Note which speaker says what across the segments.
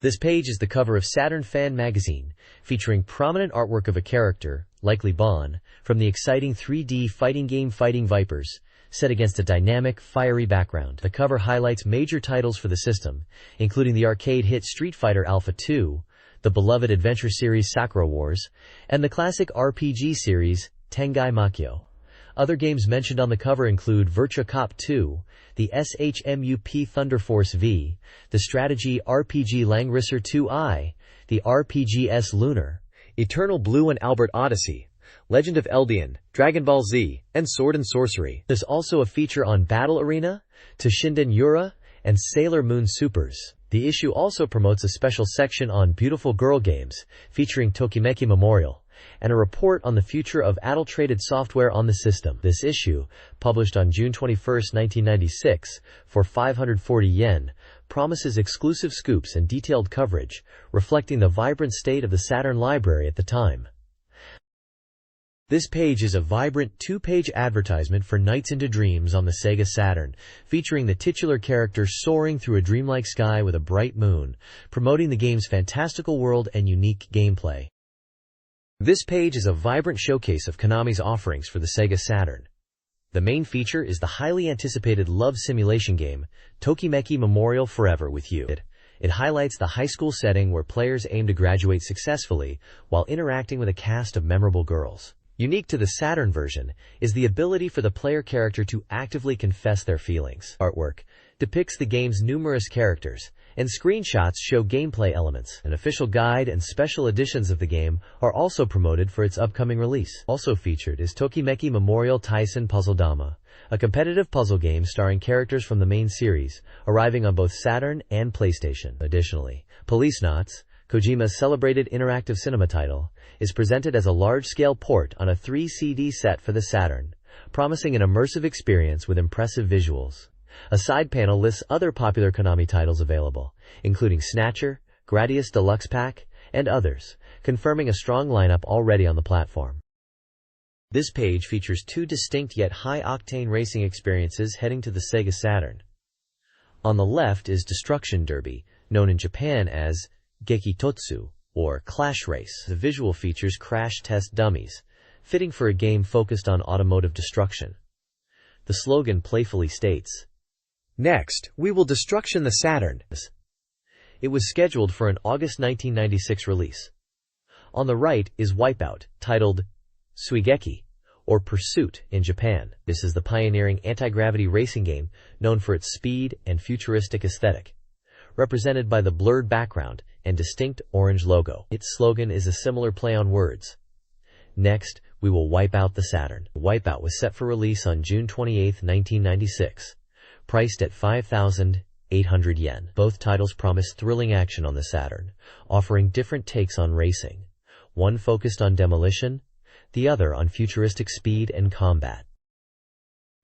Speaker 1: This page is the cover of Saturn Fan Magazine, featuring prominent artwork of a character, likely Bon, from the exciting 3D fighting game Fighting Vipers, set against a dynamic, fiery background. The cover highlights major titles for the system, including the arcade hit Street Fighter Alpha 2, the beloved adventure series Sakura Wars, and the classic RPG series Tengai Makyo. Other games mentioned on the cover include Virtua Cop 2, the SHMUP Thunder Force V, the strategy RPG Langrisser 2I, the RPGs Lunar, Eternal Blue and Albert Odyssey, Legend of Eldian, Dragon Ball Z, and Sword and Sorcery. There's also a feature on Battle Arena, Toshinden Yura, and Sailor Moon Supers. The issue also promotes a special section on beautiful girl games, featuring Tokimeki Memorial, and a report on the future of adulterated software on the system. This issue, published on June 21, 1996, for 540 yen, promises exclusive scoops and detailed coverage, reflecting the vibrant state of the Saturn library at the time. This page is a vibrant two-page advertisement for Nights into Dreams on the Sega Saturn, featuring the titular character soaring through a dreamlike sky with a bright moon, promoting the game's fantastical world and unique gameplay. This page is a vibrant showcase of Konami's offerings for the Sega Saturn. The main feature is the highly anticipated love simulation game, Tokimeki Memorial Forever with You. It highlights the high school setting where players aim to graduate successfully while interacting with a cast of memorable girls. Unique to the Saturn version is the ability for the player character to actively confess their feelings. Artwork depicts the game's numerous characters, and screenshots show gameplay elements. An official guide and special editions of the game are also promoted for its upcoming release. Also featured is Tokimeki Memorial Tyson Puzzle Dama, a competitive puzzle game starring characters from the main series, arriving on both Saturn and PlayStation. Additionally, Policenauts, Kojima's celebrated interactive cinema title, is presented as a large-scale port on a 3-CD set for the Saturn, promising an immersive experience with impressive visuals. A side panel lists other popular Konami titles available, including Snatcher, Gradius Deluxe Pack, and others, confirming a strong lineup already on the platform. This page features two distinct yet high-octane racing experiences heading to the Sega Saturn. On the left is Destruction Derby, known in Japan as Gekitotsu, or Clash Race. The visual features crash test dummies, fitting for a game focused on automotive destruction. The slogan playfully states, "Next, we will destruction the Saturn." It was scheduled for an August 1996 release. On the right is Wipeout, titled Suigeki, or Pursuit in Japan. This is the pioneering anti-gravity racing game known for its speed and futuristic aesthetic, represented by the blurred background and distinct orange logo. Its slogan is a similar play on words. Next, we will wipe out the Saturn. Wipeout was set for release on June 28, 1996, priced at 5,800 yen. Both titles promise thrilling action on the Saturn, offering different takes on racing, one focused on demolition, the other on futuristic speed and combat.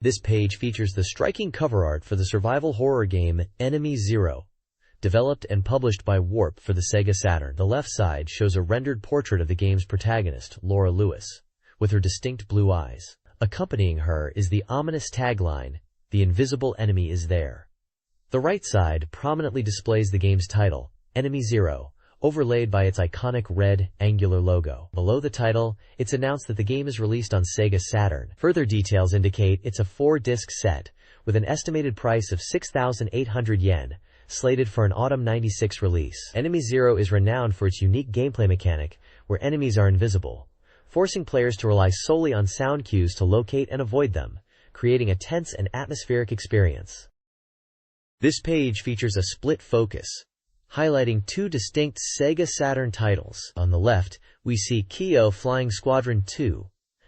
Speaker 1: This page features the striking cover art for the survival horror game Enemy Zero, developed and published by Warp for the Sega Saturn. The left side shows a rendered portrait of the game's protagonist, Laura Lewis, with her distinct blue eyes. Accompanying her is the ominous tagline, "The invisible enemy is there." The right side prominently displays the game's title, Enemy Zero, overlaid by its iconic red, angular logo. Below the title, it's announced that the game is released on Sega Saturn. Further details indicate it's a 4-disc set, with an estimated price of 6,800 yen, slated for an autumn '96 release. Enemy Zero is renowned for its unique gameplay mechanic, where enemies are invisible, forcing players to rely solely on sound cues to locate and avoid them, creating a tense and atmospheric experience. This page features a split focus, highlighting two distinct Sega Saturn titles. On the left, we see Kyo Flying Squadron 2,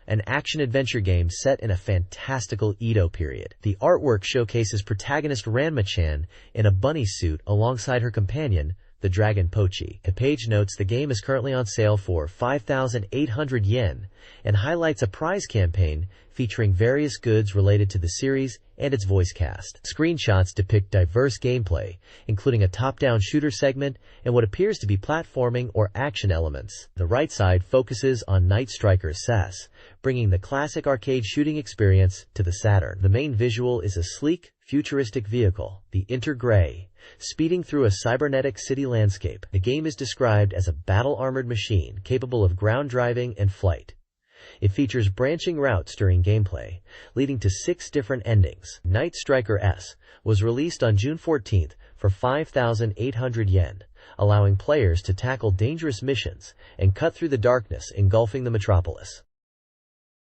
Speaker 1: an action-adventure game set in a fantastical Edo period. The artwork showcases protagonist Ranma-chan in a bunny suit alongside her companion, the dragon Pochi. The page notes the game is currently on sale for 5,800 yen and highlights a prize campaign featuring various goods related to the series and its voice cast. Screenshots depict diverse gameplay, including a top-down shooter segment and what appears to be platforming or action elements. The right side focuses on Night Striker SAS, bringing the classic arcade shooting experience to the Saturn. The main visual is a sleek, futuristic vehicle, the Inter Grey, Speeding through a cybernetic city landscape, the game is described as a battle-armored machine capable of ground driving and flight. It features branching routes during gameplay, leading to 6 different endings. Night Striker S was released on June 14th for 5,800 yen, allowing players to tackle dangerous missions and cut through the darkness engulfing the metropolis.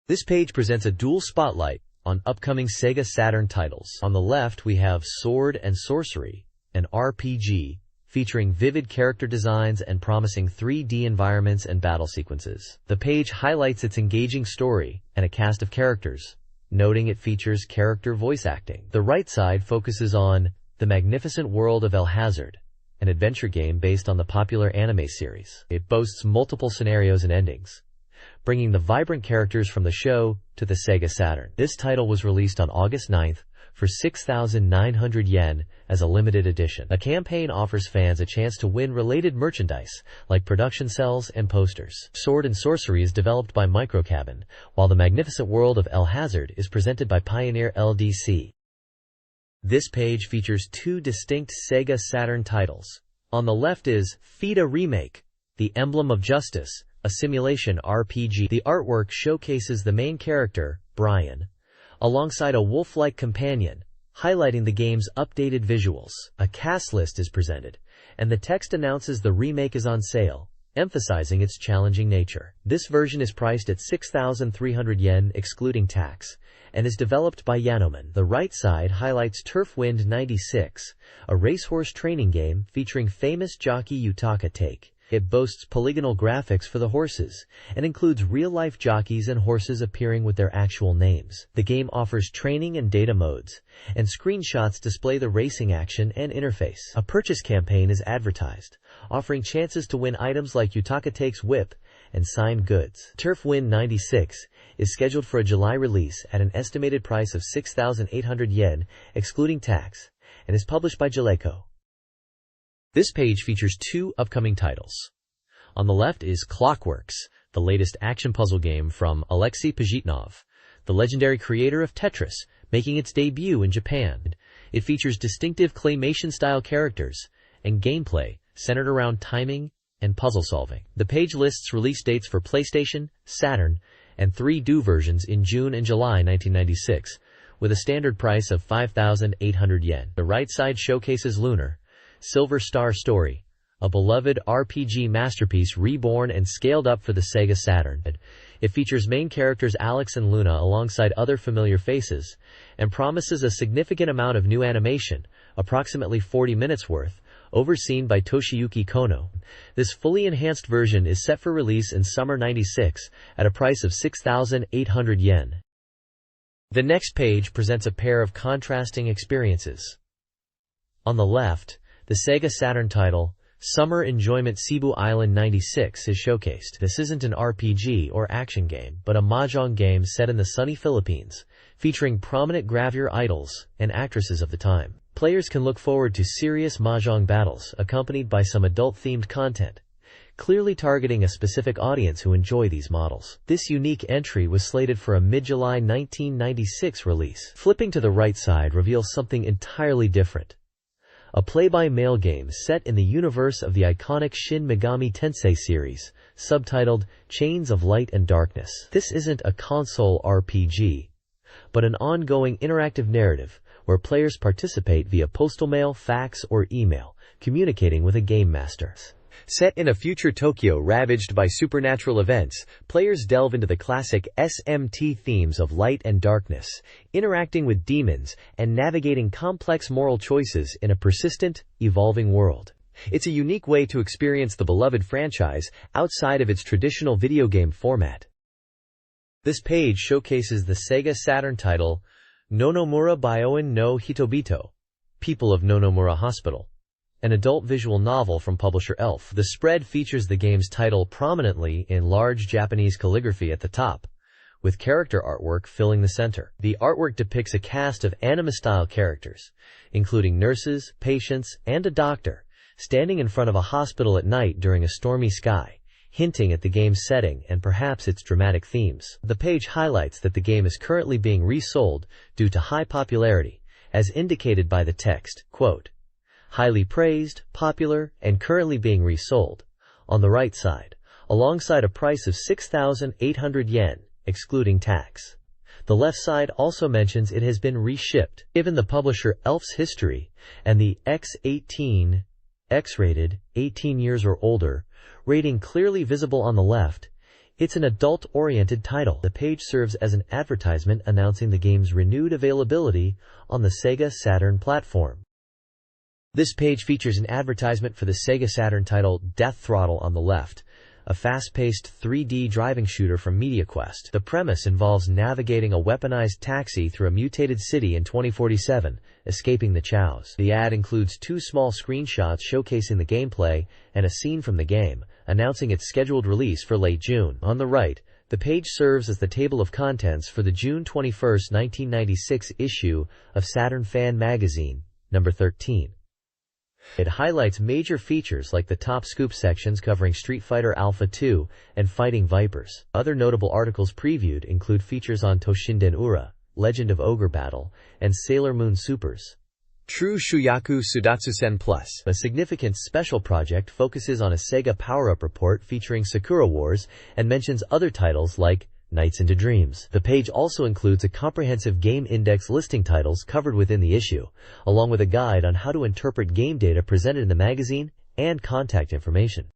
Speaker 1: This page presents a dual spotlight on upcoming Sega Saturn titles. On the left, we have Sword and Sorcery, an RPG featuring vivid character designs and promising 3D environments and battle sequences. The page highlights its engaging story and a cast of characters, noting it features character voice acting. The right side focuses on The Magnificent World of El Hazard, an adventure game based on the popular anime series. It boasts multiple scenarios and endings, bringing the vibrant characters from the show to the Sega Saturn. This title was released on August 9th for 6,900 yen as a limited edition. A campaign offers fans a chance to win related merchandise, like production cells and posters. Sword and Sorcery is developed by Microcabin, while The Magnificent World of El Hazard is presented by Pioneer LDC. This page features 2 distinct Sega Saturn titles. On the left is FIDA Remake, The Emblem of Justice, a simulation RPG. The artwork showcases the main character, Brian, alongside a wolf-like companion, highlighting the game's updated visuals. A cast list is presented, and the text announces the remake is on sale, emphasizing its challenging nature. This version is priced at 6,300 yen excluding tax, and is developed by Yanoman. The right side highlights Turfwind 96, a racehorse training game featuring famous jockey Yutaka Take. It boasts polygonal graphics for the horses, and includes real-life jockeys and horses appearing with their actual names. The game offers training and data modes, and screenshots display the racing action and interface. A purchase campaign is advertised, offering chances to win items like Yutaka Take's whip and signed goods. Turfwind 96 is scheduled for a July release at an estimated price of 6,800 yen, excluding tax, and is published by Jaleco. This page features 2 upcoming titles. On the left is Clockworks, the latest action puzzle game from Alexei Pajitnov, the legendary creator of Tetris, making its debut in Japan. It features distinctive claymation-style characters and gameplay centered around timing and puzzle solving. The page lists release dates for PlayStation, Saturn, and 3D versions in June and July 1996, with a standard price of 5,800 yen. The right side showcases Lunar Silver Star Story, a beloved RPG masterpiece reborn and scaled up for the Sega Saturn. It features main characters Alex and Luna alongside other familiar faces, and promises a significant amount of new animation, approximately 40 minutes worth, overseen by Toshiyuki Kono. This fully enhanced version is set for release in summer 96 at a price of 6,800 yen. The next page presents a pair of contrasting experiences. On the left, the Sega Saturn title, Summer Enjoyment Cebu Island 96 is showcased. This isn't an RPG or action game, but a mahjong game set in the sunny Philippines, featuring prominent gravure idols and actresses of the time. Players can look forward to serious mahjong battles accompanied by some adult-themed content, clearly targeting a specific audience who enjoy these models. This unique entry was slated for a mid-July 1996 release. Flipping to the right side reveals something entirely different. A play-by-mail game set in the universe of the iconic Shin Megami Tensei series, subtitled Chains of Light and Darkness. This isn't a console RPG, but an ongoing interactive narrative where players participate via postal mail, fax, or email, communicating with a game master. Set in a future Tokyo ravaged by supernatural events, players delve into the classic SMT themes of light and darkness, interacting with demons and navigating complex moral choices in a persistent, evolving world. It's a unique way to experience the beloved franchise outside of its traditional video game format. This page showcases the Sega Saturn title, Nonomura Byoen no Hitobito, People of Nonomura Hospital, an adult visual novel from publisher Elf. The spread features the game's title prominently in large Japanese calligraphy at the top, with character artwork filling the center. The artwork depicts a cast of anime-style characters, including nurses, patients, and a doctor, standing in front of a hospital at night during a stormy sky, hinting at the game's setting and perhaps its dramatic themes. The page highlights that the game is currently being resold due to high popularity, as indicated by the text, quote, highly praised, popular, and currently being resold. On the right side, alongside a price of 6,800 yen, excluding tax. The left side also mentions it has been reshipped. Given the publisher Elf's history and the X18, X-rated, 18 years or older, rating clearly visible on the left, it's an adult-oriented title. The page serves as an advertisement announcing the game's renewed availability on the Sega Saturn platform. This page features an advertisement for the Sega Saturn title Death Throttle on the left, a fast-paced 3D driving shooter from MediaQuest. The premise involves navigating a weaponized taxi through a mutated city in 2047, escaping the Chows. The ad includes 2 small screenshots showcasing the gameplay and a scene from the game, announcing its scheduled release for late June. On the right, the page serves as the table of contents for the June 21, 1996 issue of Saturn Fan Magazine, number 13. It highlights major features like the top scoop sections covering Street Fighter Alpha 2 and Fighting Vipers. Other notable articles previewed include features on Toshinden Ura, Legend of Ogre Battle, and Sailor Moon Supers. True Shuyaku Sudatsusen Plus. A significant special project focuses on a Sega power-up report featuring Sakura Wars and mentions other titles like Nights into Dreams. The page also includes a comprehensive game index listing titles covered within the issue, along with a guide on how to interpret game data presented in the magazine and contact information.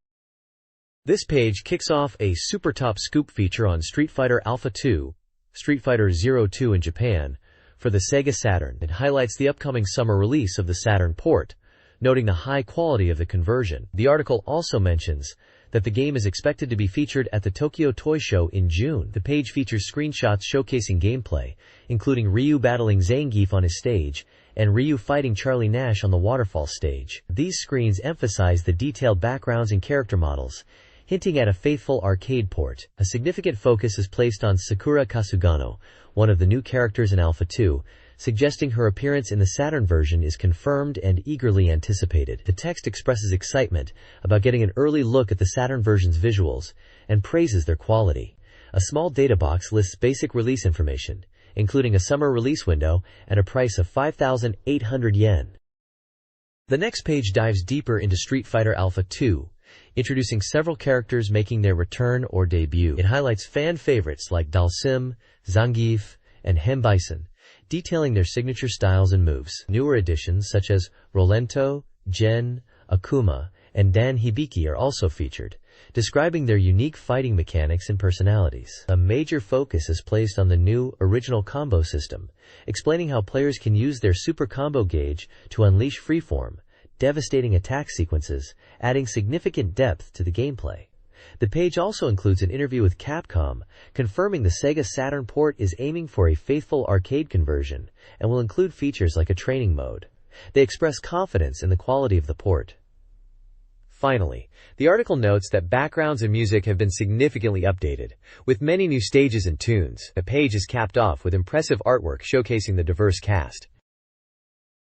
Speaker 1: This page kicks off a super top scoop feature on Street Fighter Alpha 2, Street Fighter 02 in Japan, for the Sega Saturn. It highlights the upcoming summer release of the Saturn port, noting the high quality of the conversion. The article also mentions that the game is expected to be featured at the Tokyo Toy Show in June. The page features screenshots showcasing gameplay, including Ryu battling Zangief on his stage, and Ryu fighting Charlie Nash on the waterfall stage. These screens emphasize the detailed backgrounds and character models, hinting at a faithful arcade port. A significant focus is placed on Sakura Kasugano, one of the new characters in Alpha 2, suggesting her appearance in the Saturn version is confirmed and eagerly anticipated. The text expresses excitement about getting an early look at the Saturn version's visuals and praises their quality. A small data box lists basic release information, including a summer release window and a price of 5,800 yen. The next page dives deeper into Street Fighter Alpha 2, introducing several characters making their return or debut. It highlights fan favorites like Dalsim, Zangief, and Hem Bison, detailing their signature styles and moves. Newer additions such as Rolento, Gen, Akuma, and Dan Hibiki are also featured, describing their unique fighting mechanics and personalities. A major focus is placed on the new original combo system, explaining how players can use their super combo gauge to unleash freeform, devastating attack sequences, adding significant depth to the gameplay. The page also includes an interview with Capcom, confirming the Sega Saturn port is aiming for a faithful arcade conversion and will include features like a training mode. They express confidence in the quality of the port. Finally, the article notes that backgrounds and music have been significantly updated, with many new stages and tunes. The page is capped off with impressive artwork showcasing the diverse cast.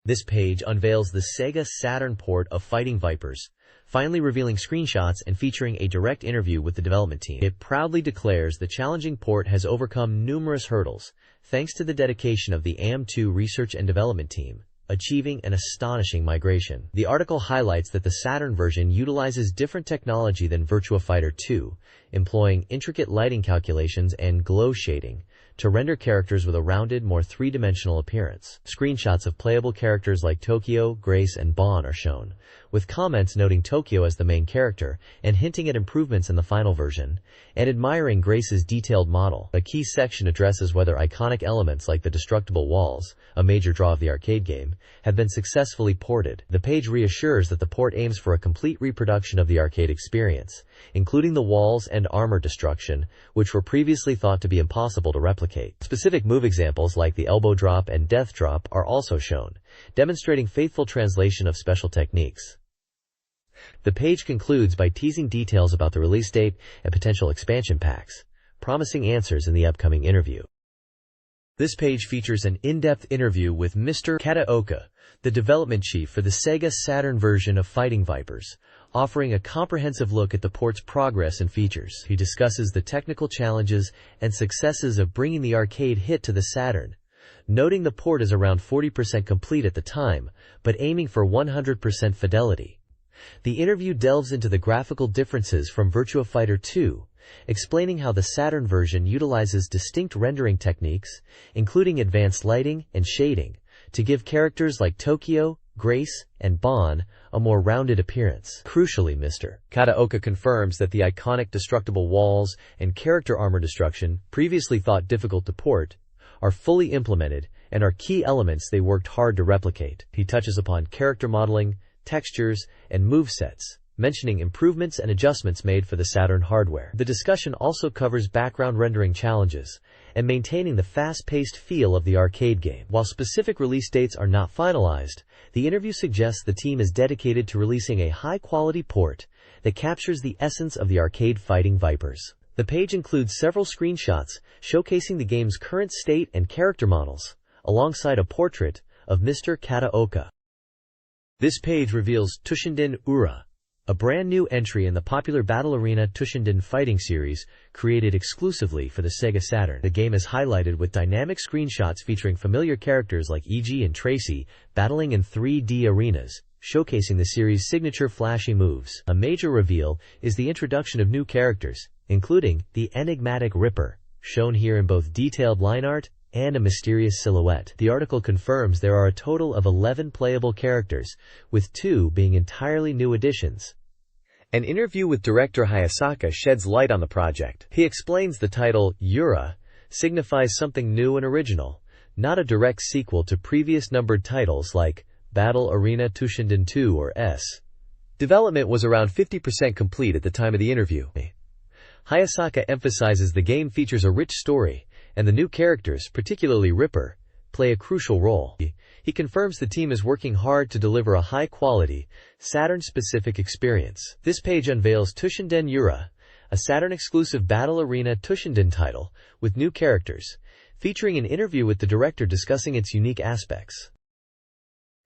Speaker 1: This page unveils the Sega Saturn port of Fighting Vipers, finally revealing screenshots and featuring a direct interview with the development team. It proudly declares the challenging port has overcome numerous hurdles, thanks to the dedication of the AM2 research and development team, achieving an astonishing migration. The article highlights that the Saturn version utilizes different technology than Virtua Fighter 2, employing intricate lighting calculations and glow shading to render characters with a rounded, more three-dimensional appearance. Screenshots of playable characters like Tokyo, Grace, and Bon are shown, with comments noting Tokyo as the main character and hinting at improvements in the final version, and admiring Grace's detailed model. A key section addresses whether iconic elements like the destructible walls, a major draw of the arcade game, have been successfully ported. The page reassures that the port aims for a complete reproduction of the arcade experience, including the walls and armor destruction, which were previously thought to be impossible to replicate. Specific move examples like the elbow drop and death drop are also shown, demonstrating faithful translation of special techniques. The page concludes by teasing details about the release date and potential expansion packs, promising answers in the upcoming interview. This page features an in-depth interview with Mr. Kataoka, the development chief for the Sega Saturn version of Fighting Vipers, offering a comprehensive look at the port's progress and features. He discusses the technical challenges and successes of bringing the arcade hit to the Saturn, noting the port is around 40% complete at the time, but aiming for 100% fidelity. The interview delves into the graphical differences from Virtua Fighter 2, explaining how the Saturn version utilizes distinct rendering techniques, including advanced lighting and shading, to give characters like Tokyo, Grace, and Bon a more rounded appearance. Crucially, Mr. Kataoka confirms that the iconic destructible walls and character armor destruction, previously thought difficult to port, are fully implemented and are key elements they worked hard to replicate. He touches upon character modeling, textures, and movesets, mentioning improvements and adjustments made for the Saturn hardware. The discussion also covers background rendering challenges and maintaining the fast-paced feel of the arcade game. While specific release dates are not finalized, the interview suggests the team is dedicated to releasing a high-quality port that captures the essence of the arcade fighting vipers. The page includes several screenshots showcasing the game's current state and character models, alongside a portrait of Mr. Kataoka. This page reveals Tushinden Ura, a brand new entry in the popular Battle Arena Tushinden fighting series created exclusively for the Sega Saturn. The game is highlighted with dynamic screenshots featuring familiar characters like E.G. and Tracy battling in 3D arenas, showcasing the series' signature flashy moves. A major reveal is the introduction of new characters, including the enigmatic Ripper, shown here in both detailed line art and a mysterious silhouette. The article confirms there are a total of 11 playable characters, with 2 being entirely new additions. An interview with director Hayasaka sheds light on the project. He explains the title, Yura, signifies something new and original, not a direct sequel to previous numbered titles like Battle Arena Tushinden 2 or S. Development was around 50% complete at the time of the interview. Hayasaka emphasizes the game features a rich story, and the new characters, particularly Ripper, play a crucial role. He confirms the team is working hard to deliver a high-quality, Saturn-specific experience. This page unveils Tushinden Yura, a Saturn-exclusive Battle Arena Tushinden title, with new characters, featuring an interview with the director discussing its unique aspects.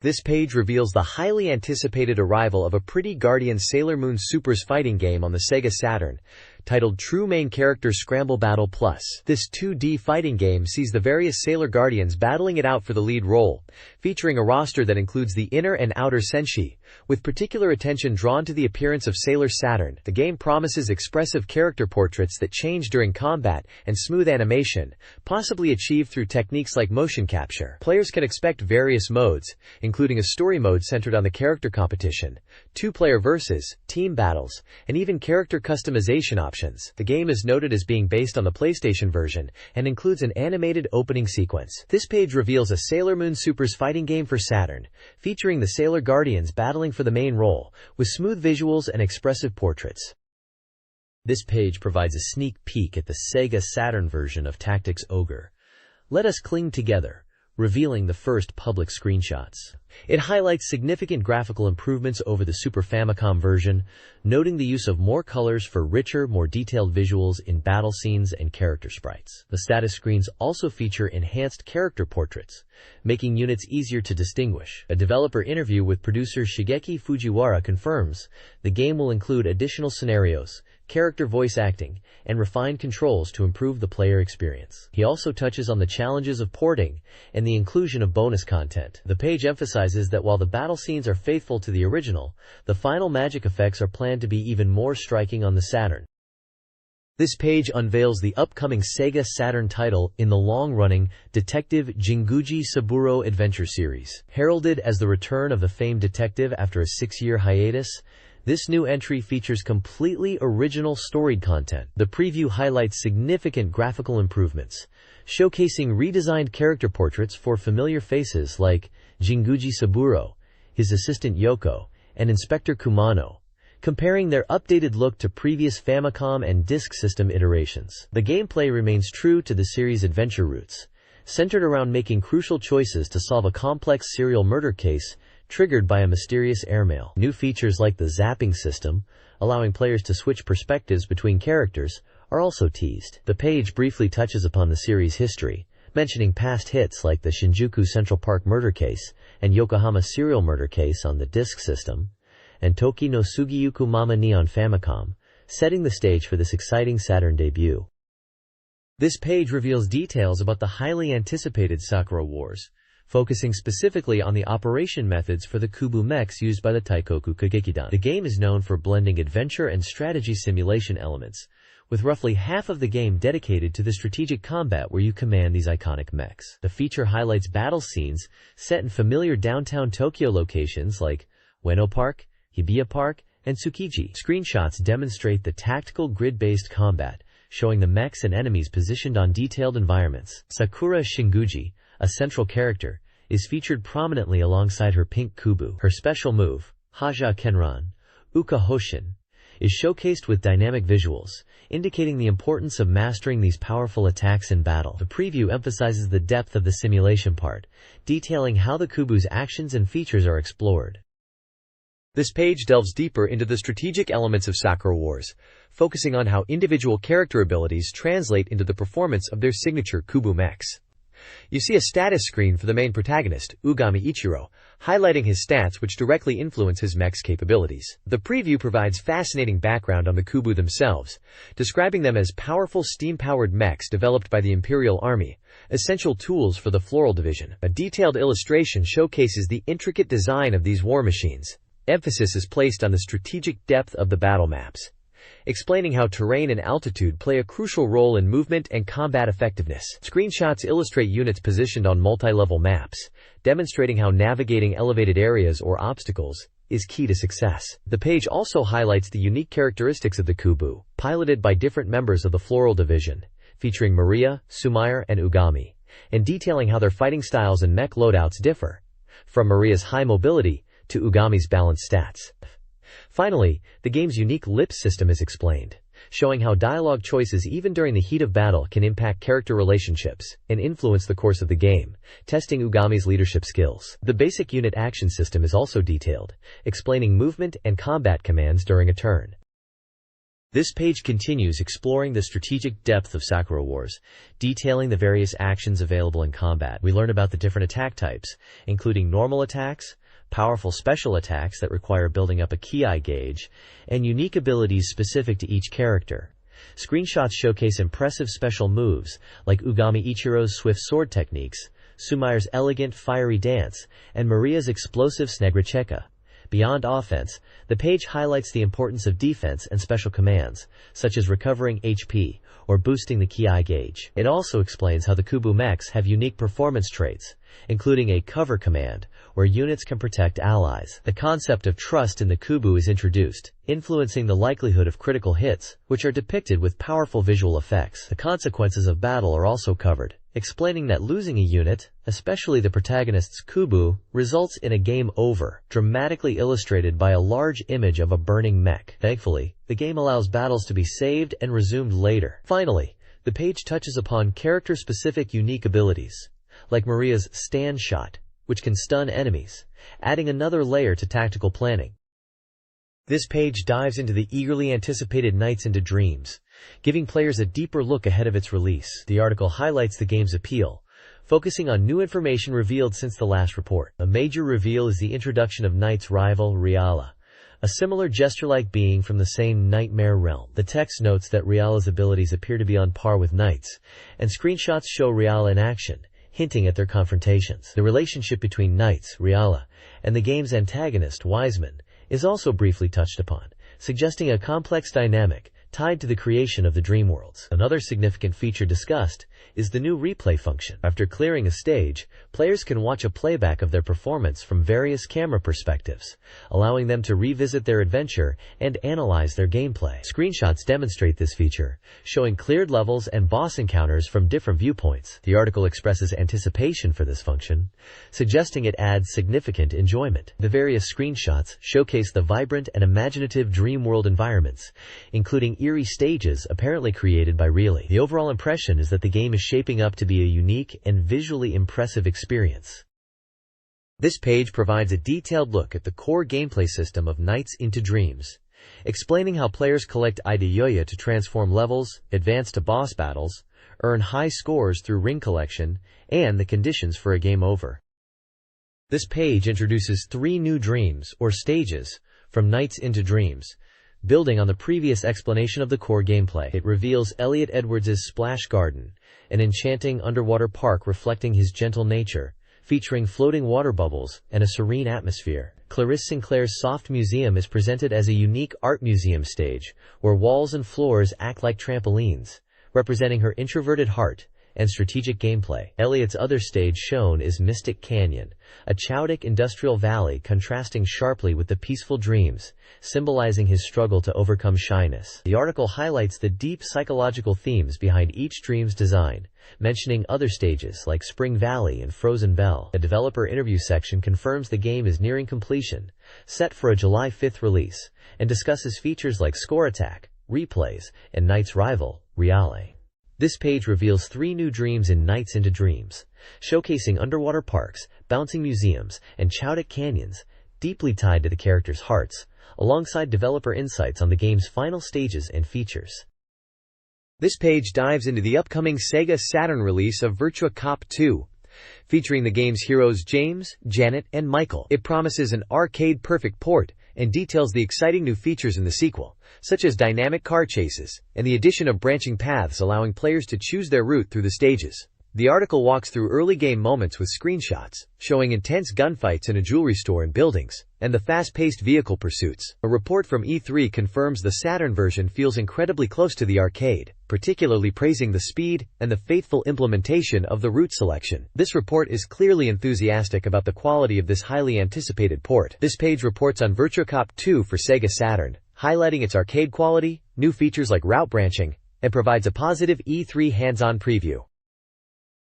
Speaker 1: This page reveals the highly anticipated arrival of a Pretty Guardian Sailor Moon Super's fighting game on the Sega Saturn, titled True Main Character Scramble Battle Plus. This 2D fighting game sees the various Sailor Guardians battling it out for the lead role, featuring a roster that includes the inner and outer Senshi, with particular attention drawn to the appearance of Sailor Saturn. The game promises expressive character portraits that change during combat and smooth animation, possibly achieved through techniques like motion capture. Players can expect various modes, including a story mode centered on the character competition, 2-player versus, team battles, and even character customization options. The game is noted as being based on the PlayStation version and includes an animated opening sequence. This page reveals a Sailor Moon Super's fighting game for Saturn, featuring the Sailor Guardians battling for the main role, with smooth visuals and expressive portraits. This page provides a sneak peek at the Sega Saturn version of Tactics Ogre. Let us cling together, revealing the first public screenshots. It highlights significant graphical improvements over the Super Famicom version, noting the use of more colors for richer, more detailed visuals in battle scenes and character sprites. The status screens also feature enhanced character portraits, making units easier to distinguish. A developer interview with producer Shigeki Fujiwara confirms the game will include additional scenarios, character voice acting, and refined controls to improve the player experience. He also touches on the challenges of porting and the inclusion of bonus content. The page emphasizes that while the battle scenes are faithful to the original, the final magic effects are planned to be even more striking on the Saturn. This page unveils the upcoming Sega Saturn title in the long-running Detective Jinguji Saburo adventure series. Heralded as the return of the famed detective after a 6-year hiatus, this new entry features completely original storied content. The preview highlights significant graphical improvements, showcasing redesigned character portraits for familiar faces like Jinguji Saburo, his assistant Yoko, and Inspector Kumano, comparing their updated look to previous Famicom and Disk System iterations. The gameplay remains true to the series' adventure roots, centered around making crucial choices to solve a complex serial murder case triggered by a mysterious airmail. New features like the zapping system, allowing players to switch perspectives between characters, are also teased. The page briefly touches upon the series' history, mentioning past hits like the Shinjuku Central Park murder case and Yokohama serial murder case on the Disk System, and Toki no Sugiyuku Mama Ni on Famicom, setting the stage for this exciting Saturn debut. This page reveals details about the highly anticipated Sakura Wars, focusing specifically on the operation methods for the Kubu mechs used by the Taikoku Kagekidan. The game is known for blending adventure and strategy simulation elements, with roughly half of the game dedicated to the strategic combat where you command these iconic mechs. The feature highlights battle scenes set in familiar downtown Tokyo locations like Ueno Park, Hibiya Park, and Tsukiji. Screenshots demonstrate the tactical grid-based combat, showing the mechs and enemies positioned on detailed environments. Sakura Shinguji, a central character, is featured prominently alongside her pink Kubu. Her special move, Haja Kenran, Uka Hoshin, is showcased with dynamic visuals, indicating the importance of mastering these powerful attacks in battle. The preview emphasizes the depth of the simulation part, detailing how the Kubu's actions and features are explored. This page delves deeper into the strategic elements of Sakura Wars, focusing on how individual character abilities translate into the performance of their signature Kubu mechs. You see a status screen for the main protagonist, Ugami Ichiro, highlighting his stats which directly influence his mech's capabilities. The preview provides fascinating background on the Kubu themselves, describing them as powerful steam-powered mechs developed by the Imperial Army, essential tools for the Floral Division. A detailed illustration showcases the intricate design of these war machines. Emphasis is placed on the strategic depth of the battle maps, explaining how terrain and altitude play a crucial role in movement and combat effectiveness. Screenshots illustrate units positioned on multi-level maps, demonstrating how navigating elevated areas or obstacles is key to success. The page also highlights the unique characteristics of the Kubu, piloted by different members of the Floral Division, featuring Maria, Sumair, and Ugami, and detailing how their fighting styles and mech loadouts differ, from Maria's high mobility to Ugami's balanced stats. Finally, the game's unique lip system is explained, showing how dialogue choices even during the heat of battle can impact character relationships and influence the course of the game, testing Ugami's leadership skills. The basic unit action system is also detailed, explaining movement and combat commands during a turn. This page continues exploring the strategic depth of Sakura Wars, detailing the various actions available in combat. We learn about the different attack types, including normal attacks, powerful special attacks that require building up a ki gauge, and unique abilities specific to each character. Screenshots showcase impressive special moves, like Ugami Ichiro's swift sword techniques, Sumair's elegant fiery dance, and Maria's explosive Snegracheka. Beyond offense, the page highlights the importance of defense and special commands, such as recovering HP or boosting the ki gauge. It also explains how the Kubu mechs have unique performance traits, including a cover command, where units can protect allies. The concept of trust in the Kubu is introduced, influencing the likelihood of critical hits, which are depicted with powerful visual effects. The consequences of battle are also covered, explaining that losing a unit, especially the protagonist's Kubu, results in a game over, dramatically illustrated by a large image of a burning mech. Thankfully, the game allows battles to be saved and resumed later. Finally, the page touches upon character-specific unique abilities, like Maria's stand shot, which can stun enemies, adding another layer to tactical planning. This page dives into the eagerly anticipated Nights into Dreams, giving players a deeper look ahead of its release. The article highlights the game's appeal, focusing on new information revealed since the last report. A major reveal is the introduction of Night's rival, Riala, a similar gesture-like being from the same nightmare realm. The text notes that Riala's abilities appear to be on par with Night's, and screenshots show Riala in action, hinting at their confrontations. The relationship between Knights, Riala, and the game's antagonist, Wiseman, is also briefly touched upon, suggesting a complex dynamic tied to the creation of the dream worlds. Another significant feature discussed is the new replay function. After clearing a stage, players can watch a playback of their performance from various camera perspectives, allowing them to revisit their adventure and analyze their gameplay. Screenshots demonstrate this feature, showing cleared levels and boss encounters from different viewpoints. The article expresses anticipation for this function, suggesting it adds significant enjoyment. The various screenshots showcase the vibrant and imaginative dream world environments, including eerie stages apparently created by Really. The overall impression is that the game is shaping up to be a unique and visually impressive experience. This page provides a detailed look at the core gameplay system of Nights into Dreams, explaining how players collect Ideoya to transform levels, advance to boss battles, earn high scores through ring collection, and the conditions for a game over. This page introduces 3 new dreams, or stages, from Nights into Dreams, building on the previous explanation of the core gameplay. It reveals Elliot Edwards' Splash Garden, an enchanting underwater park reflecting his gentle nature, featuring floating water bubbles and a serene atmosphere. Clarice Sinclair's Soft Museum is presented as a unique art museum stage, where walls and floors act like trampolines, representing her introverted heart and strategic gameplay. Elliot's other stage shown is Mystic Canyon, a chaotic industrial valley contrasting sharply with the peaceful dreams, symbolizing his struggle to overcome shyness. The article highlights the deep psychological themes behind each dream's design, mentioning other stages like Spring Valley and Frozen Bell. A developer interview section confirms the game is nearing completion, set for a July 5th release, and discusses features like Score Attack, Replays, and Knight's Rival, Reale. This page reveals 3 new dreams in Nights into Dreams, showcasing underwater parks, bouncing museums, and chaotic canyons, deeply tied to the characters' hearts, alongside developer insights on the game's final stages and features. This page dives into the upcoming Sega Saturn release of Virtua Cop 2, featuring the game's heroes James, Janet, and Michael. It promises an arcade-perfect port and details the exciting new features in the sequel, such as dynamic car chases and the addition of branching paths allowing players to choose their route through the stages. The article walks through early game moments with screenshots, showing intense gunfights in a jewelry store and buildings, and the fast-paced vehicle pursuits. A report from E3 confirms the Saturn version feels incredibly close to the arcade, particularly praising the speed and the faithful implementation of the route selection. This report is clearly enthusiastic about the quality of this highly anticipated port. This page reports on Virtua Cop 2 for Sega Saturn, highlighting its arcade quality, new features like route branching, and provides a positive E3 hands-on preview.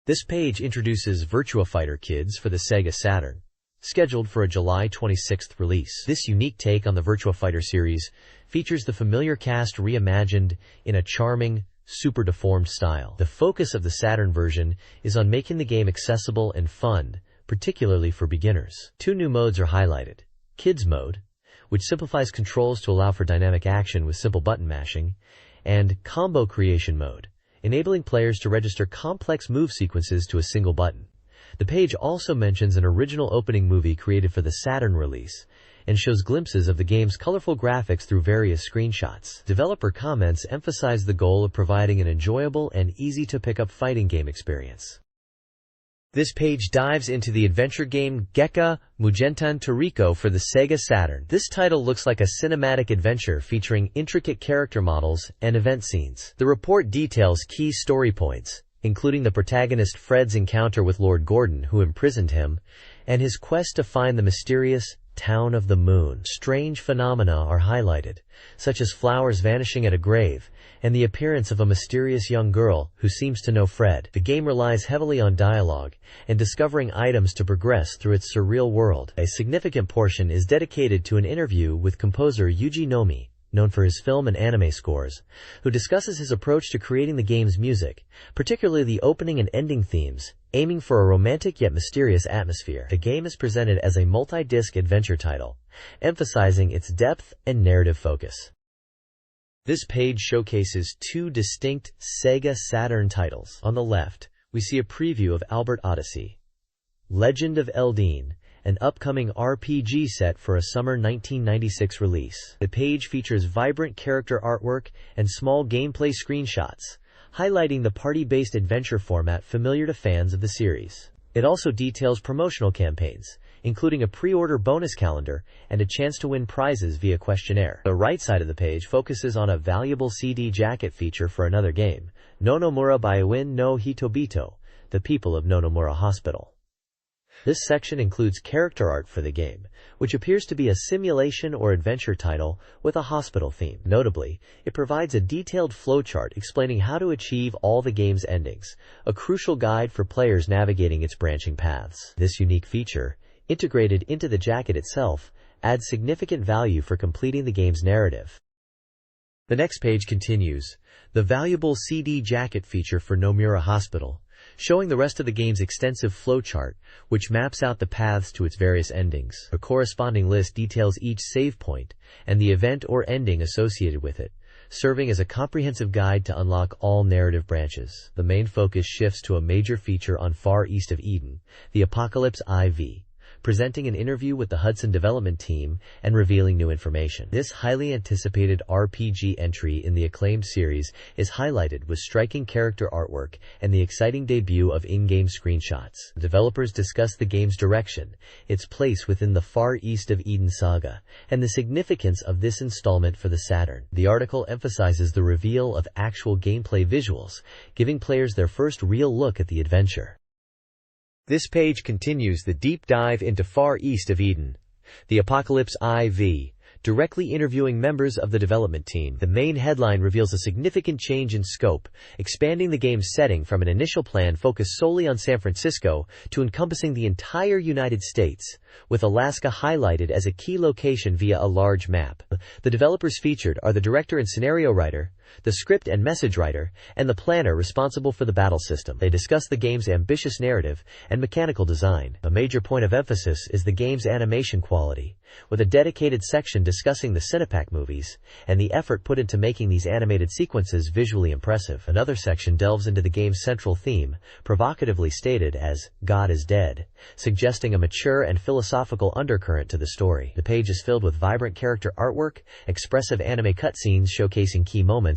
Speaker 1: This page introduces Virtua Fighter Kids for the Sega Saturn, scheduled for a July 26th release. This unique take on the Virtua Fighter series features the familiar cast reimagined in a charming, super-deformed style. The focus of the Saturn version is on making the game accessible and fun, particularly for beginners. 2 new modes are highlighted. Kids Mode, which simplifies controls to allow for dynamic action with simple button mashing, and Combo Creation Mode, enabling players to register complex move sequences to a single button. The page also mentions an original opening movie created for the Saturn release, and shows glimpses of the game's colorful graphics through various screenshots. Developer comments emphasize the goal of providing an enjoyable and easy-to-pick-up fighting game experience. This page dives into the adventure game Gekka Mugentan Toriko for the Sega Saturn. This title looks like a cinematic adventure featuring intricate character models and event scenes. The report details key story points, including the protagonist Fred's encounter with Lord Gordon, who imprisoned him, and his quest to find the mysterious Town of the Moon. Strange phenomena are highlighted, such as flowers vanishing at a grave, and the appearance of a mysterious young girl who seems to know Fred. The game relies heavily on dialogue and discovering items to progress through its surreal world. A significant portion is dedicated to an interview with composer Yuji Nomi, known for his film and anime scores, who discusses his approach to creating the game's music, particularly the opening and ending themes, aiming for a romantic yet mysterious atmosphere. The game is presented as a multi-disc adventure title, emphasizing its depth and narrative focus. This page showcases 2 distinct Sega Saturn titles. On the left, we see a preview of Albert Odyssey, Legend of Eldine, an upcoming RPG set for a summer 1996 release. The page features vibrant character artwork and small gameplay screenshots, highlighting the party-based adventure format familiar to fans of the series. It also details promotional campaigns, including a pre-order bonus calendar and a chance to win prizes via questionnaire. The right side of the page focuses on a valuable CD jacket feature for another game, Nonomura Baiwin no Hitobito, The People of Nonomura Hospital. This section includes character art for the game, which appears to be a simulation or adventure title with a hospital theme. Notably, it provides a detailed flowchart explaining how to achieve all the game's endings, a crucial guide for players navigating its branching paths. This unique feature, integrated into the jacket itself, adds significant value for completing the game's narrative. The next page continues, the valuable CD jacket feature for Nomura Hospital, showing the rest of the game's extensive flowchart, which maps out the paths to its various endings. A corresponding list details each save point and the event or ending associated with it, serving as a comprehensive guide to unlock all narrative branches. The main focus shifts to a major feature on Far East of Eden, the Apocalypse IV, presenting an interview with the Hudson development team and revealing new information. This highly anticipated RPG entry in the acclaimed series is highlighted with striking character artwork and the exciting debut of in-game screenshots. The developers discuss the game's direction, its place within the Far East of Eden saga, and the significance of this installment for the Saturn. The article emphasizes the reveal of actual gameplay visuals, giving players their first real look at the adventure. This page continues the deep dive into Far East of Eden, the Apocalypse IV, directly interviewing members of the development team. The main headline reveals a significant change in scope, expanding the game's setting from an initial plan focused solely on San Francisco to encompassing the entire United States, with Alaska highlighted as a key location via a large map. The developers featured are the director and scenario writer, the script and message writer, and the planner responsible for the battle system. They discuss the game's ambitious narrative and mechanical design. A major point of emphasis is the game's animation quality, with a dedicated section discussing the Cinepack movies and the effort put into making these animated sequences visually impressive. Another section delves into the game's central theme, provocatively stated as "God is Dead," suggesting a mature and philosophical undercurrent to the story. The page is filled with vibrant character artwork, expressive anime cutscenes showcasing key moments,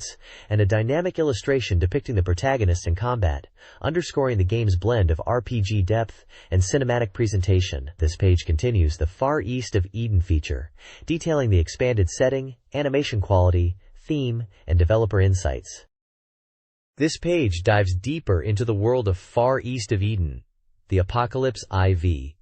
Speaker 1: and a dynamic illustration depicting the protagonists in combat, underscoring the game's blend of RPG depth and cinematic presentation. This page continues the Far East of Eden feature, detailing the expanded setting, animation quality, theme, and developer insights. This page dives deeper into the world of Far East of Eden, the Apocalypse IV,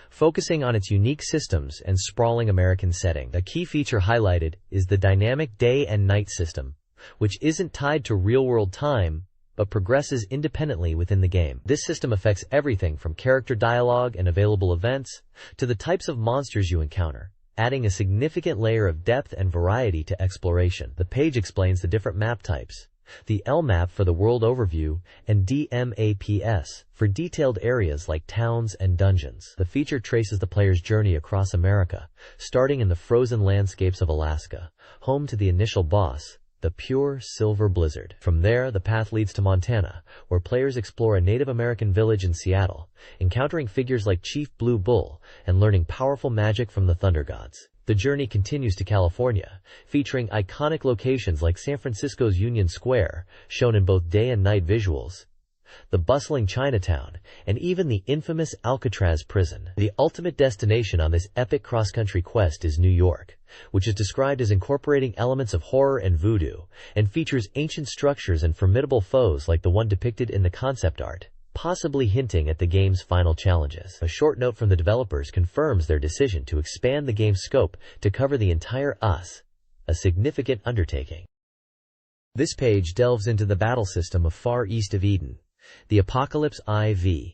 Speaker 1: focusing on its unique systems and sprawling American setting. A key feature highlighted is the dynamic day and night system, which isn't tied to real-world time, but progresses independently within the game. This system affects everything from character dialogue and available events to the types of monsters you encounter, adding a significant layer of depth and variety to exploration. The page explains the different map types, the L map for the world overview, and DMAPS for detailed areas like towns and dungeons. The feature traces the player's journey across America, starting in the frozen landscapes of Alaska, home to the initial boss, the pure silver blizzard. From there, the path leads to Montana, where players explore a Native American village in Seattle, encountering figures like Chief Blue Bull and learning powerful magic from the Thunder Gods. The journey continues to California, featuring iconic locations like San Francisco's Union Square, shown in both day and night visuals, the bustling Chinatown, and even the infamous Alcatraz prison. The ultimate destination on this epic cross-country quest is New York, which is described as incorporating elements of horror and voodoo, and features ancient structures and formidable foes like the one depicted in the concept art, possibly hinting at the game's final challenges. A short note from the developers confirms their decision to expand the game's scope to cover the entire US, a significant undertaking. This page delves into the battle system of Far East of Eden, the Apocalypse IV,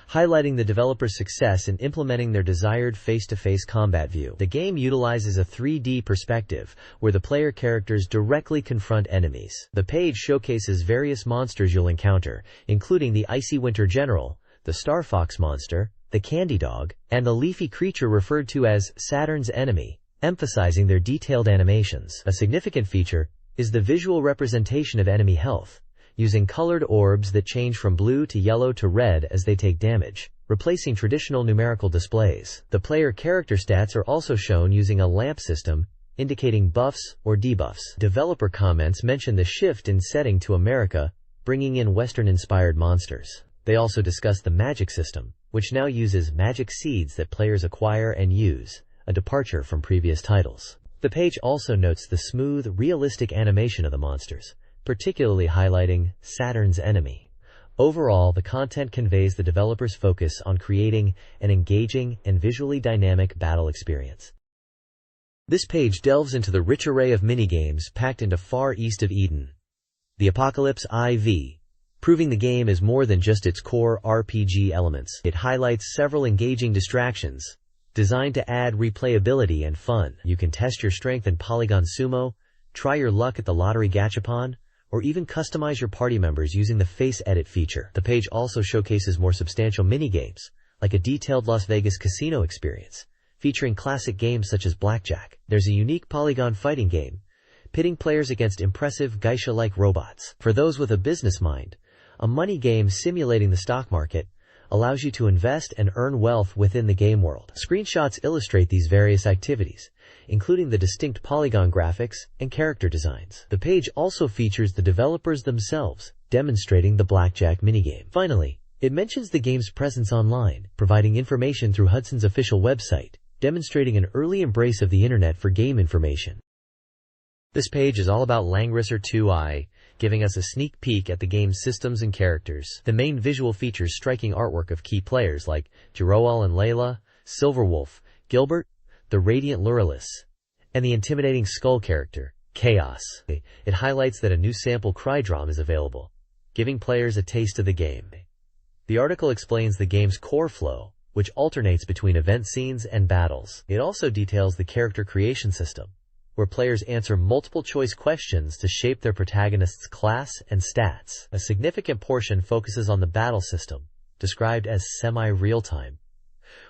Speaker 1: highlighting the developers' success in implementing their desired face-to-face combat view. The game utilizes a 3D perspective, where the player characters directly confront enemies. The page showcases various monsters you'll encounter, including the Icy Winter General, the Star Fox monster, the Candy Dog, and the leafy creature referred to as Saturn's enemy, emphasizing their detailed animations. A significant feature is the visual representation of enemy health, using colored orbs that change from blue to yellow to red as they take damage, replacing traditional numerical displays. The player character stats are also shown using a lamp system, indicating buffs or debuffs. Developer comments mention the shift in setting to America, bringing in Western-inspired monsters. They also discuss the magic system, which now uses magic seeds that players acquire and use, a departure from previous titles. The page also notes the smooth, realistic animation of the monsters, particularly highlighting Saturn's enemy. Overall, the content conveys the developer's focus on creating an engaging and visually dynamic battle experience. This page delves into the rich array of minigames packed into Far East of Eden, the Apocalypse IV, proving the game is more than just its core RPG elements. It highlights several engaging distractions, designed to add replayability and fun. You can test your strength in Polygon Sumo, try your luck at the Lottery Gachapon, or even customize your party members using the Face Edit feature. The page also showcases more substantial minigames, like a detailed Las Vegas casino experience, featuring classic games such as Blackjack. There's a unique polygon fighting game, pitting players against impressive geisha-like robots. For those with a business mind, a money game simulating the stock market, allows you to invest and earn wealth within the game world. Screenshots illustrate these various activities, including the distinct polygon graphics and character designs. The page also features the developers themselves, demonstrating the blackjack minigame. Finally, it mentions the game's presence online, providing information through Hudson's official website, demonstrating an early embrace of the internet for game information. This page is all about Langrisser 2i, giving us a sneak peek at the game's systems and characters. The main visual features striking artwork of key players like Jiroel and Layla, Silverwolf, Gilbert, the Radiant Lurelus, and the intimidating Skull character, Chaos. It highlights that a new sample Crydrom is available, giving players a taste of the game. The article explains the game's core flow, which alternates between event scenes and battles. It also details the character creation system, where players answer multiple-choice questions to shape their protagonist's class and stats. A significant portion focuses on the battle system, described as semi-real-time,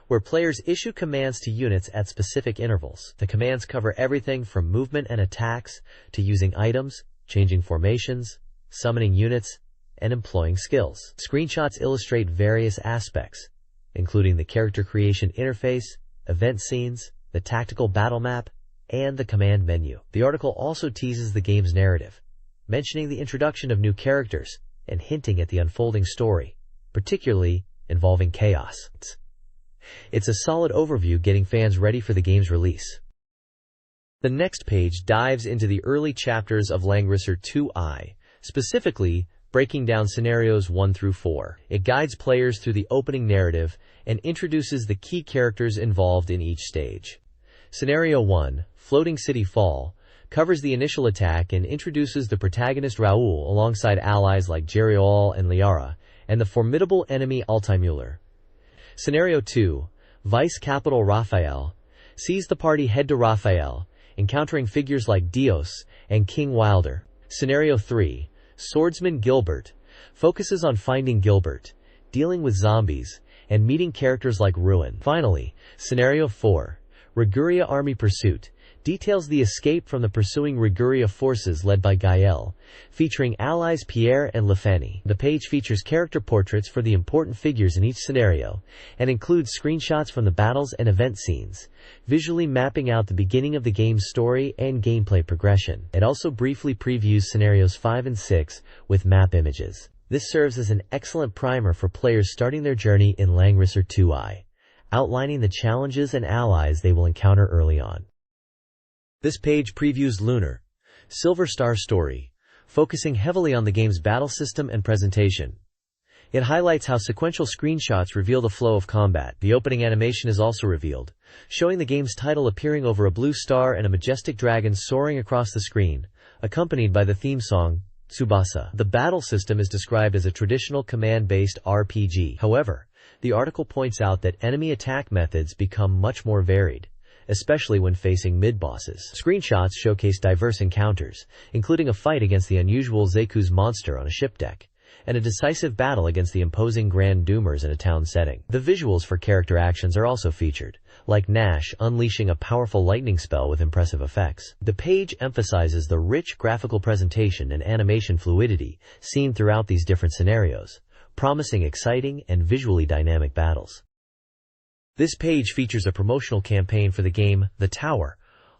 Speaker 1: where players issue commands to units at specific intervals. The commands cover everything from movement and attacks to using items, changing formations, summoning units, and employing skills. Screenshots illustrate various aspects, including the character creation interface, event scenes, the tactical battle map, and the command menu. The article also teases the game's narrative, mentioning the introduction of new characters and hinting at the unfolding story, particularly involving Chaos. It's a solid overview getting fans ready for the game's release. The next page dives into the early chapters of Langrisser 2i, specifically breaking down scenarios 1 through 4. It guides players through the opening narrative and introduces the key characters involved in each stage. Scenario 1, Floating City Fall, covers the initial attack and introduces the protagonist Raoul alongside allies like Jeriol and Liara, and the formidable enemy Altimüller. Scenario 2, Vice Capital Raphael, sees the party head to Raphael, encountering figures like Dios and King Wilder. Scenario 3, Swordsman Gilbert, focuses on finding Gilbert, dealing with zombies, and meeting characters like Ruin. Finally, Scenario 4, Riguria Army Pursuit, details the escape from the pursuing Riguria forces led by Gael, featuring allies Pierre and Lefani. The page features character portraits for the important figures in each scenario, and includes screenshots from the battles and event scenes, visually mapping out the beginning of the game's story and gameplay progression. It also briefly previews scenarios 5 and 6 with map images. This serves as an excellent primer for players starting their journey in Langrisser 2i, outlining the challenges and allies they will encounter early on. This page previews Lunar, Silver Star Story, focusing heavily on the game's battle system and presentation. It highlights how sequential screenshots reveal the flow of combat. The opening animation is also revealed, showing the game's title appearing over a blue star and a majestic dragon soaring across the screen, accompanied by the theme song, Tsubasa. The battle system is described as a traditional command-based RPG. However, the article points out that enemy attack methods become much more varied, especially when facing mid-bosses. Screenshots showcase diverse encounters, including a fight against the unusual Zeku's monster on a ship deck, and a decisive battle against the imposing Grand Doomers in a town setting. The visuals for character actions are also featured, like Nash unleashing a powerful lightning spell with impressive effects. The page emphasizes the rich graphical presentation and animation fluidity seen throughout these different scenarios, promising exciting and visually dynamic battles. This page features a promotional campaign for the game, The Tower,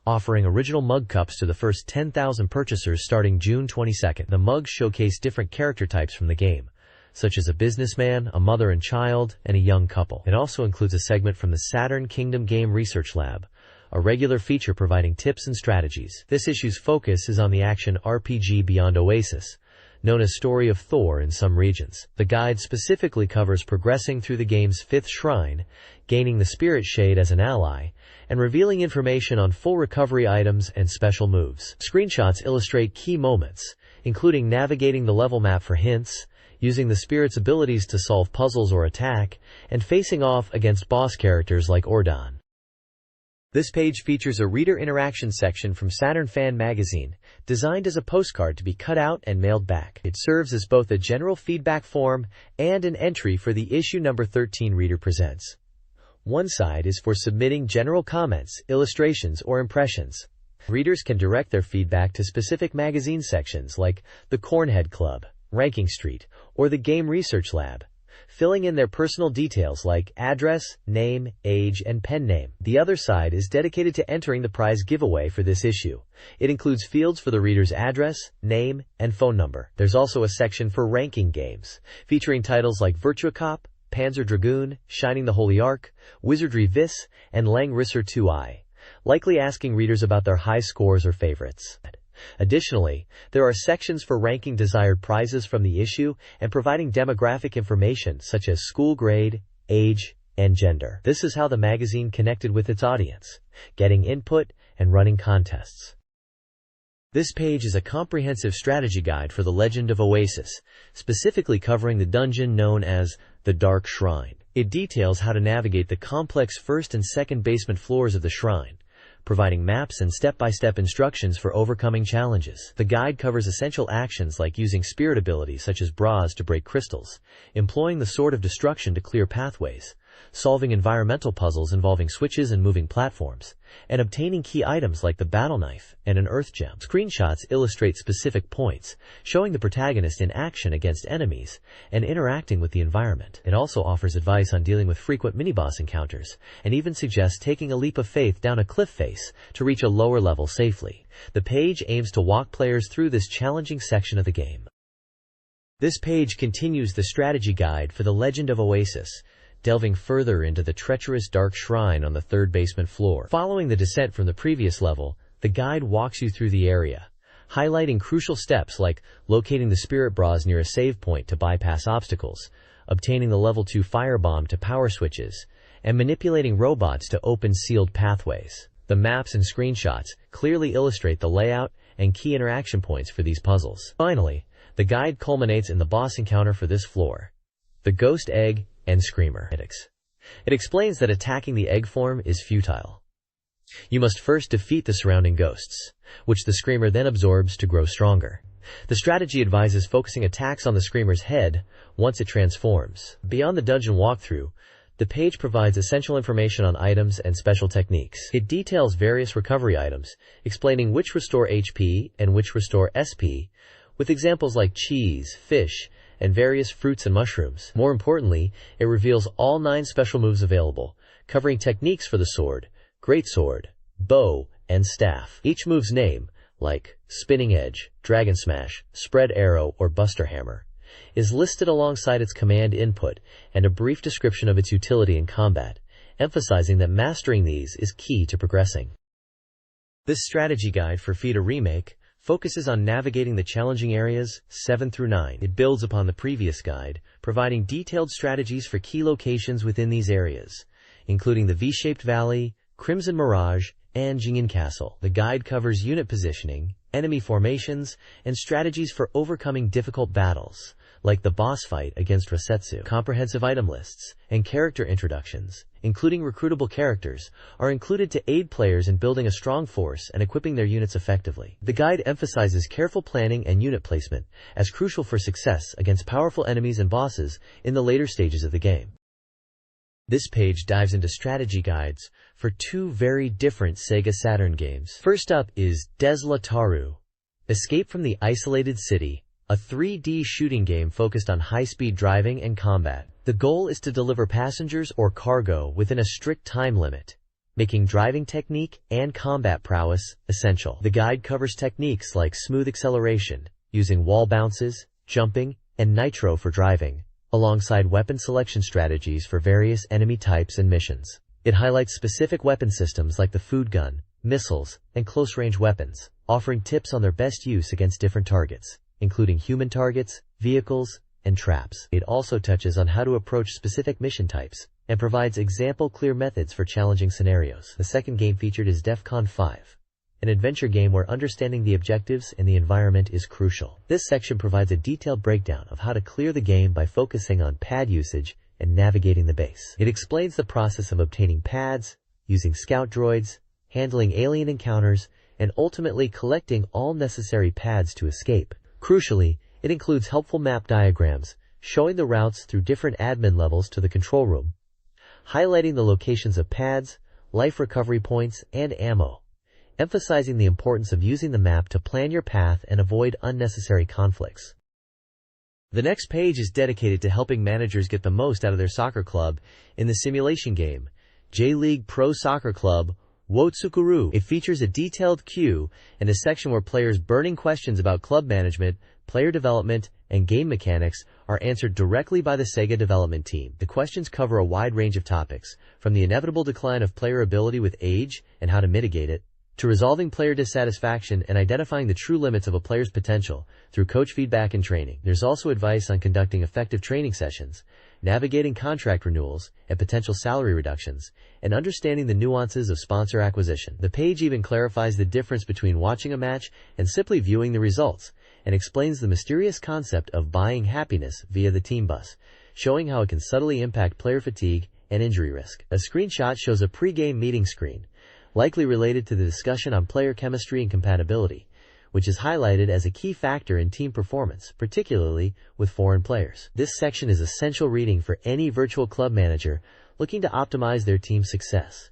Speaker 1: offering original mug cups to the first 10,000 purchasers starting June 22nd. The mugs showcase different character types from the game, such as a businessman, a mother and child, and a young couple. It also includes a segment from the Saturn Kingdom Game Research Lab, a regular feature providing tips and strategies. This issue's focus is on the action RPG Beyond Oasis, known as Story of Thor in some regions. The guide specifically covers progressing through the game's 5th shrine, gaining the Spirit Shade as an ally, and revealing information on full recovery items and special moves. Screenshots illustrate key moments, including navigating the level map for hints, using the Spirit's abilities to solve puzzles or attack, and facing off against boss characters like Ordon. This page features a reader interaction section from Saturn Fan Magazine, designed as a postcard to be cut out and mailed back. It serves as both a general feedback form and an entry for the issue number 13 Reader Presents. One side is for submitting general comments, illustrations, or impressions. Readers can direct their feedback to specific magazine sections like the Cornhead Club, Ranking Street, or the Game Research Lab, filling in their personal details like address, name, age, and pen name. The other side is dedicated to entering the prize giveaway for this issue. It includes fields for the reader's address, name, and phone number. There's also a section for ranking games, featuring titles like Virtua Cop, Panzer Dragoon, Shining the Holy Ark, Wizardry Vis, and Lang Risser 2i, likely asking readers about their high scores or favorites. Additionally, there are sections for ranking desired prizes from the issue and providing demographic information such as school grade, age, and gender. This is how the magazine connected with its audience, getting input and running contests. This page is a comprehensive strategy guide for the Legend of Oasis, specifically covering the dungeon known as the Dark Shrine. It details how to navigate the complex first and second basement floors of the shrine, providing maps and step-by-step instructions for overcoming challenges. The guide covers essential actions like using spirit abilities such as bras to break crystals, employing the Sword of Destruction to clear pathways, solving environmental puzzles involving switches and moving platforms, and obtaining key items like the battle knife and an earth gem. Screenshots illustrate specific points, showing the protagonist in action against enemies and interacting with the environment. It also offers advice on dealing with frequent mini-boss encounters, and even suggests taking a leap of faith down a cliff face to reach a lower level safely. The page aims to walk players through this challenging section of the game. This page continues the strategy guide for the Legend of Oasis, delving further into the treacherous Dark Shrine on the third basement floor. Following the descent from the previous level, the guide walks you through the area, highlighting crucial steps like locating the spirit bras near a save point to bypass obstacles, obtaining the level 2 firebomb to power switches, and manipulating robots to open sealed pathways. The maps and screenshots clearly illustrate the layout and key interaction points for these puzzles. Finally, the guide culminates in the boss encounter for this floor, the Ghost Egg and Screamer. It explains that attacking the egg form is futile. You must first defeat the surrounding ghosts, which the Screamer then absorbs to grow stronger. The strategy advises focusing attacks on the Screamer's head once it transforms. Beyond the dungeon walkthrough, the page provides essential information on items and special techniques. It details various recovery items, explaining which restore HP and which restore SP, with examples like cheese, fish, and various fruits and mushrooms. More importantly, it reveals all 9 special moves available, covering techniques for the sword, greatsword, bow, and staff. Each move's name, like Spinning Edge, Dragon Smash, Spread Arrow, or Buster Hammer, is listed alongside its command input and a brief description of its utility in combat, emphasizing that mastering these is key to progressing. This strategy guide for FIDA Remake focuses on navigating the challenging areas 7 through 9. It builds upon the previous guide, providing detailed strategies for key locations within these areas, including the V-shaped valley, Crimson Mirage, and Jingyan Castle. The guide covers unit positioning, enemy formations, and strategies for overcoming difficult battles, like the boss fight against Resetsu. Comprehensive item lists and character introductions, including recruitable characters, are included to aid players in building a strong force and equipping their units effectively. The guide emphasizes careful planning and unit placement as crucial for success against powerful enemies and bosses in the later stages of the game. This page dives into strategy guides for 2 very different Sega Saturn games. First up is Deslataru, Escape from the Isolated City, a 3D shooting game focused on high-speed driving and combat. The goal is to deliver passengers or cargo within a strict time limit, making driving technique and combat prowess essential. The guide covers techniques like smooth acceleration, using wall bounces, jumping, and nitro for driving, alongside weapon selection strategies for various enemy types and missions. It highlights specific weapon systems like the food gun, missiles, and close-range weapons, offering tips on their best use against different targets, including human targets, vehicles, and traps. It also touches on how to approach specific mission types and provides example-clear methods for challenging scenarios. The second game featured is DEFCON 5, an adventure game where understanding the objectives and the environment is crucial. This section provides a detailed breakdown of how to clear the game by focusing on pad usage and navigating the base. It explains the process of obtaining pads, using scout droids, handling alien encounters, and ultimately collecting all necessary pads to escape. Crucially, it includes helpful map diagrams showing the routes through different admin levels to the control room, highlighting the locations of pads, life recovery points, and ammo, emphasizing the importance of using the map to plan your path and avoid unnecessary conflicts. The next page is dedicated to helping managers get the most out of their soccer club in the simulation game, J-League Pro Soccer Club, Wotsukuru. It features a detailed queue and a section where players' burning questions about club management, player development, and game mechanics are answered directly by the Sega development team. The questions cover a wide range of topics, from the inevitable decline of player ability with age and how to mitigate it, to resolving player dissatisfaction and identifying the true limits of a player's potential through coach feedback and training. There's also advice on conducting effective training sessions, navigating contract renewals and potential salary reductions, and understanding the nuances of sponsor acquisition. The page even clarifies the difference between watching a match and simply viewing the results, and explains the mysterious concept of buying happiness via the team bus, showing how it can subtly impact player fatigue and injury risk. A screenshot shows a pre-game meeting screen, likely related to the discussion on player chemistry and compatibility, which is highlighted as a key factor in team performance, particularly with foreign players. This section is essential reading for any virtual club manager looking to optimize their team's success.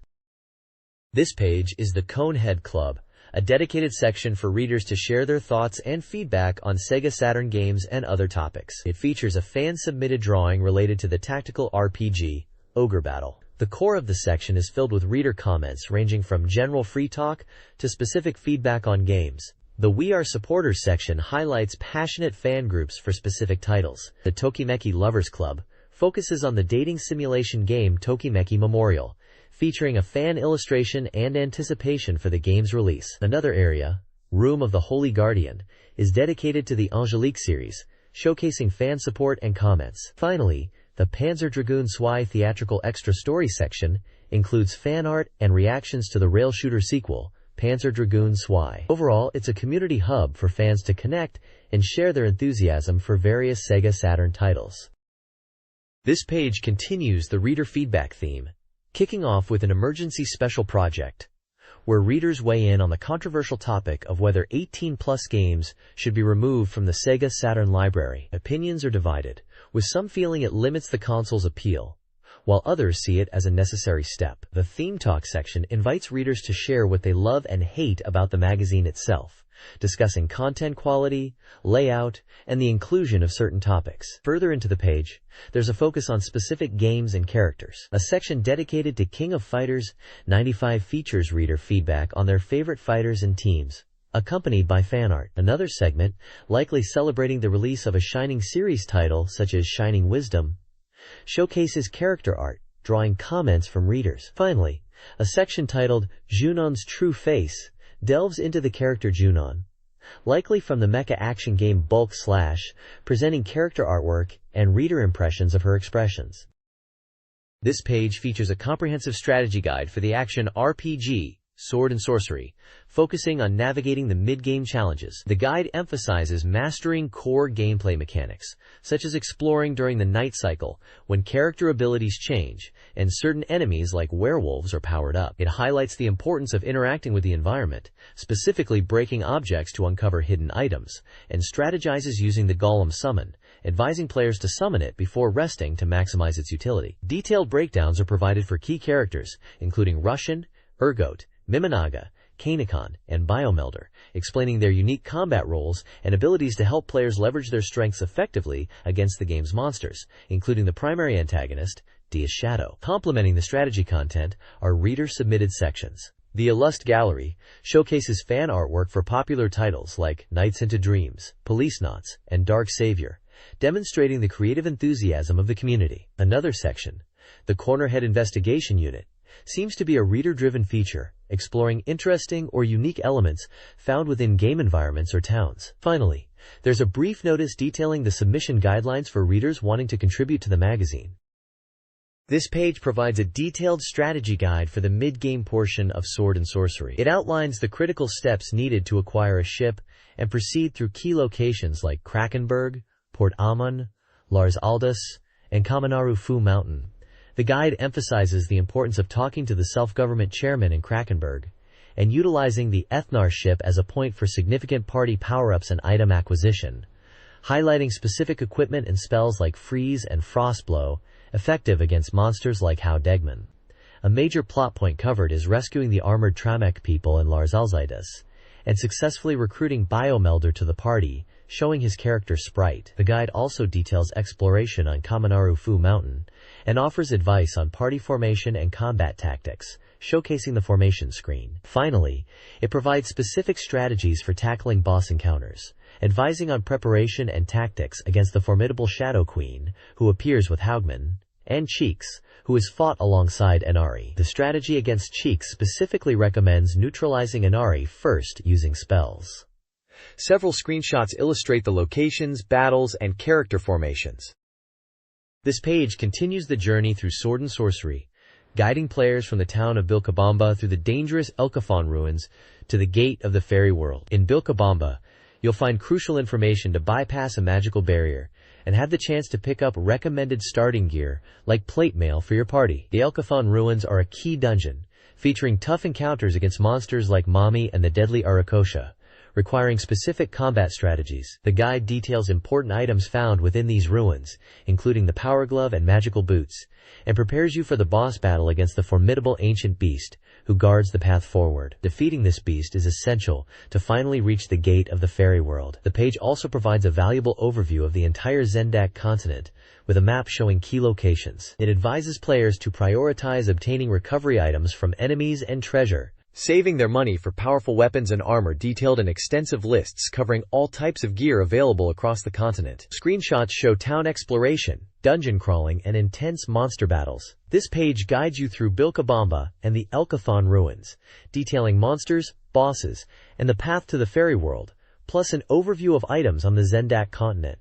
Speaker 1: This page is the Conehead Club, a dedicated section for readers to share their thoughts and feedback on Sega Saturn games and other topics. It features a fan-submitted drawing related to the tactical RPG, Ogre Battle. The core of the section is filled with reader comments ranging from general free talk to specific feedback on games. The We Are Supporters section highlights passionate fan groups for specific titles. The Tokimeki Lovers Club focuses on the dating simulation game Tokimeki Memorial, featuring a fan illustration and anticipation for the game's release. Another area, Room of the Holy Guardian, is dedicated to the Angelique series, showcasing fan support and comments. Finally, the Panzer Dragoon Saga theatrical extra story section includes fan art and reactions to the rail shooter sequel, Panzer Dragoon Saga. Overall, it's a community hub for fans to connect and share their enthusiasm for various Sega Saturn titles. This page continues the reader feedback theme, kicking off with an emergency special project, where readers weigh in on the controversial topic of whether 18-plus games should be removed from the Sega Saturn library. Opinions are divided, with some feeling it limits the console's appeal, while others see it as a necessary step. The Theme Talk section invites readers to share what they love and hate about the magazine itself, discussing content quality, layout, and the inclusion of certain topics. Further into the page, there's a focus on specific games and characters. A section dedicated to King of Fighters 95 features reader feedback on their favorite fighters and teams, accompanied by fan art. Another segment, likely celebrating the release of a Shining series title such as Shining Wisdom, showcases character art, drawing comments from readers. Finally, a section titled Junon's True Face delves into the character Junon, likely from the mecha action game Bulk Slash, presenting character artwork and reader impressions of her expressions. This page features a comprehensive strategy guide for the action RPG, Sword and Sorcery, focusing on navigating the mid-game challenges. The guide emphasizes mastering core gameplay mechanics, such as exploring during the night cycle when character abilities change and certain enemies like werewolves are powered up. It highlights the importance of interacting with the environment, specifically breaking objects to uncover hidden items, and strategizes using the Golem Summon, advising players to summon it before resting to maximize its utility. Detailed breakdowns are provided for key characters, including Russian, Urgot, Mimanaga, Kanekon, and Biomelder, explaining their unique combat roles and abilities to help players leverage their strengths effectively against the game's monsters, including the primary antagonist, Dia's Shadow. Complementing the strategy content are reader-submitted sections. The Illust Gallery showcases fan artwork for popular titles like Nights into Dreams, Policenauts, and Dark Savior, demonstrating the creative enthusiasm of the community. Another section, the Cornerhead Investigation Unit, seems to be a reader-driven feature, exploring interesting or unique elements found within game environments or towns. Finally, there's a brief notice detailing the submission guidelines for readers wanting to contribute to the magazine. This page provides a detailed strategy guide for the mid-game portion of Sword and Sorcery. It outlines the critical steps needed to acquire a ship and proceed through key locations like Krakenberg, Port Amon, Lars Aldous, and Kaminaru Fu Mountain. The guide emphasizes the importance of talking to the self-government chairman in Krakenberg and utilizing the Ethnar ship as a point for significant party power-ups and item acquisition, highlighting specific equipment and spells like Freeze and Frostblow, effective against monsters like Hau Degman. A major plot point covered is rescuing the armored Tramek people in Lars Alzaitis and successfully recruiting Biomelder to the party, showing his character sprite. The guide also details exploration on Kamanaru-Fu Mountain and offers advice on party formation and combat tactics, showcasing the formation screen. Finally, it provides specific strategies for tackling boss encounters, advising on preparation and tactics against the formidable Shadow Queen, who appears with Haugman, and Cheeks, who is fought alongside Inari. The strategy against Cheeks specifically recommends neutralizing Inari first using spells. Several screenshots illustrate the locations, battles, and character formations. This page continues the journey through Sword and Sorcery, guiding players from the town of Vilcabamba through the dangerous Elkafon ruins to the gate of the fairy world. In Vilcabamba, you'll find crucial information to bypass a magical barrier and have the chance to pick up recommended starting gear like plate mail for your party. The Elkafon ruins are a key dungeon, featuring tough encounters against monsters like Mami and the deadly Arakosha, requiring specific combat strategies. The guide details important items found within these ruins, including the Power Glove and magical boots, and prepares you for the boss battle against the formidable ancient beast who guards the path forward. Defeating this beast is essential to finally reach the gate of the fairy world. The page also provides a valuable overview of the entire Zendak continent, with a map showing key locations. It advises players to prioritize obtaining recovery items from enemies and treasure, saving their money for powerful weapons and armor detailed in extensive lists covering all types of gear available across the continent. Screenshots show town exploration, dungeon crawling, and intense monster battles. This page guides you through Vilcabamba and the Elkafon ruins, detailing monsters, bosses, and the path to the fairy world, plus an overview of items on the Zendak continent.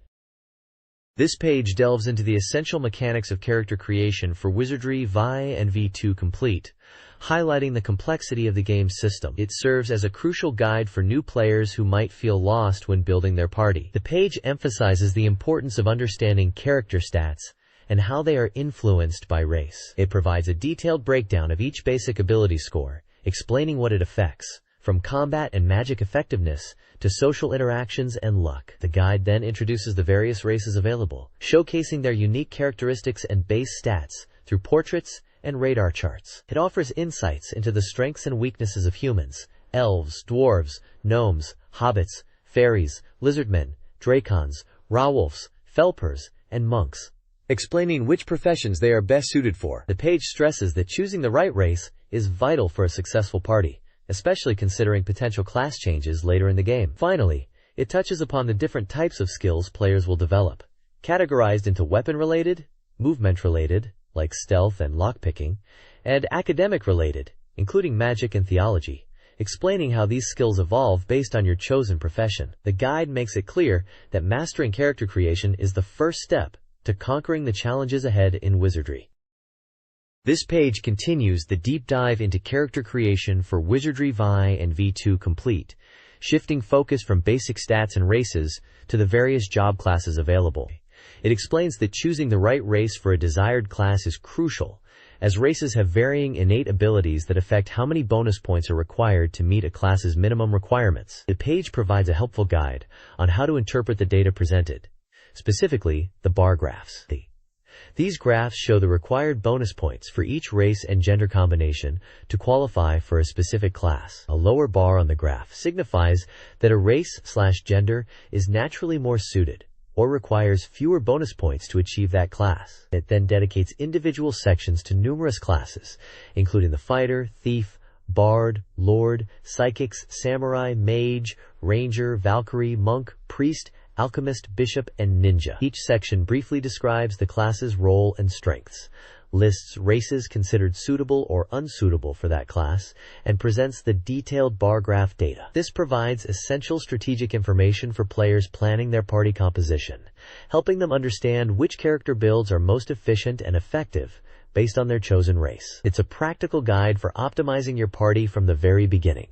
Speaker 1: This page delves into the essential mechanics of character creation for Wizardry Vi and V2 Complete, highlighting the complexity of the game's system. It serves as a crucial guide for new players who might feel lost when building their party. The page emphasizes the importance of understanding character stats and how they are influenced by race. It provides a detailed breakdown of each basic ability score, explaining what it affects, from combat and magic effectiveness to social interactions and luck. The guide then introduces the various races available, showcasing their unique characteristics and base stats through portraits and radar charts. It offers insights into the strengths and weaknesses of humans, elves, dwarves, gnomes, hobbits, fairies, lizardmen, dracons, rawolves, felpers, and monks, explaining which professions they are best suited for. The page stresses that choosing the right race is vital for a successful party, especially considering potential class changes later in the game. Finally, it touches upon the different types of skills players will develop, categorized into weapon-related, movement-related, like stealth and lockpicking, and academic-related, including magic and theology, explaining how these skills evolve based on your chosen profession. The guide makes it clear that mastering character creation is the first step to conquering the challenges ahead in Wizardry. This page continues the deep dive into character creation for Wizardry Vi and V2 Complete, shifting focus from basic stats and races to the various job classes available. It explains that choosing the right race for a desired class is crucial, as races have varying innate abilities that affect how many bonus points are required to meet a class's minimum requirements. The page provides a helpful guide on how to interpret the data presented, specifically the bar graphs. These graphs show the required bonus points for each race and gender combination to qualify for a specific class. A lower bar on the graph signifies that a race/gender is naturally more suited or requires fewer bonus points to achieve that class. It then dedicates individual sections to numerous classes, including the fighter, thief, bard, lord, psychics, samurai, mage, ranger, valkyrie, monk, priest, alchemist, bishop, and ninja. Each section briefly describes the class's role and strengths, lists races considered suitable or unsuitable for that class, and presents the detailed bar graph data. This provides essential strategic information for players planning their party composition, helping them understand which character builds are most efficient and effective based on their chosen race. It's a practical guide for optimizing your party from the very beginning.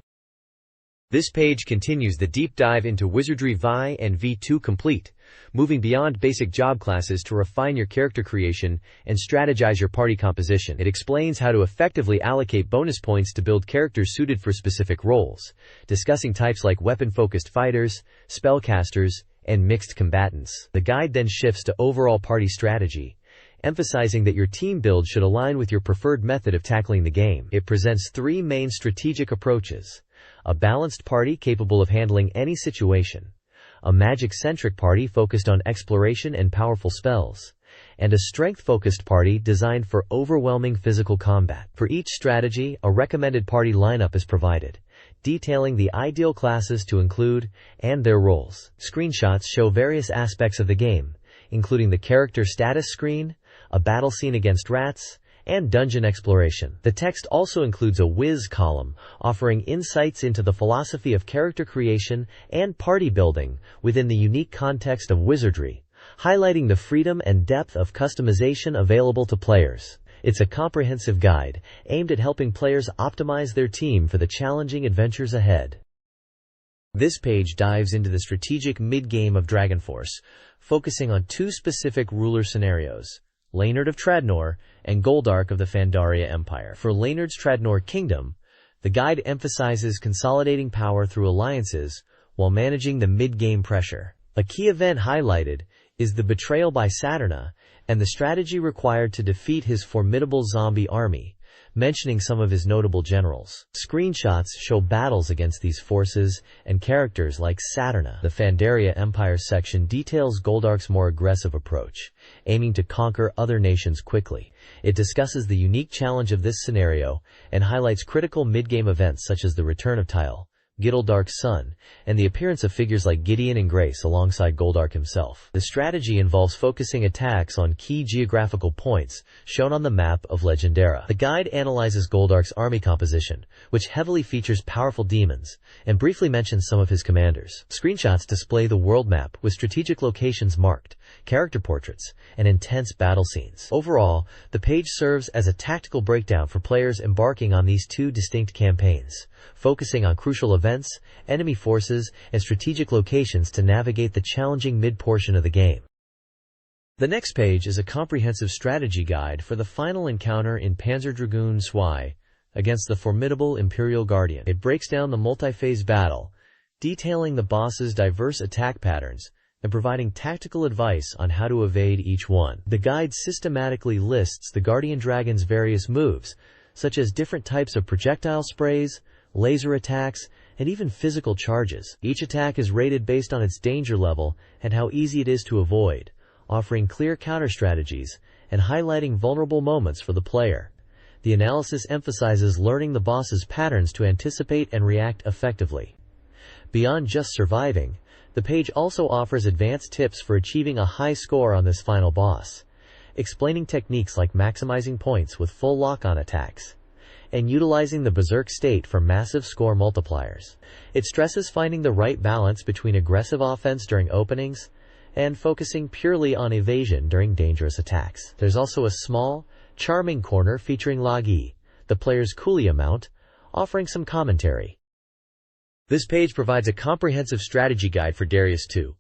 Speaker 1: This page continues the deep dive into Wizardry Vi and V2 Complete, moving beyond basic job classes to refine your character creation and strategize your party composition. It explains how to effectively allocate bonus points to build characters suited for specific roles, discussing types like weapon-focused fighters, spellcasters, and mixed combatants. The guide then shifts to overall party strategy, emphasizing that your team build should align with your preferred method of tackling the game. It presents three main strategic approaches: a balanced party capable of handling any situation, a magic-centric party focused on exploration and powerful spells, and a strength-focused party designed for overwhelming physical combat. For each strategy, a recommended party lineup is provided, detailing the ideal classes to include and their roles. Screenshots show various aspects of the game, including the character status screen, a battle scene against rats, and dungeon exploration. The text also includes a whiz column, offering insights into the philosophy of character creation and party building within the unique context of wizardry, highlighting the freedom and depth of customization available to players. It's a comprehensive guide aimed at helping players optimize their team for the challenging adventures ahead. This page dives into the strategic mid-game of Dragon Force, focusing on two specific ruler scenarios: Leonard of Tradnor and Goldark of the Pandaria Empire. For Leonard's Tradnor Kingdom, the guide emphasizes consolidating power through alliances while managing the mid-game pressure. A key event highlighted is the betrayal by Saturn and the strategy required to defeat his formidable zombie army, mentioning some of his notable generals. Screenshots show battles against these forces and characters like Saturn. The Pandaria Empire section details Goldark's more aggressive approach, aiming to conquer other nations quickly. It discusses the unique challenge of this scenario and highlights critical mid-game events such as the return of Tile, Gildark's son, and the appearance of figures like Gideon and Grace alongside Goldark himself. The strategy involves focusing attacks on key geographical points shown on the map of Legendera. The guide analyzes Goldark's army composition, which heavily features powerful demons, and briefly mentions some of his commanders. Screenshots display the world map with strategic locations marked, character portraits, and intense battle scenes. Overall, the page serves as a tactical breakdown for players embarking on these two distinct campaigns, focusing on crucial events, enemy forces, and strategic locations to navigate the challenging mid-portion of the game. The next page is a comprehensive strategy guide for the final encounter in Panzer Dragoon Saga against the formidable Imperial Guardian. It breaks down the multi-phase battle, detailing the boss's diverse attack patterns and providing tactical advice on how to evade each one. The guide systematically lists the Guardian Dragon's various moves, such as different types of projectile sprays, laser attacks, and even physical charges. Each attack is rated based on its danger level and how easy it is to avoid, offering clear counter strategies and highlighting vulnerable moments for the player. The analysis emphasizes learning the boss's patterns to anticipate and react effectively. Beyond just surviving, the page also offers advanced tips for achieving a high score on this final boss, explaining techniques like maximizing points with full lock-on attacks and utilizing the Berserk state for massive score multipliers. It stresses finding the right balance between aggressive offense during openings and focusing purely on evasion during dangerous attacks. There's also a small, charming corner featuring Lagi, the player's Kulia mount, offering some commentary. This page provides a comprehensive strategy guide for Darius 2.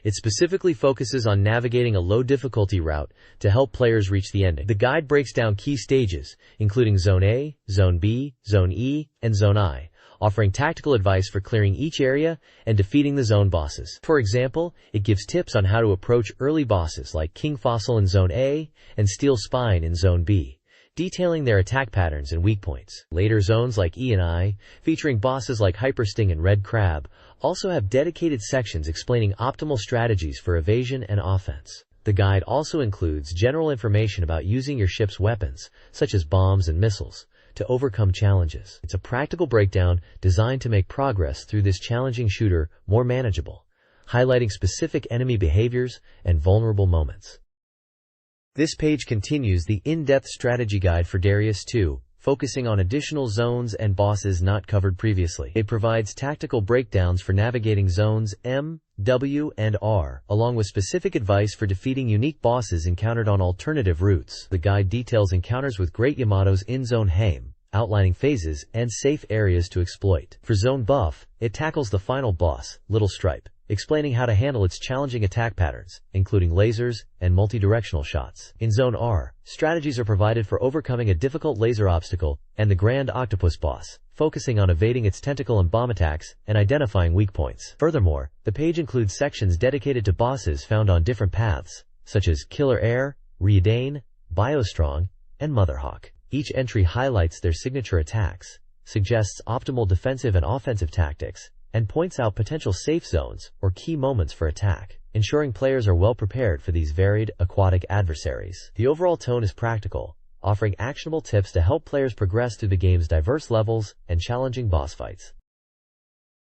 Speaker 1: It specifically focuses on navigating a low difficulty route to help players reach the ending. The guide breaks down key stages, including Zone A, Zone B, Zone E, and Zone I, offering tactical advice for clearing each area and defeating the zone bosses. For example, it gives tips on how to approach early bosses like King Fossil in Zone A and Steel Spine in Zone B, detailing their attack patterns and weak points. Later zones like E and I, featuring bosses like Hypersting and Red Crab, also have dedicated sections explaining optimal strategies for evasion and offense. The guide also includes general information about using your ship's weapons, such as bombs and missiles, to overcome challenges. It's a practical breakdown designed to make progress through this challenging shooter more manageable, highlighting specific enemy behaviors and vulnerable moments. This page continues the in-depth strategy guide for Darius 2, focusing on additional zones and bosses not covered previously. It provides tactical breakdowns for navigating zones M, W, and R, along with specific advice for defeating unique bosses encountered on alternative routes. The guide details encounters with Great Yamatos in Zone Haim, outlining phases and safe areas to exploit. For Zone Buff, it tackles the final boss, Little Stripe, explaining how to handle its challenging attack patterns, including lasers and multi-directional shots. In Zone R, strategies are provided for overcoming a difficult laser obstacle and the Grand Octopus boss, focusing on evading its tentacle and bomb attacks and identifying weak points. Furthermore, the page includes sections dedicated to bosses found on different paths, such as Killer Air, Riodane, Biostrong, and Motherhawk. Each entry highlights their signature attacks, suggests optimal defensive and offensive tactics, and points out potential safe zones or key moments for attack, ensuring players are well prepared for these varied, aquatic adversaries. The overall tone is practical, offering actionable tips to help players progress through the game's diverse levels and challenging boss fights.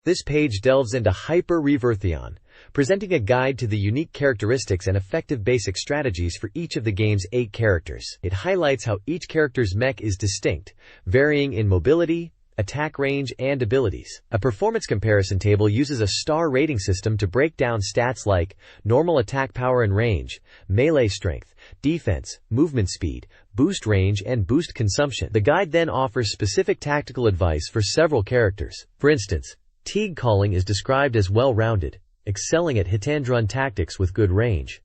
Speaker 1: This page delves into Hyper Revertheon, presenting a guide to the unique characteristics and effective basic strategies for each of the game's 8 characters. It highlights how each character's mech is distinct, varying in mobility, attack range, and abilities. A performance comparison table uses a star rating system to break down stats like normal attack power and range, melee strength, defense, movement speed, boost range, and boost consumption. The guide then offers specific tactical advice for several characters. For instance, Teague Calling is described as well-rounded, excelling at hit-and-run tactics with good range,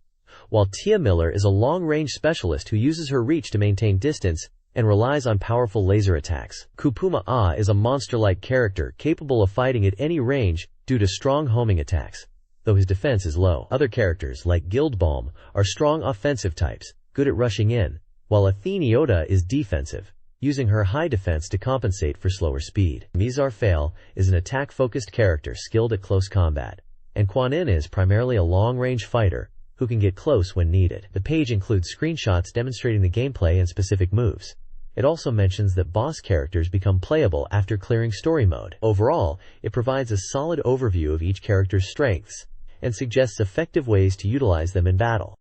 Speaker 1: while Tia Miller is a long-range specialist who uses her reach to maintain distance and relies on powerful laser attacks. Kupuma Ah is a monster-like character capable of fighting at any range due to strong homing attacks, though his defense is low. Other characters, like Guildbalm, are strong offensive types, good at rushing in, while Athene Iota is defensive, using her high defense to compensate for slower speed. Mizar Fail is an attack-focused character skilled at close combat, and Quan Yin is primarily a long-range fighter who can get close when needed. The page includes screenshots demonstrating the gameplay and specific moves. It also mentions that boss characters become playable after clearing story mode. Overall, it provides a solid overview of each character's strengths and suggests effective ways to utilize them in battle.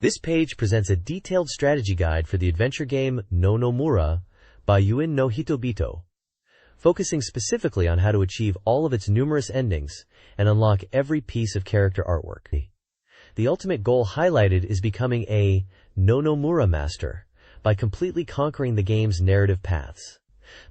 Speaker 1: This page presents a detailed strategy guide for the adventure game No Nomura by Yuin no Hitobito, focusing specifically on how to achieve all of its numerous endings and unlock every piece of character artwork. The ultimate goal highlighted is becoming a No Nomura master by completely conquering the game's narrative paths.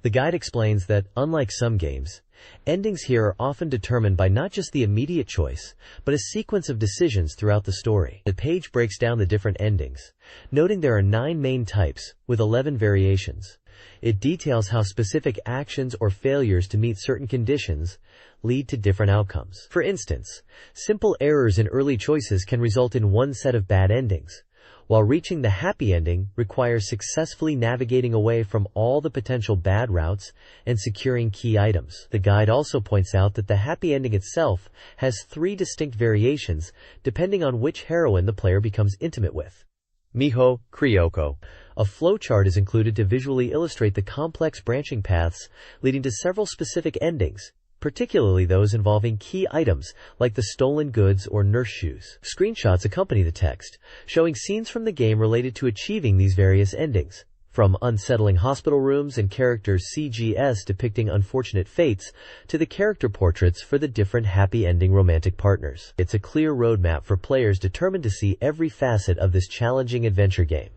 Speaker 1: The guide explains that, unlike some games, endings here are often determined by not just the immediate choice, but a sequence of decisions throughout the story. The page breaks down the different endings, noting there are 9 main types, with 11 variations. It details how specific actions or failures to meet certain conditions lead to different outcomes. For instance, simple errors in early choices can result in one set of bad endings, while reaching the happy ending requires successfully navigating away from all the potential bad routes and securing key items. The guide also points out that the happy ending itself has 3 distinct variations depending on which heroine the player becomes intimate with. Miho, Kryoko. A flowchart is included to visually illustrate the complex branching paths leading to several specific endings, particularly those involving key items like the stolen goods or nurse shoes. Screenshots accompany the text, showing scenes from the game related to achieving these various endings, from unsettling hospital rooms and characters' CGS depicting unfortunate fates to the character portraits for the different happy ending romantic partners. It's a clear roadmap for players determined to see every facet of this challenging adventure game.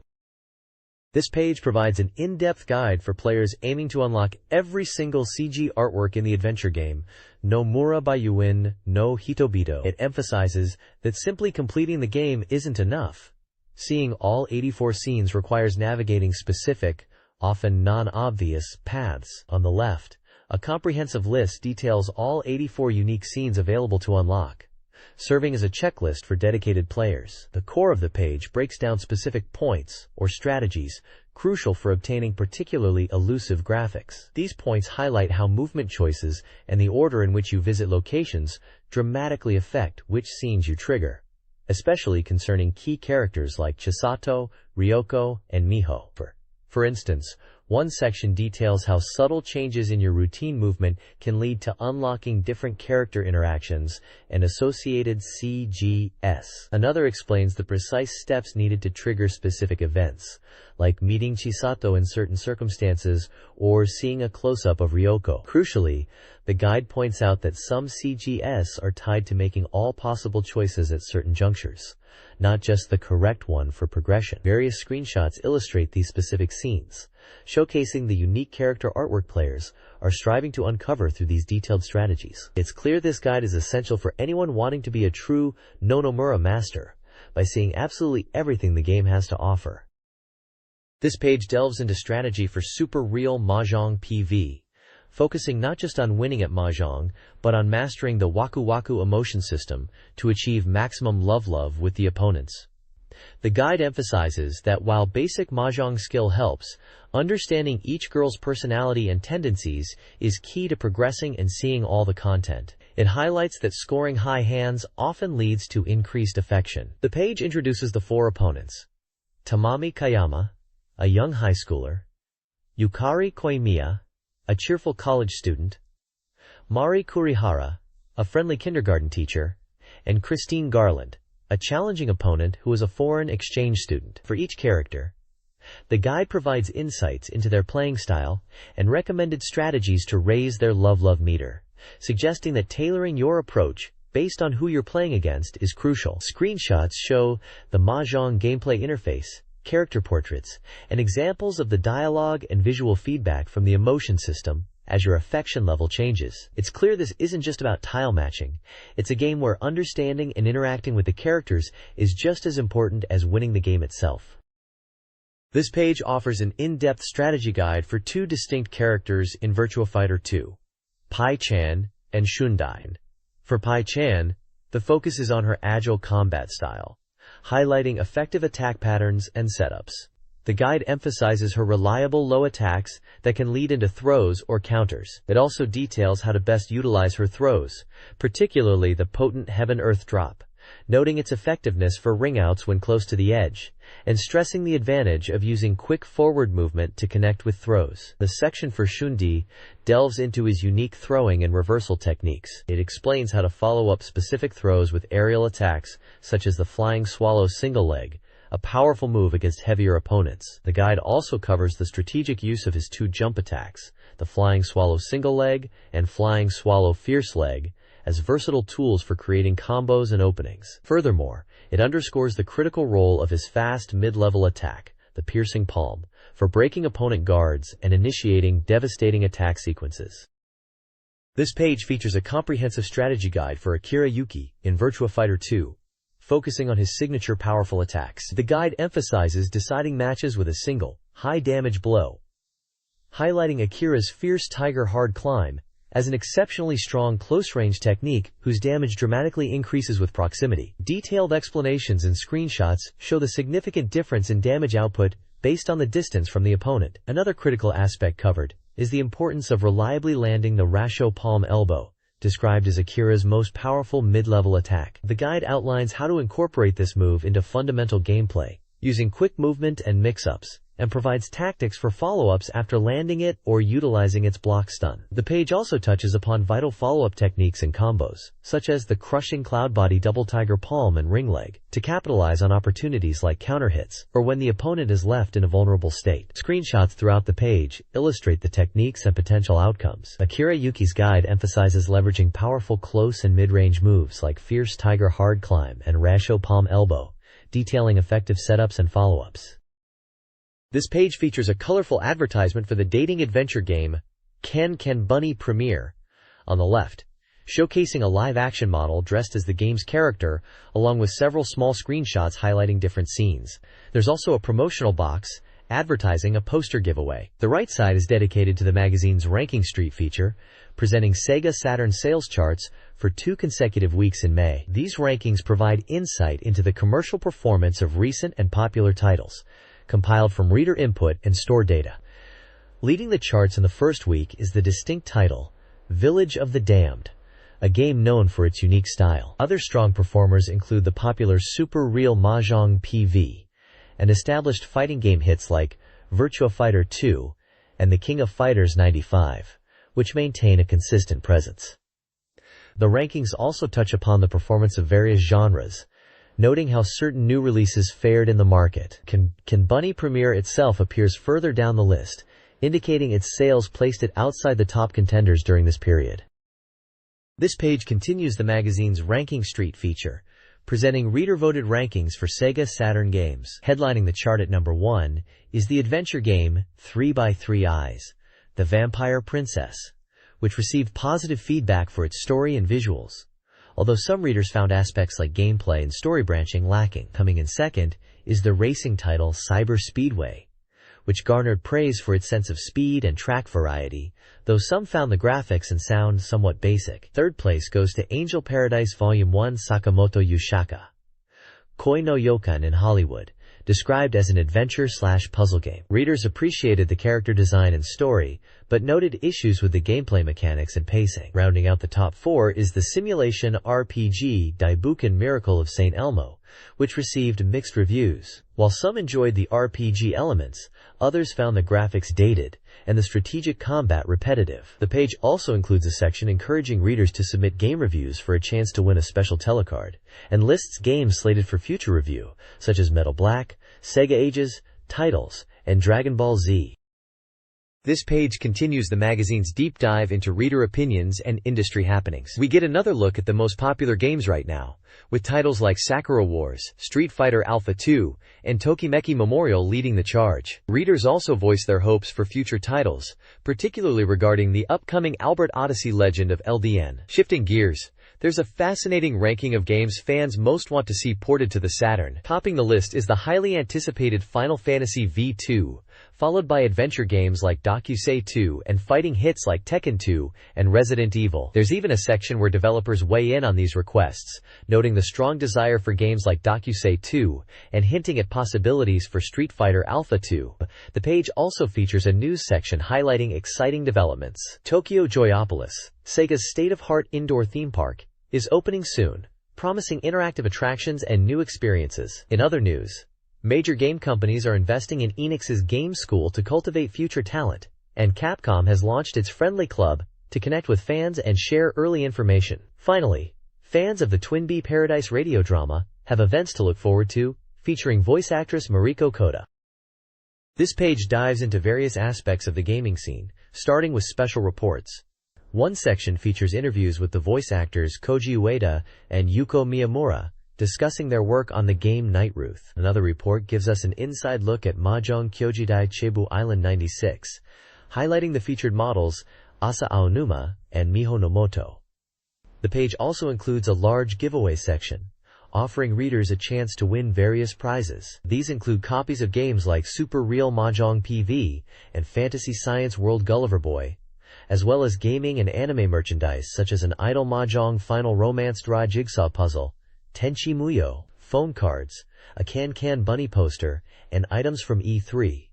Speaker 1: This page provides an in-depth guide for players aiming to unlock every single CG artwork in the adventure game, Nomura by Yuin no Hitobito. It emphasizes that simply completing the game isn't enough. Seeing all 84 scenes requires navigating specific, often non-obvious, paths. On the left, a comprehensive list details all 84 unique scenes available to unlock, serving as a checklist for dedicated players. The core of the page breaks down specific points or strategies crucial for obtaining particularly elusive graphics. These points highlight how movement choices and the order in which you visit locations dramatically affect which scenes you trigger, especially concerning key characters like Chisato, Ryoko, and Miho. For instance, one section details how subtle changes in your routine movement can lead to unlocking different character interactions and associated CGS. Another explains the precise steps needed to trigger specific events, like meeting Chisato in certain circumstances or seeing a close-up of Ryoko. Crucially, the guide points out that some CGS are tied to making all possible choices at certain junctures, not just the correct one for progression. Various screenshots illustrate these specific scenes, showcasing the unique character artwork players are striving to uncover through these detailed strategies. It's clear this guide is essential for anyone wanting to be a true No Nomura master by seeing absolutely everything the game has to offer. This page delves into strategy for Super Real Mahjong PV, focusing not just on winning at Mahjong, but on mastering the Waku Waku emotion system to achieve maximum love with the opponents. The guide emphasizes that while basic mahjong skill helps, understanding each girl's personality and tendencies is key to progressing and seeing all the content. It highlights that scoring high hands often leads to increased affection. The page introduces the 4 opponents. Tamami Kayama, a young high schooler. Yukari Koimiya, a cheerful college student. Mari Kurihara, a friendly kindergarten teacher. And Christine Garland, a challenging opponent who is a foreign exchange student. For each character, the guide provides insights into their playing style and recommended strategies to raise their love meter, suggesting that tailoring your approach based on who you're playing against is crucial. Screenshots show the mahjong gameplay interface, character portraits, and examples of the dialogue and visual feedback from the emotion system as your affection level changes. It's clear this isn't just about tile matching. It's a game where understanding and interacting with the characters is just as important as winning the game itself. This page offers an in-depth strategy guide for 2 distinct characters in Virtua Fighter 2, Pai Chan and Shundain. For Pai Chan, the focus is on her agile combat style, highlighting effective attack patterns and setups. The guide emphasizes her reliable low attacks that can lead into throws or counters. It also details how to best utilize her throws, particularly the potent Heaven-Earth drop, noting its effectiveness for ring-outs when close to the edge, and stressing the advantage of using quick forward movement to connect with throws. The section for Shundi delves into his unique throwing and reversal techniques. It explains how to follow up specific throws with aerial attacks, such as the Flying Swallow single leg, a powerful move against heavier opponents. The guide also covers the strategic use of his 2 jump attacks, the Flying Swallow single leg and Flying Swallow fierce leg, as versatile tools for creating combos and openings. Furthermore, it underscores the critical role of his fast mid-level attack, the piercing palm, for breaking opponent guards and initiating devastating attack sequences. This page features a comprehensive strategy guide for Akira Yuki in Virtua Fighter 2, focusing on his signature powerful attacks. The guide emphasizes deciding matches with a single, high-damage blow, highlighting Akira's fierce tiger hard climb as an exceptionally strong close-range technique whose damage dramatically increases with proximity. Detailed explanations and screenshots show the significant difference in damage output based on the distance from the opponent. Another critical aspect covered is the importance of reliably landing the Rasho palm elbow, described as Akira's most powerful mid-level attack. The guide outlines how to incorporate this move into fundamental gameplay, using quick movement and mix-ups, and provides tactics for follow-ups after landing it or utilizing its block stun. The page also touches upon vital follow-up techniques and combos, such as the crushing cloud body double tiger palm and ring leg, to capitalize on opportunities like counter hits, or when the opponent is left in a vulnerable state. Screenshots throughout the page illustrate the techniques and potential outcomes. Akira Yuki's guide emphasizes leveraging powerful close and mid-range moves like fierce tiger hard climb and Rasho palm elbow, detailing effective setups and follow-ups. This page features a colorful advertisement for the dating adventure game Ken Ken Bunny Premiere on the left, showcasing a live-action model dressed as the game's character, along with several small screenshots highlighting different scenes. There's also a promotional box advertising a poster giveaway. The right side is dedicated to the magazine's Ranking Street feature, presenting Sega Saturn sales charts for 2 consecutive weeks in May. These rankings provide insight into the commercial performance of recent and popular titles, compiled from reader input and store data. Leading the charts in the first week is the distinct title, Village of the Damned, a game known for its unique style. Other strong performers include the popular Super Real Mahjong PV, and established fighting game hits like Virtua Fighter 2 and The King of Fighters 95, which maintain a consistent presence. The rankings also touch upon the performance of various genres, noting how certain new releases fared in the market. Ken Bunny Premiere itself appears further down the list, indicating its sales placed it outside the top contenders during this period. This page continues the magazine's Ranking Street feature, presenting reader-voted rankings for Sega Saturn games. Headlining the chart at number 1 is the adventure game 3x3 Eyes, The Vampire Princess, which received positive feedback for its story and visuals, although some readers found aspects like gameplay and story branching lacking. Coming in second is the racing title Cyber Speedway, which garnered praise for its sense of speed and track variety, though some found the graphics and sound somewhat basic. Third place goes to Angel Paradise Volume 1 Sakamoto Yushaka, Koi no Yokan in Hollywood, described as an adventure/puzzle game. Readers appreciated the character design and story, but noted issues with the gameplay mechanics and pacing. Rounding out the top 4 is the simulation RPG Daibuken Miracle of St. Elmo, which received mixed reviews. While some enjoyed the RPG elements, others found the graphics dated and the strategic combat repetitive. The page also includes a section encouraging readers to submit game reviews for a chance to win a special telecard, and lists games slated for future review, such as Metal Black, Sega Ages, Titles, and Dragon Ball Z. This page continues the magazine's deep dive into reader opinions and industry happenings. We get another look at the most popular games right now, with titles like Sakura Wars, Street Fighter Alpha 2, and Tokimeki Memorial leading the charge. Readers also voice their hopes for future titles, particularly regarding the upcoming Albert Odyssey Legend of LDN. Shifting gears, there's a fascinating ranking of games fans most want to see ported to the Saturn. Topping the list is the highly anticipated Final Fantasy V2, followed by adventure games like Dokusei 2 and fighting hits like Tekken 2 and Resident Evil. There's even a section where developers weigh in on these requests, noting the strong desire for games like Dokusei 2 and hinting at possibilities for Street Fighter Alpha 2. The page also features a news section highlighting exciting developments. Tokyo Joyopolis, Sega's state-of-the-art indoor theme park, is opening soon, promising interactive attractions and new experiences. In other news, major game companies are investing in Enix's Game School to cultivate future talent, and Capcom has launched its Friendly Club to connect with fans and share early information. Finally, fans of the Twin Bee Paradise radio drama have events to look forward to, featuring voice actress Mariko Koda. This page dives into various aspects of the gaming scene, starting with special reports. One section features interviews with the voice actors Koji Ueda and Yuko Miyamura, discussing their work on the game Nightruth. Another report gives us an inside look at Mahjong Kyojidai Cebu Island 96, highlighting the featured models Asa Aonuma and Miho Nomoto. The page also includes a large giveaway section, offering readers a chance to win various prizes. These include copies of games like Super Real Mahjong PV and Fantasy Science World Gulliver Boy, as well as gaming and anime merchandise such as an Idol Mahjong Final Romance Draw jigsaw puzzle, Tenchi Muyo, phone cards, a Can Bunny poster, and items from E3.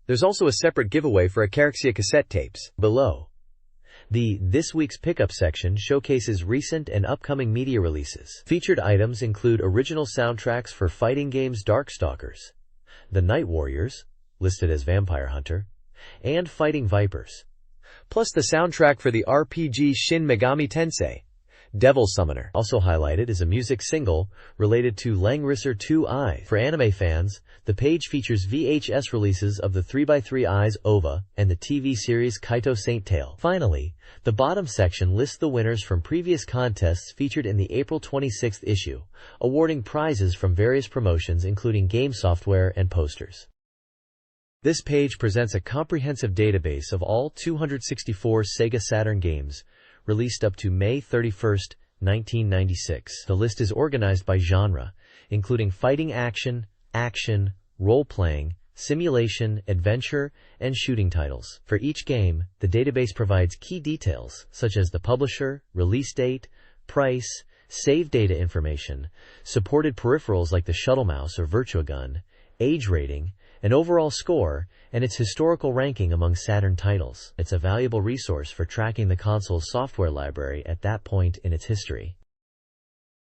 Speaker 1: There's also a separate giveaway for Acarixia cassette tapes. Below, the This Week's Pickup section showcases recent and upcoming media releases. Featured items include original soundtracks for fighting games Darkstalkers, The Night Warriors, listed as Vampire Hunter, and Fighting Vipers, plus the soundtrack for the RPG Shin Megami Tensei, Devil Summoner. Also highlighted is a music single related to Langrisser 2 Eye. For anime fans, the page features VHS releases of the 3x3 Eyes OVA and the TV series Kaito Saint Tail. Finally, the bottom section lists the winners from previous contests featured in the April 26th issue, awarding prizes from various promotions including game software and posters. This page presents a comprehensive database of all 264 Sega Saturn games released up to May 31, 1996. The list is organized by genre, including fighting action, role-playing, simulation, adventure, and shooting titles. For each game, the database provides key details, such as the publisher, release date, price, save data information, supported peripherals like the shuttle mouse or Virtua gun, age rating, an overall score, and its historical ranking among Saturn titles. It's a valuable resource for tracking the console's software library at that point in its history.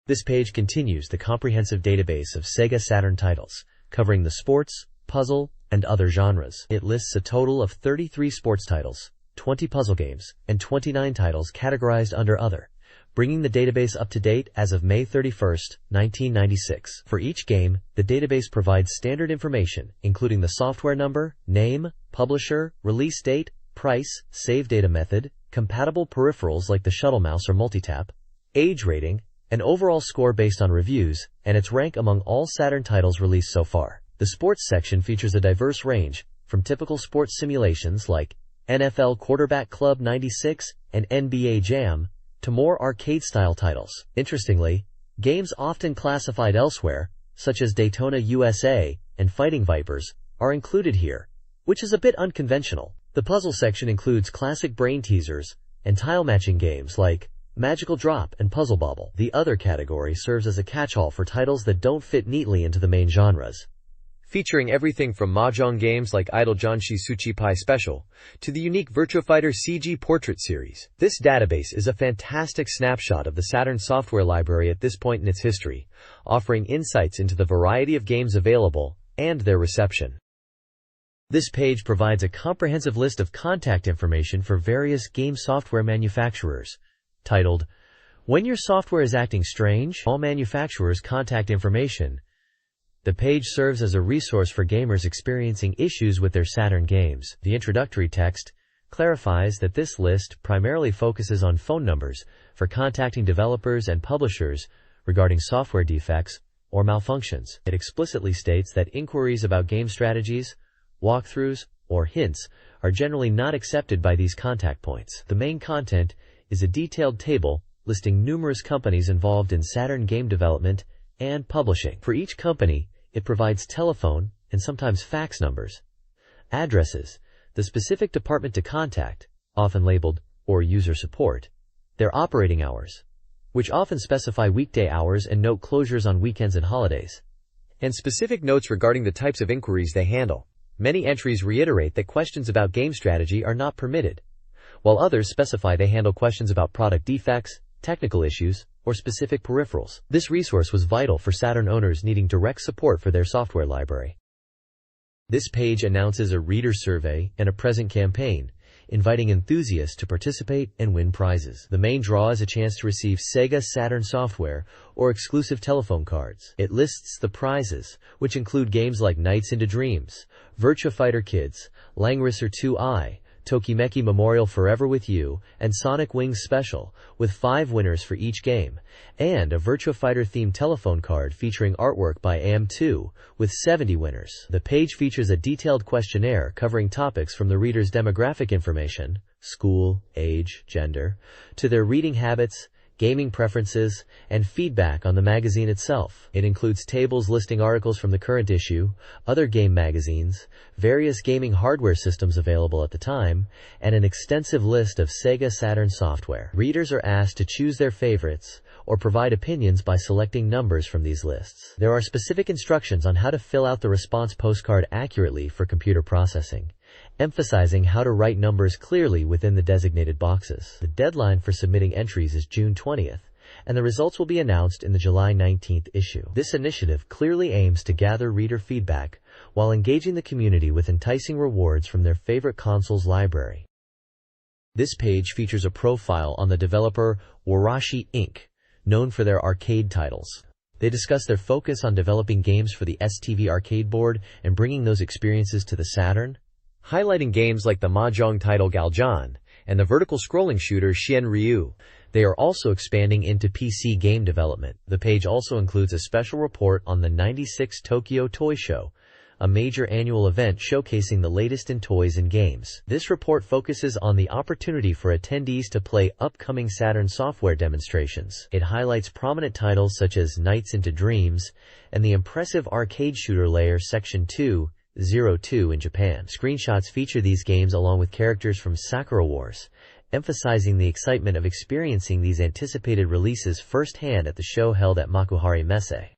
Speaker 1: This page continues the comprehensive database of Sega Saturn titles, covering the sports, puzzle, and other genres. It lists a total of 33 sports titles, 20 puzzle games, and 29 titles categorized under Other, bringing the database up to date as of May 31, 1996. For each game, the database provides standard information, including the software number, name, publisher, release date, price, save data method, compatible peripherals like the shuttle mouse or multitap, age rating, an overall score based on reviews, and its rank among all Saturn titles released so far. The sports section features a diverse range, from typical sports simulations like NFL Quarterback Club 96 and NBA Jam, to more arcade-style titles. Interestingly, games often classified elsewhere, such as Daytona USA and Fighting Vipers, are included here, which is a bit unconventional. The puzzle section includes classic brain teasers and tile-matching games like Magical Drop, and Puzzle Bobble. The other category serves as a catch-all for titles that don't fit neatly into the main genres, featuring everything from mahjong games like Idol Janshi Suchi Pai Special to the unique Virtua Fighter CG Portrait series. This database is a fantastic snapshot of the Saturn software library at this point in its history, offering insights into the variety of games available and their reception. This page provides a comprehensive list of contact information for various game software manufacturers, titled, "When Your Software is Acting Strange, All Manufacturers' Contact Information." The page serves as a resource for gamers experiencing issues with their Saturn games. The introductory text clarifies that this list primarily focuses on phone numbers for contacting developers and publishers regarding software defects or malfunctions. It explicitly states that inquiries about game strategies, walkthroughs, or hints are generally not accepted by these contact points. The main content is a detailed table listing numerous companies involved in Saturn game development and publishing. For each company, it provides telephone and sometimes fax numbers, addresses, the specific department to contact, often labeled or user support, their operating hours, which often specify weekday hours and note closures on weekends and holidays, and specific notes regarding the types of inquiries they handle. Many entries reiterate that questions about game strategy are not permitted, while others specify they handle questions about product defects, technical issues, or specific peripherals. This resource was vital for Saturn owners needing direct support for their software library. This page announces a reader survey and a present campaign, inviting enthusiasts to participate and win prizes. The main draw is a chance to receive Sega Saturn software or exclusive telephone cards. It lists the prizes, which include games like Nights into Dreams, Virtua Fighter Kids, Langrisser 2i, Tokimeki Memorial Forever with You, and Sonic Wings Special, with 5 winners for each game, and a Virtua Fighter themed telephone card featuring artwork by AM2, with 70 winners. The page features a detailed questionnaire covering topics from the reader's demographic information, school, age, gender, to their reading habits, gaming preferences, and feedback on the magazine itself. It includes tables listing articles from the current issue, other game magazines, various gaming hardware systems available at the time, and an extensive list of Sega Saturn software. Readers are asked to choose their favorites or provide opinions by selecting numbers from these lists. There are specific instructions on how to fill out the response postcard accurately for computer processing, emphasizing how to write numbers clearly within the designated boxes. The deadline for submitting entries is June 20th, and the results will be announced in the July 19th issue. This initiative clearly aims to gather reader feedback while engaging the community with enticing rewards from their favorite console's library. This page features a profile on the developer Warashi Inc., known for their arcade titles. They discuss their focus on developing games for the STV arcade board and bringing those experiences to the Saturn, highlighting games like the mahjong title Galjan and the vertical scrolling shooter Xian Ryu. They are also expanding into PC game development. The page also includes a special report on the 96 Tokyo Toy Show, a major annual event showcasing the latest in toys and games. This report focuses on the opportunity for attendees to play upcoming Saturn software demonstrations. It highlights prominent titles such as Nights into Dreams and the impressive arcade shooter layer Section 202 in Japan. Screenshots feature these games along with characters from Sakura Wars, emphasizing the excitement of experiencing these anticipated releases firsthand at the show held at Makuhari Messe.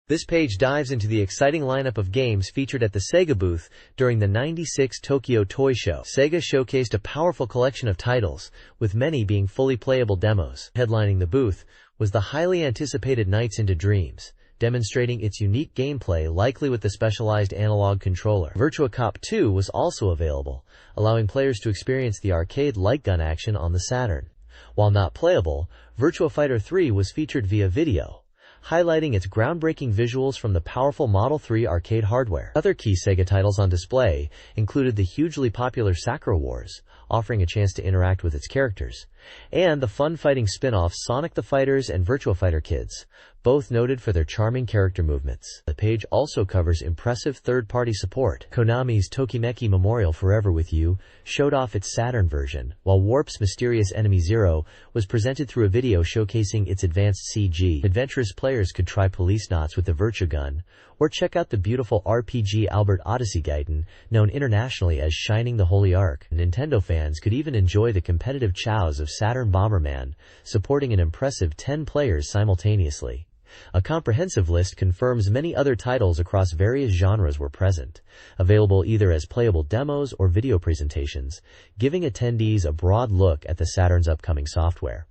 Speaker 1: This page dives into the exciting lineup of games featured at the Sega booth during the 96 Tokyo Toy Show. Sega showcased a powerful collection of titles, with many being fully playable demos. Headlining the booth was the highly anticipated Nights into Dreams, demonstrating its unique gameplay likely with the specialized analog controller. Virtua Cop 2 was also available, allowing players to experience the arcade light gun action on the Saturn. While not playable, Virtua Fighter 3 was featured via video, highlighting its groundbreaking visuals from the powerful Model 3 arcade hardware. Other key Sega titles on display included the hugely popular Sakura Wars, offering a chance to interact with its characters, and the fun-fighting spin-offs Sonic the Fighters and Virtua Fighter Kids, both noted for their charming character movements. The page also covers impressive third-party support. Konami's Tokimeki Memorial Forever with You showed off its Saturn version, while Warp's Mysterious Enemy Zero was presented through a video showcasing its advanced CG. Adventurous players could try police knots with the Virtua Gun, or check out the beautiful RPG Albert Odyssey Gaiden, known internationally as Shining the Holy Ark. Nintendo fans fans could even enjoy the competitive chows of Saturn Bomberman, supporting an impressive 10 players simultaneously. A comprehensive list confirms many other titles across various genres were present, available either as playable demos or video presentations, giving attendees a broad look at the Saturn's upcoming software.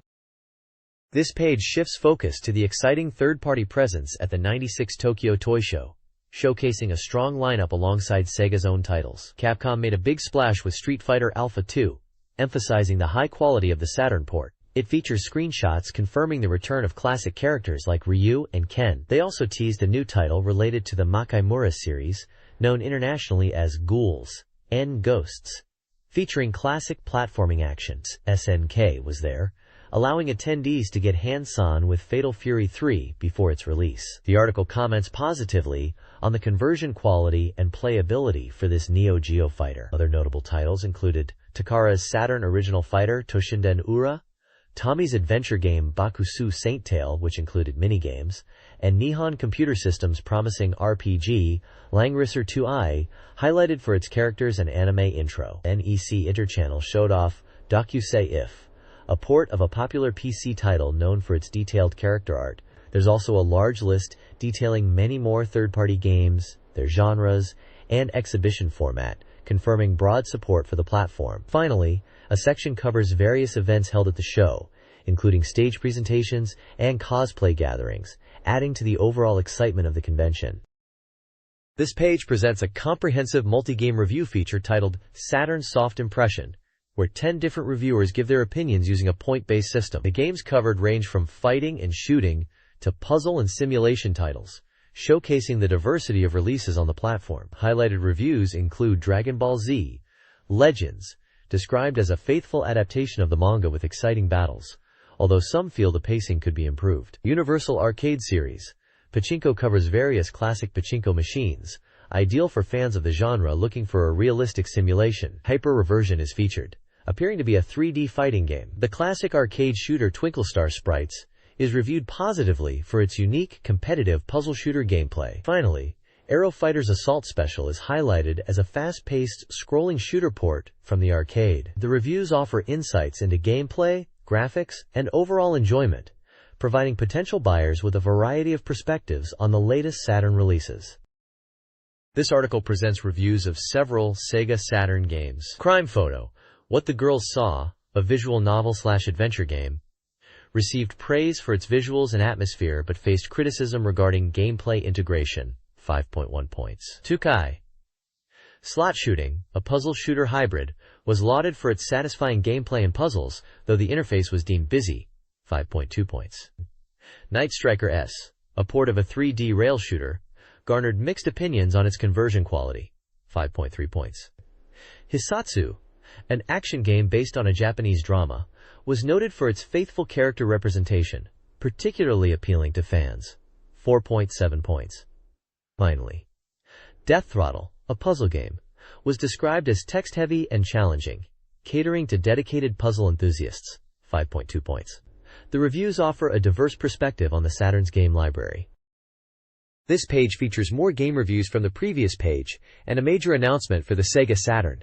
Speaker 1: This page shifts focus to the exciting third-party presence at the 96 Tokyo Toy Show, showcasing a strong lineup alongside Sega's own titles. Capcom made a big splash with Street Fighter Alpha 2, emphasizing the high quality of the Saturn port. It features screenshots confirming the return of classic characters like Ryu and Ken. They also teased a new title related to the Makaimura series, known internationally as Ghouls and Ghosts, featuring classic platforming actions. SNK was there, allowing attendees to get hands-on with Fatal Fury 3 before its release. The article comments positively on the conversion quality and playability for this Neo Geo fighter. Other notable titles included Takara's Saturn original fighter Toshinden Ura, Tommy's adventure game Bakusu Saint Tail, which included minigames, and Nihon Computer Systems' promising RPG Langrisser 2i, highlighted for its characters and anime intro. NEC Interchannel showed off Dokusei If, a port of a popular PC title known for its detailed character art. There's also a large list detailing many more third-party games, their genres, and exhibition format, confirming broad support for the platform. Finally, a section covers various events held at the show, including stage presentations and cosplay gatherings, adding to the overall excitement of the convention. This page presents a comprehensive multi-game review feature titled Saturn Soft Impression, where 10 different reviewers give their opinions using a point-based system. The games covered range from fighting and shooting to puzzle and simulation titles, showcasing the diversity of releases on the platform. Highlighted reviews include Dragon Ball Z Legends, described as a faithful adaptation of the manga with exciting battles, although some feel the pacing could be improved. Universal Arcade Series Pachinko covers various classic pachinko machines, ideal for fans of the genre looking for a realistic simulation. Hyper Reversion is featured, appearing to be a 3D fighting game. The classic arcade shooter Twinkle Star Sprites is reviewed positively for its unique, competitive puzzle shooter gameplay. Finally, Aero Fighter's Assault Special is highlighted as a fast-paced, scrolling shooter port from the arcade. The reviews offer insights into gameplay, graphics, and overall enjoyment, providing potential buyers with a variety of perspectives on the latest Saturn releases. This article presents reviews of several Sega Saturn games. Crime Photo, What the Girls Saw, a visual novel/adventure game, received praise for its visuals and atmosphere but faced criticism regarding gameplay integration. 5.1 points. Tukai Slot Shooting, a puzzle shooter hybrid, was lauded for its satisfying gameplay and puzzles, though the interface was deemed busy. 5.2 points. Night Striker S, a port of a 3D rail shooter, garnered mixed opinions on its conversion quality. 5.3 points. Hisatsu, an action game based on a Japanese drama, was noted for its faithful character representation, particularly appealing to fans. 4.7 points. Finally, Death Throttle, a puzzle game, was described as text-heavy and challenging, catering to dedicated puzzle enthusiasts. 5.2 points. The reviews offer a diverse perspective on the Saturn's game library. This page features more game reviews from the previous page and a major announcement for the Sega Saturn.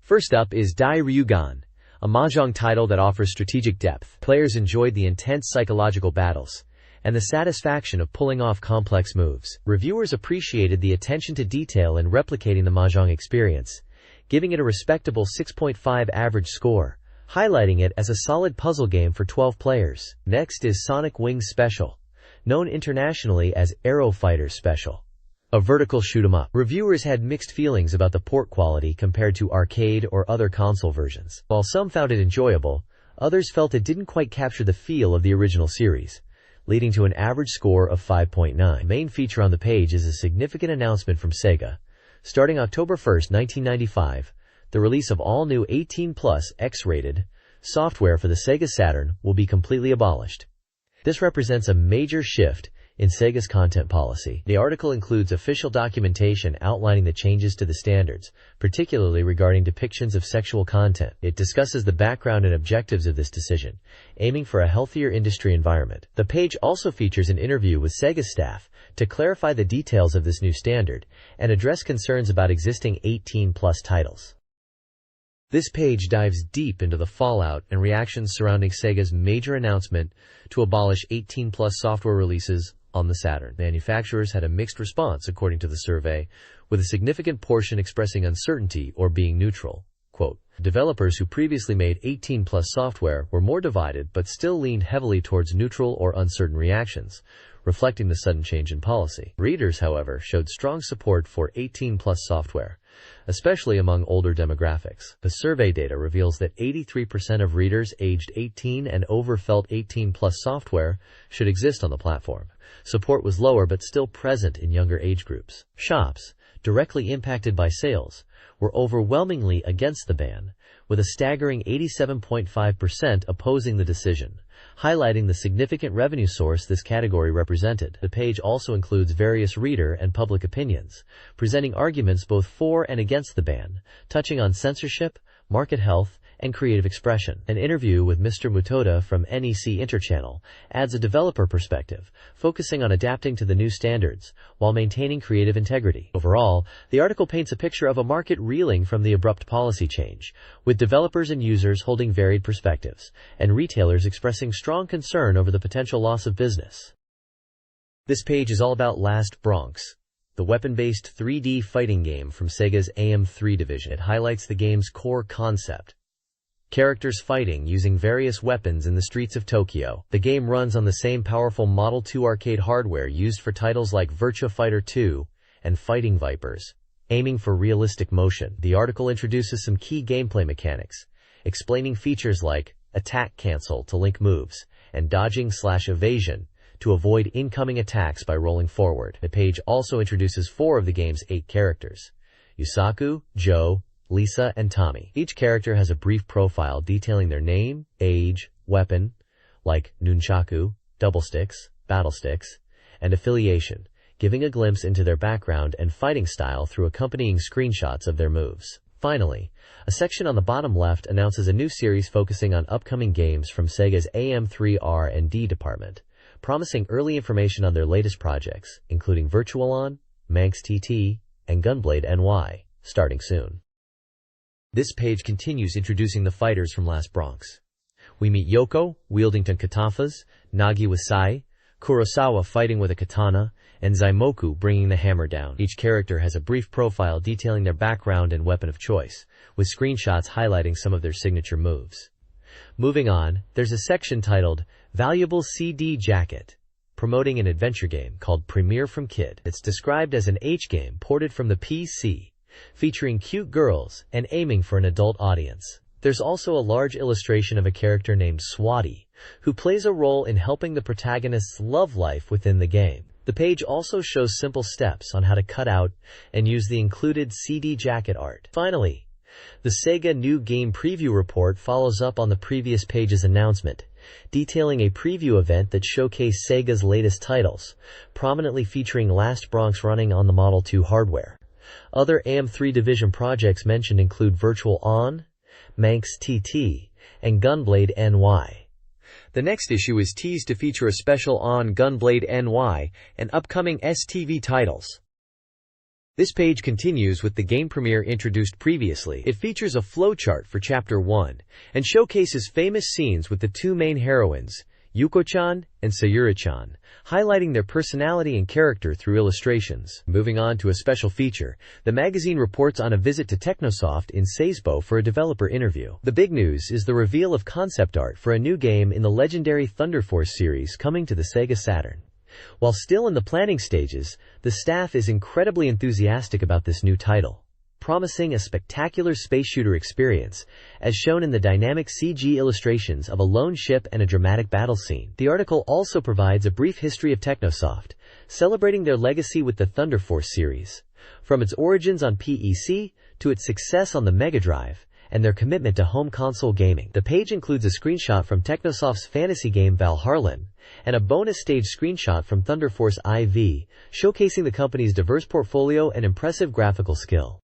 Speaker 1: First up is Dai Ryugan, a mahjong title that offers strategic depth. Players enjoyed the intense psychological battles and the satisfaction of pulling off complex moves. Reviewers appreciated the attention to detail in replicating the mahjong experience, giving it a respectable 6.5 average score, highlighting it as a solid puzzle game for 12 players. Next is Sonic Wings Special, known internationally as Aero Fighter Special, a vertical shoot-'em-up. Reviewers had mixed feelings about the port quality compared to arcade or other console versions. While some found it enjoyable, others felt it didn't quite capture the feel of the original series, leading to an average score of 5.9. The main feature on the page is a significant announcement from Sega. Starting October 1, 1995, the release of all new 18+ X-rated software for the Sega Saturn will be completely abolished. This represents a major shift in Sega's content policy. The article includes official documentation outlining the changes to the standards, particularly regarding depictions of sexual content. It discusses the background and objectives of this decision, aiming for a healthier industry environment. The page also features an interview with Sega staff to clarify the details of this new standard and address concerns about existing 18+ titles. This page dives deep into the fallout and reactions surrounding Sega's major announcement to abolish 18-plus software releases on the Saturn. Manufacturers had a mixed response, according to the survey, with a significant portion expressing uncertainty or being neutral. Quote, developers who previously made 18-plus software were more divided but still leaned heavily towards neutral or uncertain reactions, reflecting the sudden change in policy. Readers, however, showed strong support for 18-plus software, especially among older demographics. The survey data reveals that 83% of readers aged 18 and over felt 18-plus software should exist on the platform. Support was lower but still present in younger age groups. Shops, directly impacted by sales, were overwhelmingly against the ban, with a staggering 87.5% opposing the decision, highlighting the significant revenue source this category represented. The page also includes various reader and public opinions, presenting arguments both for and against the ban, touching on censorship, market health, and creative expression. An interview with Mr. Mutoda from NEC Interchannel adds a developer perspective, focusing on adapting to the new standards while maintaining creative integrity. Overall, the article paints a picture of a market reeling from the abrupt policy change, with developers and users holding varied perspectives, and retailers expressing strong concern over the potential loss of business. This page is all about Last Bronx, the weapon-based 3D fighting game from Sega's AM3 division. It highlights the game's core concept: characters fighting using various weapons in the streets of Tokyo. The game runs on the same powerful Model 2 arcade hardware used for titles like Virtua Fighter 2 and Fighting Vipers, aiming for realistic motion. The article introduces some key gameplay mechanics, explaining features like attack cancel to link moves and dodging/evasion to avoid incoming attacks by rolling forward. The page also introduces 4 of the game's 8 characters: Yusaku, Joe, Lisa, and Tommy. Each character has a brief profile detailing their name, age, weapon, like nunchaku, double sticks, battle sticks, and affiliation, giving a glimpse into their background and fighting style through accompanying screenshots of their moves. Finally, a section on the bottom left announces a new series focusing on upcoming games from Sega's AM3 R&D department, promising early information on their latest projects, including Virtualon, Manx TT, and Gunblade NY, starting soon. This page continues introducing the fighters from Last Bronx. We meet Yoko, wielding katanas, Nagi with sai, Kurosawa fighting with a katana, and Zaimoku bringing the hammer down. Each character has a brief profile detailing their background and weapon of choice, with screenshots highlighting some of their signature moves. Moving on, there's a section titled Valuable CD Jacket, promoting an adventure game called Premiere from Kid. It's described as an H game ported from the PC, featuring cute girls and aiming for an adult audience. There's also a large illustration of a character named Swati, who plays a role in helping the protagonist's love life within the game. The page also shows simple steps on how to cut out and use the included CD jacket art. Finally, the Sega New Game Preview Report follows up on the previous page's announcement, detailing a preview event that showcased Sega's latest titles, prominently featuring Last Bronx running on the Model 2 hardware. Other AM3 division projects mentioned include Virtual On, Manx TT, and Gunblade NY. The next issue is teased to feature a special on Gunblade NY and upcoming STV titles. This page continues with the game premiere introduced previously. It features a flowchart for Chapter 1 and showcases famous scenes with the 2 main heroines, Yuko-chan and Sayuri-chan, highlighting their personality and character through illustrations. Moving on to a special feature, the magazine reports on a visit to Technosoft in Sasebo for a developer interview. The big news is the reveal of concept art for a new game in the legendary Thunder Force series coming to the Sega Saturn. While still in the planning stages, the staff is incredibly enthusiastic about this new title, promising a spectacular space shooter experience, as shown in the dynamic CG illustrations of a lone ship and a dramatic battle scene. The article also provides a brief history of Technosoft, celebrating their legacy with the Thunder Force series, from its origins on PEC to its success on the Mega Drive, and their commitment to home console gaming. The page includes a screenshot from Technosoft's fantasy game Valharlan, and a bonus stage screenshot from Thunder Force IV, showcasing the company's diverse portfolio and impressive graphical skill.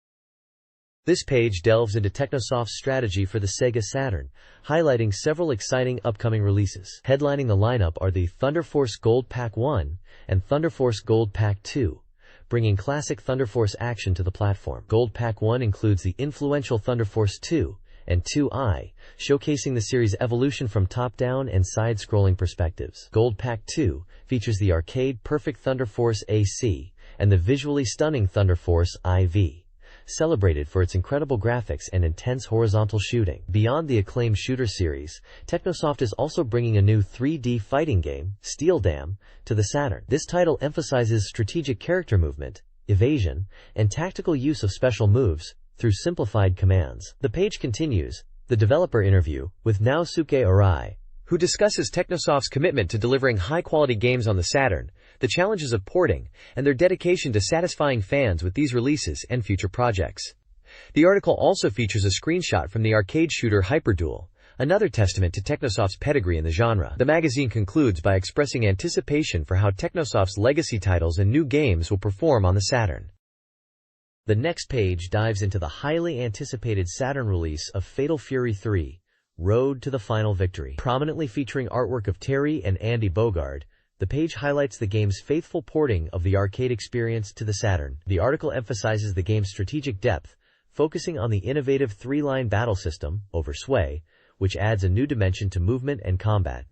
Speaker 1: This page delves into Technosoft's strategy for the Sega Saturn, highlighting several exciting upcoming releases. Headlining the lineup are the Thunder Force Gold Pack 1 and Thunder Force Gold Pack 2, bringing classic Thunder Force action to the platform. Gold Pack 1 includes the influential Thunder Force 2 and 2i, showcasing the series' evolution from top-down and side-scrolling perspectives. Gold Pack 2 features the arcade Perfect Thunder Force AC and the visually stunning Thunder Force IV, celebrated for its incredible graphics and intense horizontal shooting. Beyond the acclaimed shooter series, Technosoft is also bringing a new 3D fighting game, Steel Dam, to the Saturn. This title emphasizes strategic character movement, evasion, and tactical use of special moves through simplified commands. The page continues, the developer interview, with Naosuke Arai, who discusses Technosoft's commitment to delivering high-quality games on the Saturn, the challenges of porting, and their dedication to satisfying fans with these releases and future projects. The article also features a screenshot from the arcade shooter Hyperduel, another testament to Technosoft's pedigree in the genre. The magazine concludes by expressing anticipation for how Technosoft's legacy titles and new games will perform on the Saturn. The next page dives into the highly anticipated Saturn release of Fatal Fury 3, Road to the Final Victory. Prominently featuring artwork of Terry and Andy Bogard, the page highlights the game's faithful porting of the arcade experience to the Saturn. The article emphasizes the game's strategic depth, focusing on the innovative three-line battle system, Over Sway, which adds a new dimension to movement and combat.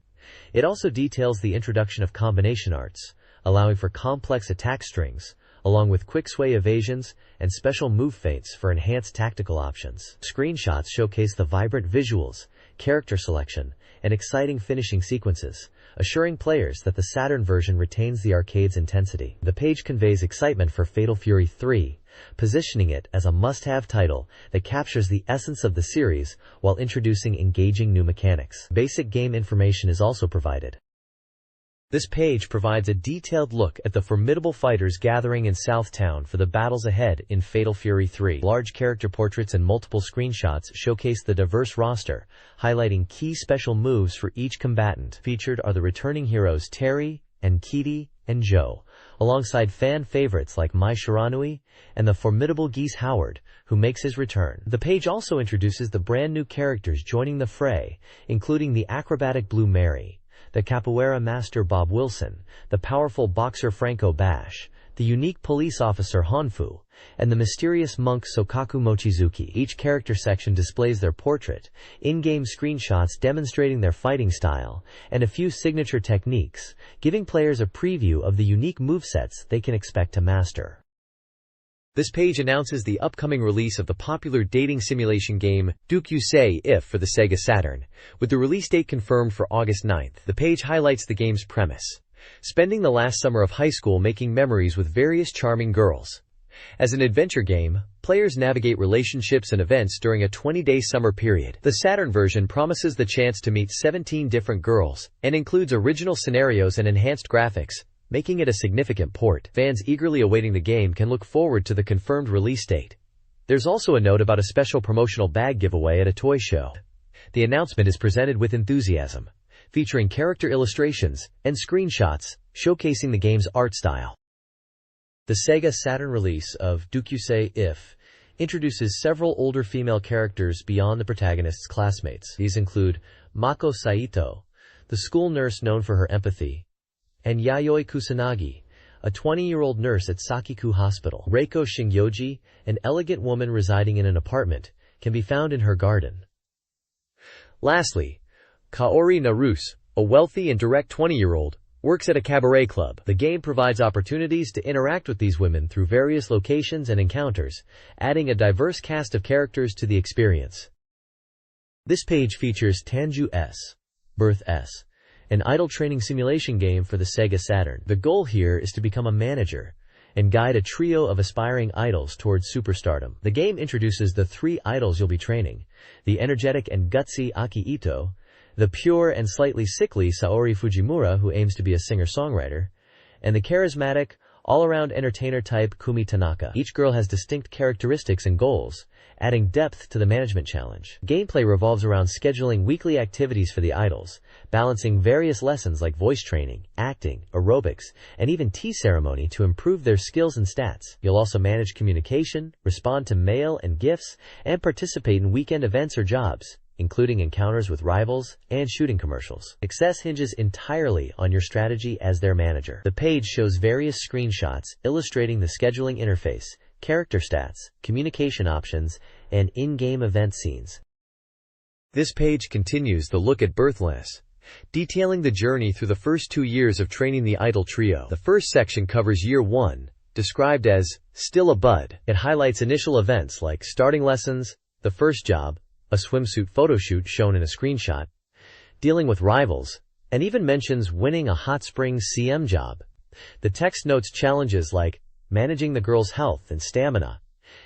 Speaker 1: It also details the introduction of combination arts, allowing for complex attack strings, along with quick sway evasions and special move feints for enhanced tactical options. Screenshots showcase the vibrant visuals, character selection, and exciting finishing sequences, assuring players that the Saturn version retains the arcade's intensity. The page conveys excitement for Fatal Fury 3, positioning it as a must-have title that captures the essence of the series while introducing engaging new mechanics. Basic game information is also provided. This page provides a detailed look at the formidable fighters gathering in Southtown for the battles ahead in Fatal Fury 3. Large character portraits and multiple screenshots showcase the diverse roster, highlighting key special moves for each combatant. Featured are the returning heroes Terry and Kitty and Joe, alongside fan favorites like Mai Shiranui and the formidable Geese Howard, who makes his return. The page also introduces the brand new characters joining the fray, including the acrobatic Blue Mary, the capoeira master Bob Wilson, the powerful boxer Franco Bash, the unique police officer Hanfu, and the mysterious monk Sokaku Mochizuki. Each character section displays their portrait, in-game screenshots demonstrating their fighting style, and a few signature techniques, giving players a preview of the unique movesets they can expect to master. This page announces the upcoming release of the popular dating simulation game Dukyusei If for the Sega Saturn, with the release date confirmed for August 9th. The page highlights the game's premise: spending the last summer of high school making memories with various charming girls. As an adventure game, players navigate relationships and events during a 20-day summer period. The Saturn version promises the chance to meet 17 different girls, and includes original scenarios and enhanced graphics, making it a significant port. Fans eagerly awaiting the game can look forward to the confirmed release date. There's also a note about a special promotional bag giveaway at a toy show. The announcement is presented with enthusiasm, featuring character illustrations and screenshots showcasing the game's art style. The Sega Saturn release of Dukyusei If introduces several older female characters beyond the protagonist's classmates. These include Mako Saito, the school nurse known for her empathy, and Yayoi Kusanagi, a 20-year-old nurse at Sakiku Hospital. Reiko Shingyoji, an elegant woman residing in an apartment, can be found in her garden. Lastly, Kaori Naruse, a wealthy and direct 20-year-old, works at a cabaret club. The game provides opportunities to interact with these women through various locations and encounters, adding a diverse cast of characters to the experience. This page features Tanju S, Birth S, an idol training simulation game for the Sega Saturn. The goal here is to become a manager and guide a trio of aspiring idols towards superstardom. The game introduces the three idols you'll be training: the energetic and gutsy Aki Ito, the pure and slightly sickly Saori Fujimura, who aims to be a singer-songwriter, and the charismatic, all-around entertainer type Kumi Tanaka. Each girl has distinct characteristics and goals, adding depth to the management challenge. Gameplay revolves around scheduling weekly activities for the idols, balancing various lessons like voice training, acting, aerobics, and even tea ceremony to improve their skills and stats. You'll also manage communication, respond to mail and gifts, and participate in weekend events or jobs, including encounters with rivals and shooting commercials. Success hinges entirely on your strategy as their manager. The page shows various screenshots illustrating the scheduling interface, character stats, communication options, and in-game event scenes. This page continues the look at Birthless, detailing the journey through the first 2 years of training the Idol trio. The first section covers year 1, described as still a bud. It highlights initial events like starting lessons, the first job, a swimsuit photo shoot shown in a screenshot, dealing with rivals, and even mentions winning a hot springs CM job. The text notes challenges like managing the girls' health and stamina,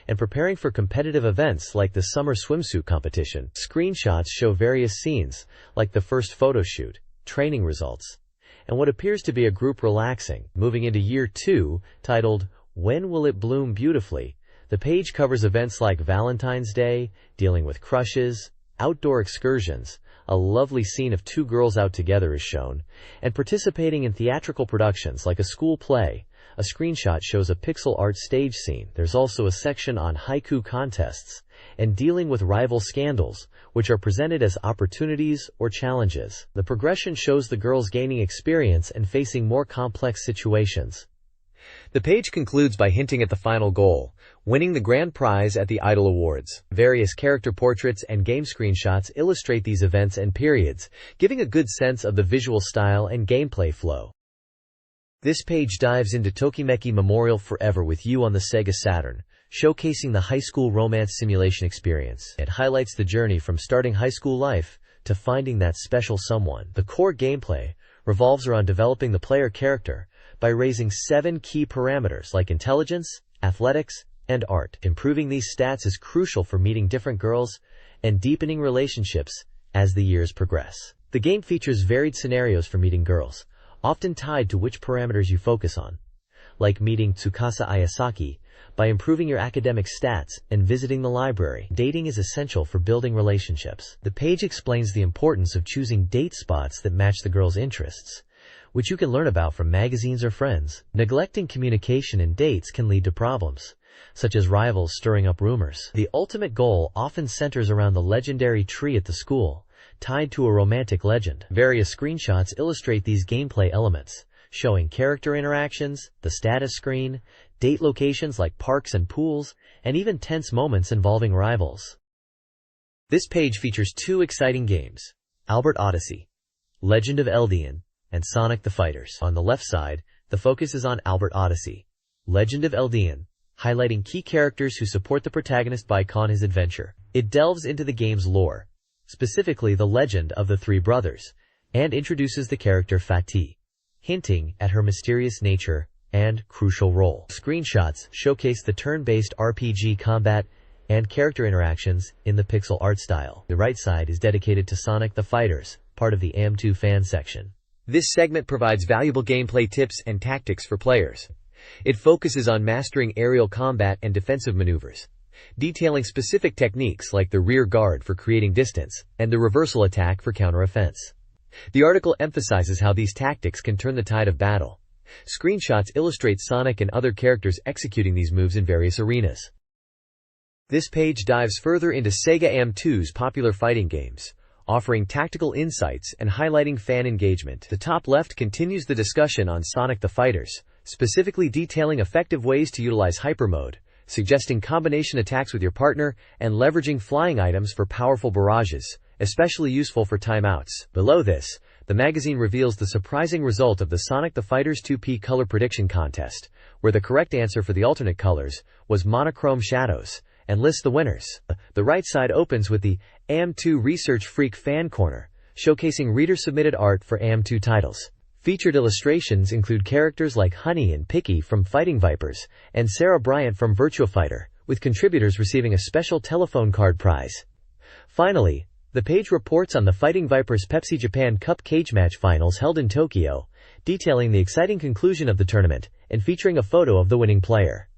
Speaker 1: and preparing for competitive events like the summer swimsuit competition. Screenshots show various scenes, like the first photo shoot, training results, and what appears to be a group relaxing. Moving into year 2, titled, When Will It Bloom Beautifully? The page covers events like Valentine's Day, dealing with crushes, outdoor excursions, a lovely scene of 2 girls out together is shown, and participating in theatrical productions like a school play. A screenshot shows a pixel art stage scene. There's also a section on haiku contests and dealing with rival scandals, which are presented as opportunities or challenges. The progression shows the girls gaining experience and facing more complex situations. The page concludes by hinting at the final goal, winning the grand prize at the Idol Awards. Various character portraits and game screenshots illustrate these events and periods, giving a good sense of the visual style and gameplay flow. This page dives into Tokimeki Memorial Forever with You on the Sega Saturn, showcasing the high school romance simulation experience. It highlights the journey from starting high school life to finding that special someone. The core gameplay revolves around developing the player character by raising 7 key parameters like intelligence, athletics, and art. Improving these stats is crucial for meeting different girls and deepening relationships as the years progress. The game features varied scenarios for meeting girls, often tied to which parameters you focus on, like meeting Tsukasa Ayasaki by improving your academic stats and visiting the library. Dating is essential for building relationships. The page explains the importance of choosing date spots that match the girl's interests, which you can learn about from magazines or friends. Neglecting communication and dates can lead to problems, such as rivals stirring up rumors. The ultimate goal often centers around the legendary tree at the school, tied to a romantic legend. Various screenshots illustrate these gameplay elements, showing character interactions, the status screen, date locations like parks and pools, and even tense moments involving rivals. This page features 2 exciting games, Albert Odyssey, Legend of Eldian, and Sonic the Fighters. On the left side, the focus is on Albert Odyssey, Legend of Eldian, highlighting key characters who support the protagonist on his adventure. It delves into the game's lore, specifically the legend of the 3 brothers, and introduces the character Fatih, hinting at her mysterious nature and crucial role. Screenshots showcase the turn-based RPG combat and character interactions in the pixel art style. The right side is dedicated to Sonic the Fighters, part of the AM2 fan section. This segment provides valuable gameplay tips and tactics for players. It focuses on mastering aerial combat and defensive maneuvers, detailing specific techniques like the rear guard for creating distance and the reversal attack for counter-offense. The article emphasizes how these tactics can turn the tide of battle. Screenshots illustrate Sonic and other characters executing these moves in various arenas. This page dives further into Sega AM2's popular fighting games, offering tactical insights and highlighting fan engagement. The top left continues the discussion on Sonic the Fighters, specifically detailing effective ways to utilize hyper mode, suggesting combination attacks with your partner, and leveraging flying items for powerful barrages, especially useful for timeouts. Below this, the magazine reveals the surprising result of the Sonic the Fighters 2P color prediction contest, where the correct answer for the alternate colors was monochrome shadows, and lists the winners. The right side opens with the AM2 Research Freak Fan Corner, showcasing reader-submitted art for AM2 titles. Featured illustrations include characters like Honey and Picky from Fighting Vipers, and Sarah Bryant from Virtua Fighter, with contributors receiving a special telephone card prize. Finally, the page reports on the Fighting Vipers Pepsi Japan Cup cage match finals held in Tokyo, detailing the exciting conclusion of the tournament, and featuring a photo of the winning player.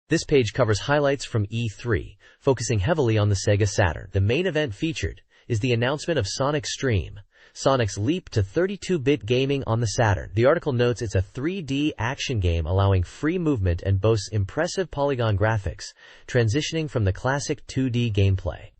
Speaker 1: This page covers highlights from E3, focusing heavily on the Sega Saturn. The main event featured is the announcement of Sonic Stream, Sonic's leap to 32-bit gaming on the Saturn. The article notes it's a 3D action game allowing free movement and boasts impressive polygon graphics, transitioning from the classic 2D gameplay.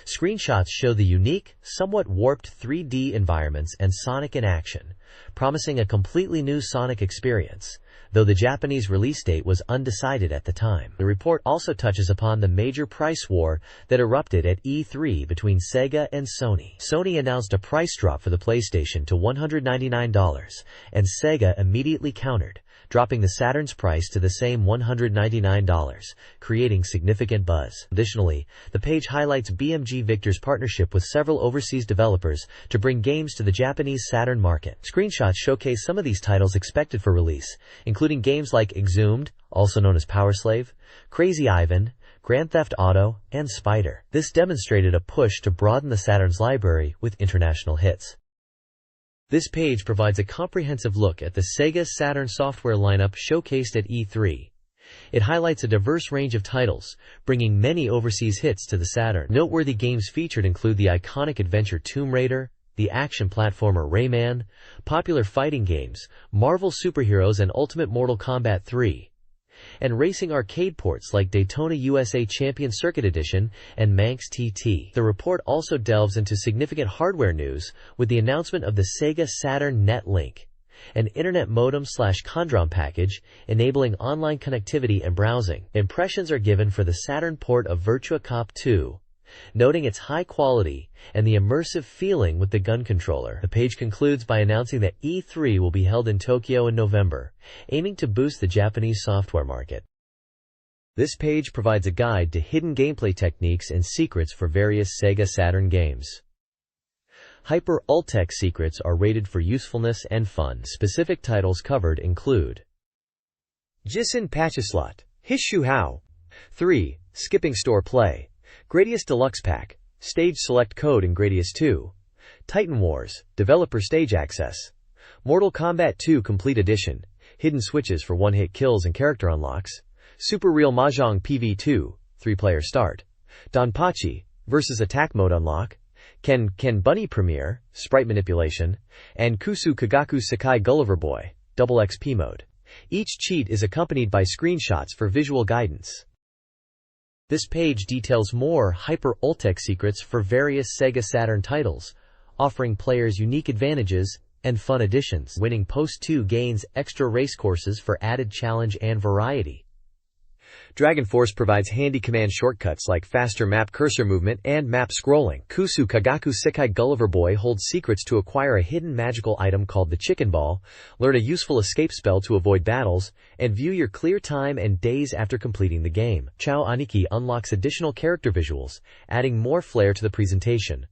Speaker 1: Screenshots show the unique, somewhat warped 3D environments and Sonic in action, promising a completely new Sonic experience, though the Japanese release date was undecided at the time. The report also touches upon the major price war that erupted at E3 between Sega and Sony. Sony announced a price drop for the PlayStation to $199, and Sega immediately countered, dropping the Saturn's price to the same $199, creating significant buzz. Additionally, the page highlights BMG Victor's partnership with several overseas developers to bring games to the Japanese Saturn market. Screenshots showcase some of these titles expected for release, including games like Exhumed, also known as Power Slave, Crazy Ivan, Grand Theft Auto, and Spider. This demonstrated a push to broaden the Saturn's library with international hits. This page provides a comprehensive look at the Sega Saturn software lineup showcased at E3. It highlights a diverse range of titles, bringing many overseas hits to the Saturn. Noteworthy games featured include the iconic adventure Tomb Raider, the action platformer Rayman, popular fighting games, Marvel Superheroes and Ultimate Mortal Kombat 3, and racing arcade ports like Daytona USA Champion Circuit Edition and Manx TT. The report also delves into significant hardware news with the announcement of the Sega Saturn Netlink, an internet modem/Condrom package enabling online connectivity and browsing. Impressions are given for the Saturn port of Virtua Cop 2, noting its high quality and the immersive feeling with the gun controller. The page concludes by announcing that E3 will be held in Tokyo in November, aiming to boost the Japanese software market. This page provides a guide to hidden gameplay techniques and secrets for various Sega Saturn games. Hyper Ultech secrets are rated for usefulness and fun. Specific titles covered include Jissen Pachislot, Hishu How, 3, Skipping Store Play, Gradius Deluxe Pack, Stage Select Code in Gradius 2, Titan Wars, Developer Stage Access, Mortal Kombat 2 Complete Edition, Hidden Switches for one-hit kills and character unlocks, Super Real Mahjong PV2, 3-player start, Donpachi, versus Attack Mode unlock, Ken Bunny Premiere, Sprite Manipulation, and Kusu Kagaku Sakai Gulliver Boy, Double XP Mode. Each cheat is accompanied by screenshots for visual guidance. This page details more Hyper Ultech secrets for various Sega Saturn titles, offering players unique advantages and fun additions. Winning Post 2 gains extra race courses for added challenge and variety. Dragon Force provides handy command shortcuts like faster map cursor movement and map scrolling. Kusu Kagaku Sekai Gulliver Boy holds secrets to acquire a hidden magical item called the Chicken Ball, learn a useful escape spell to avoid battles, and view your clear time and days after completing the game. Chao Aniki unlocks additional character visuals, adding more flair to the presentation.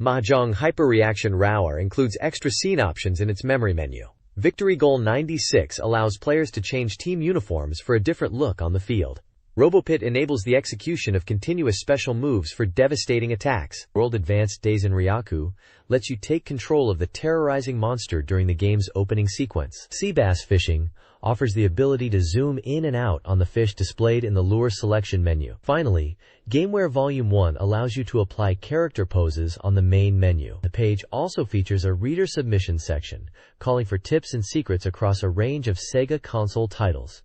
Speaker 1: Mahjong Hyper Reaction Rower includes extra scene options in its memory menu. Victory Goal 96 allows players to change team uniforms for a different look on the field. RoboPit enables the execution of continuous special moves for devastating attacks. World Advanced Days in Ryaku lets you take control of the terrorizing monster during the game's opening sequence. Sea Bass Fishing offers the ability to zoom in and out on the fish displayed in the lure selection menu. Finally, Gameware Volume 1 allows you to apply character poses on the main menu. The page also features a reader submission section, calling for tips and secrets across a range of Sega console titles.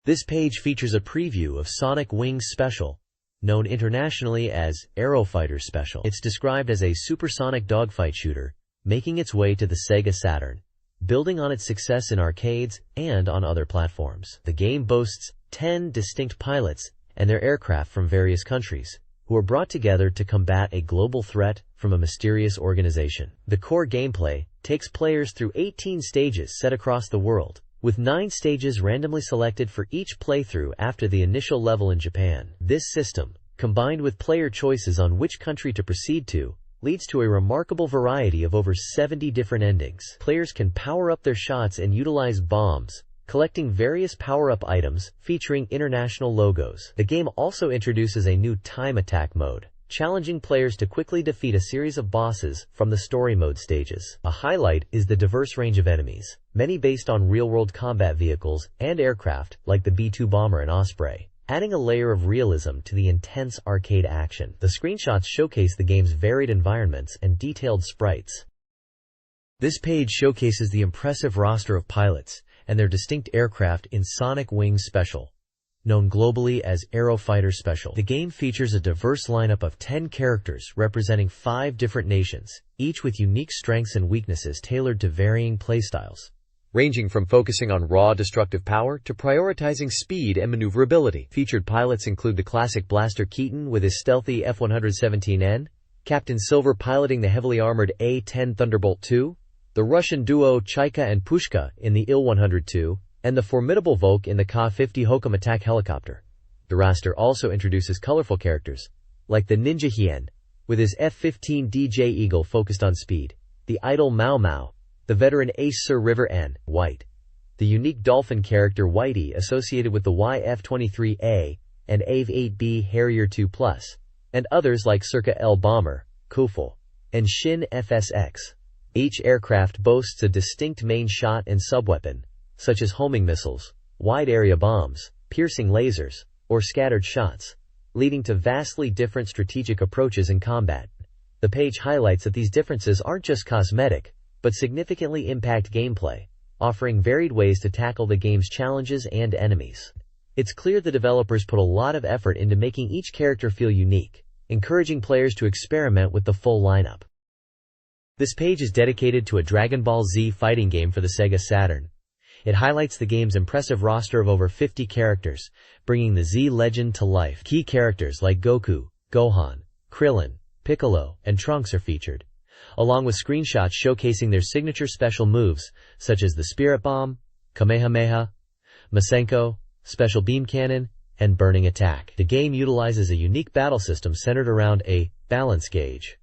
Speaker 1: This page features a preview of Sonic Wings Special, known internationally as Aero Fighter Special. It's described as a supersonic dogfight shooter, making its way to the Sega Saturn, building on its success in arcades and on other platforms. The game boasts 10 distinct pilots and their aircraft from various countries, who are brought together to combat a global threat from a mysterious organization. The core gameplay takes players through 18 stages set across the world, with 9 stages randomly selected for each playthrough after the initial level in Japan. This system, combined with player choices on which country to proceed to, leads to a remarkable variety of over 70 different endings. Players can power up their shots and utilize bombs, collecting various power-up items featuring international logos. The game also introduces a new time attack mode, challenging players to quickly defeat a series of bosses from the story mode stages. A highlight is the diverse range of enemies, many based on real-world combat vehicles and aircraft like the B-2 bomber and Osprey, adding a layer of realism to the intense arcade action. The screenshots showcase the game's varied environments and detailed sprites. This page showcases the impressive roster of pilots and their distinct aircraft in Sonic Wings Special, known globally as Aero Fighter Special. The game features a diverse lineup of 10 characters representing 5 different nations, each with unique strengths and weaknesses tailored to varying playstyles, ranging from focusing on raw destructive power to prioritizing speed and maneuverability. Featured pilots include the classic Blaster Keaton with his stealthy F-117N, Captain Silver piloting the heavily armored A-10 Thunderbolt II, the Russian duo Chaika and Pushka in the Il-102, and the formidable Volk in the Ka-50 Hokum attack helicopter. The roster also introduces colorful characters, like the Ninja Hien, with his F-15 DJ Eagle focused on speed, the idle Mau Mau, the veteran Ace Sir River N. White, the unique Dolphin character Whitey associated with the YF-23A and AVE-8B Harrier II+, and others like Circa L Bomber, Kufel, and Shin FSX. Each aircraft boasts a distinct main shot and subweapon, such as homing missiles, wide-area bombs, piercing lasers, or scattered shots, leading to vastly different strategic approaches in combat. The page highlights that these differences aren't just cosmetic, but significantly impact gameplay, offering varied ways to tackle the game's challenges and enemies. It's clear the developers put a lot of effort into making each character feel unique, encouraging players to experiment with the full lineup. This page is dedicated to a Dragon Ball Z fighting game for the Sega Saturn. It highlights the game's impressive roster of over 50 characters, bringing the Z legend to life. Key characters like Goku, Gohan, Krillin, Piccolo, and Trunks are featured, along with screenshots showcasing their signature special moves, such as the Spirit Bomb, Kamehameha, Masenko, Special Beam Cannon, and Burning Attack. The game utilizes a unique battle system centered around a balance gauge,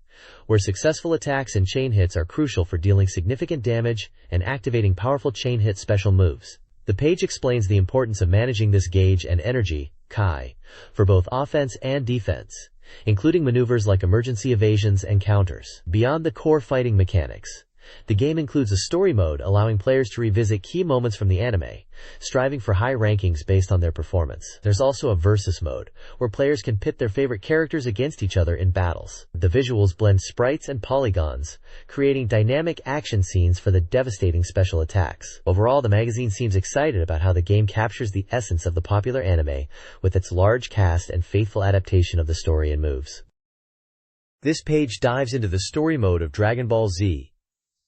Speaker 1: where successful attacks and chain hits are crucial for dealing significant damage and activating powerful chain hit special moves. The page explains the importance of managing this gauge and energy, Kai, for both offense and defense, including maneuvers like emergency evasions and counters. Beyond the core fighting mechanics, the game includes a story mode allowing players to revisit key moments from the anime, striving for high rankings based on their performance. There's also a versus mode, where players can pit their favorite characters against each other in battles. The visuals blend sprites and polygons, creating dynamic action scenes for the devastating special attacks. Overall, the magazine seems excited about how the game captures the essence of the popular anime with its large cast and faithful adaptation of the story and moves. This page dives into the story mode of Dragon Ball Z,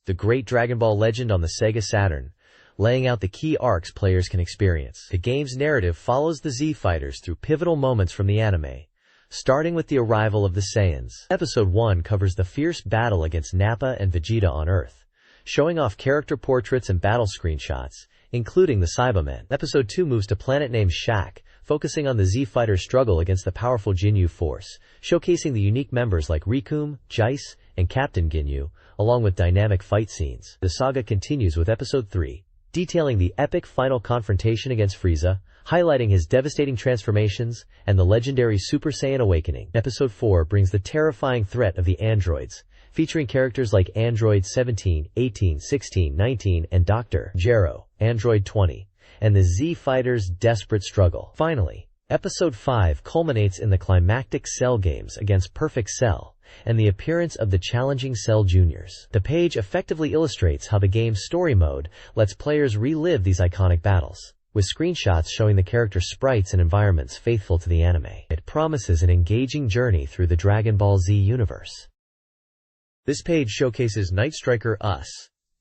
Speaker 1: the great Dragon Ball legend on the Sega Saturn, laying out the key arcs players can experience. The game's narrative follows the Z fighters through pivotal moments from the anime, starting with the arrival of the Saiyans. Episode 1 covers the fierce battle against Nappa and Vegeta on Earth, showing off character portraits and battle screenshots, including the Cybermen. Episode 2 moves to a planet named Shak, focusing on the Z fighters' struggle against the powerful Ginyu Force, showcasing the unique members like Rikum, Jeice, and Captain Ginyu, along with dynamic fight scenes. The saga continues with Episode 3, detailing the epic final confrontation against Frieza, highlighting his devastating transformations and the legendary Super Saiyan awakening. Episode 4 brings the terrifying threat of the androids, featuring characters like Android 17, 18, 16, 19, and Dr. Gero, Android 20, and the Z fighters' desperate struggle. Finally, Episode 5 culminates in the climactic Cell games against Perfect Cell, and the appearance of the challenging Cell Juniors. The page effectively illustrates how the game's story mode lets players relive these iconic battles, with screenshots showing the character sprites and environments faithful to the anime. It promises an engaging journey through the Dragon Ball Z universe. This page showcases Night Striker Us,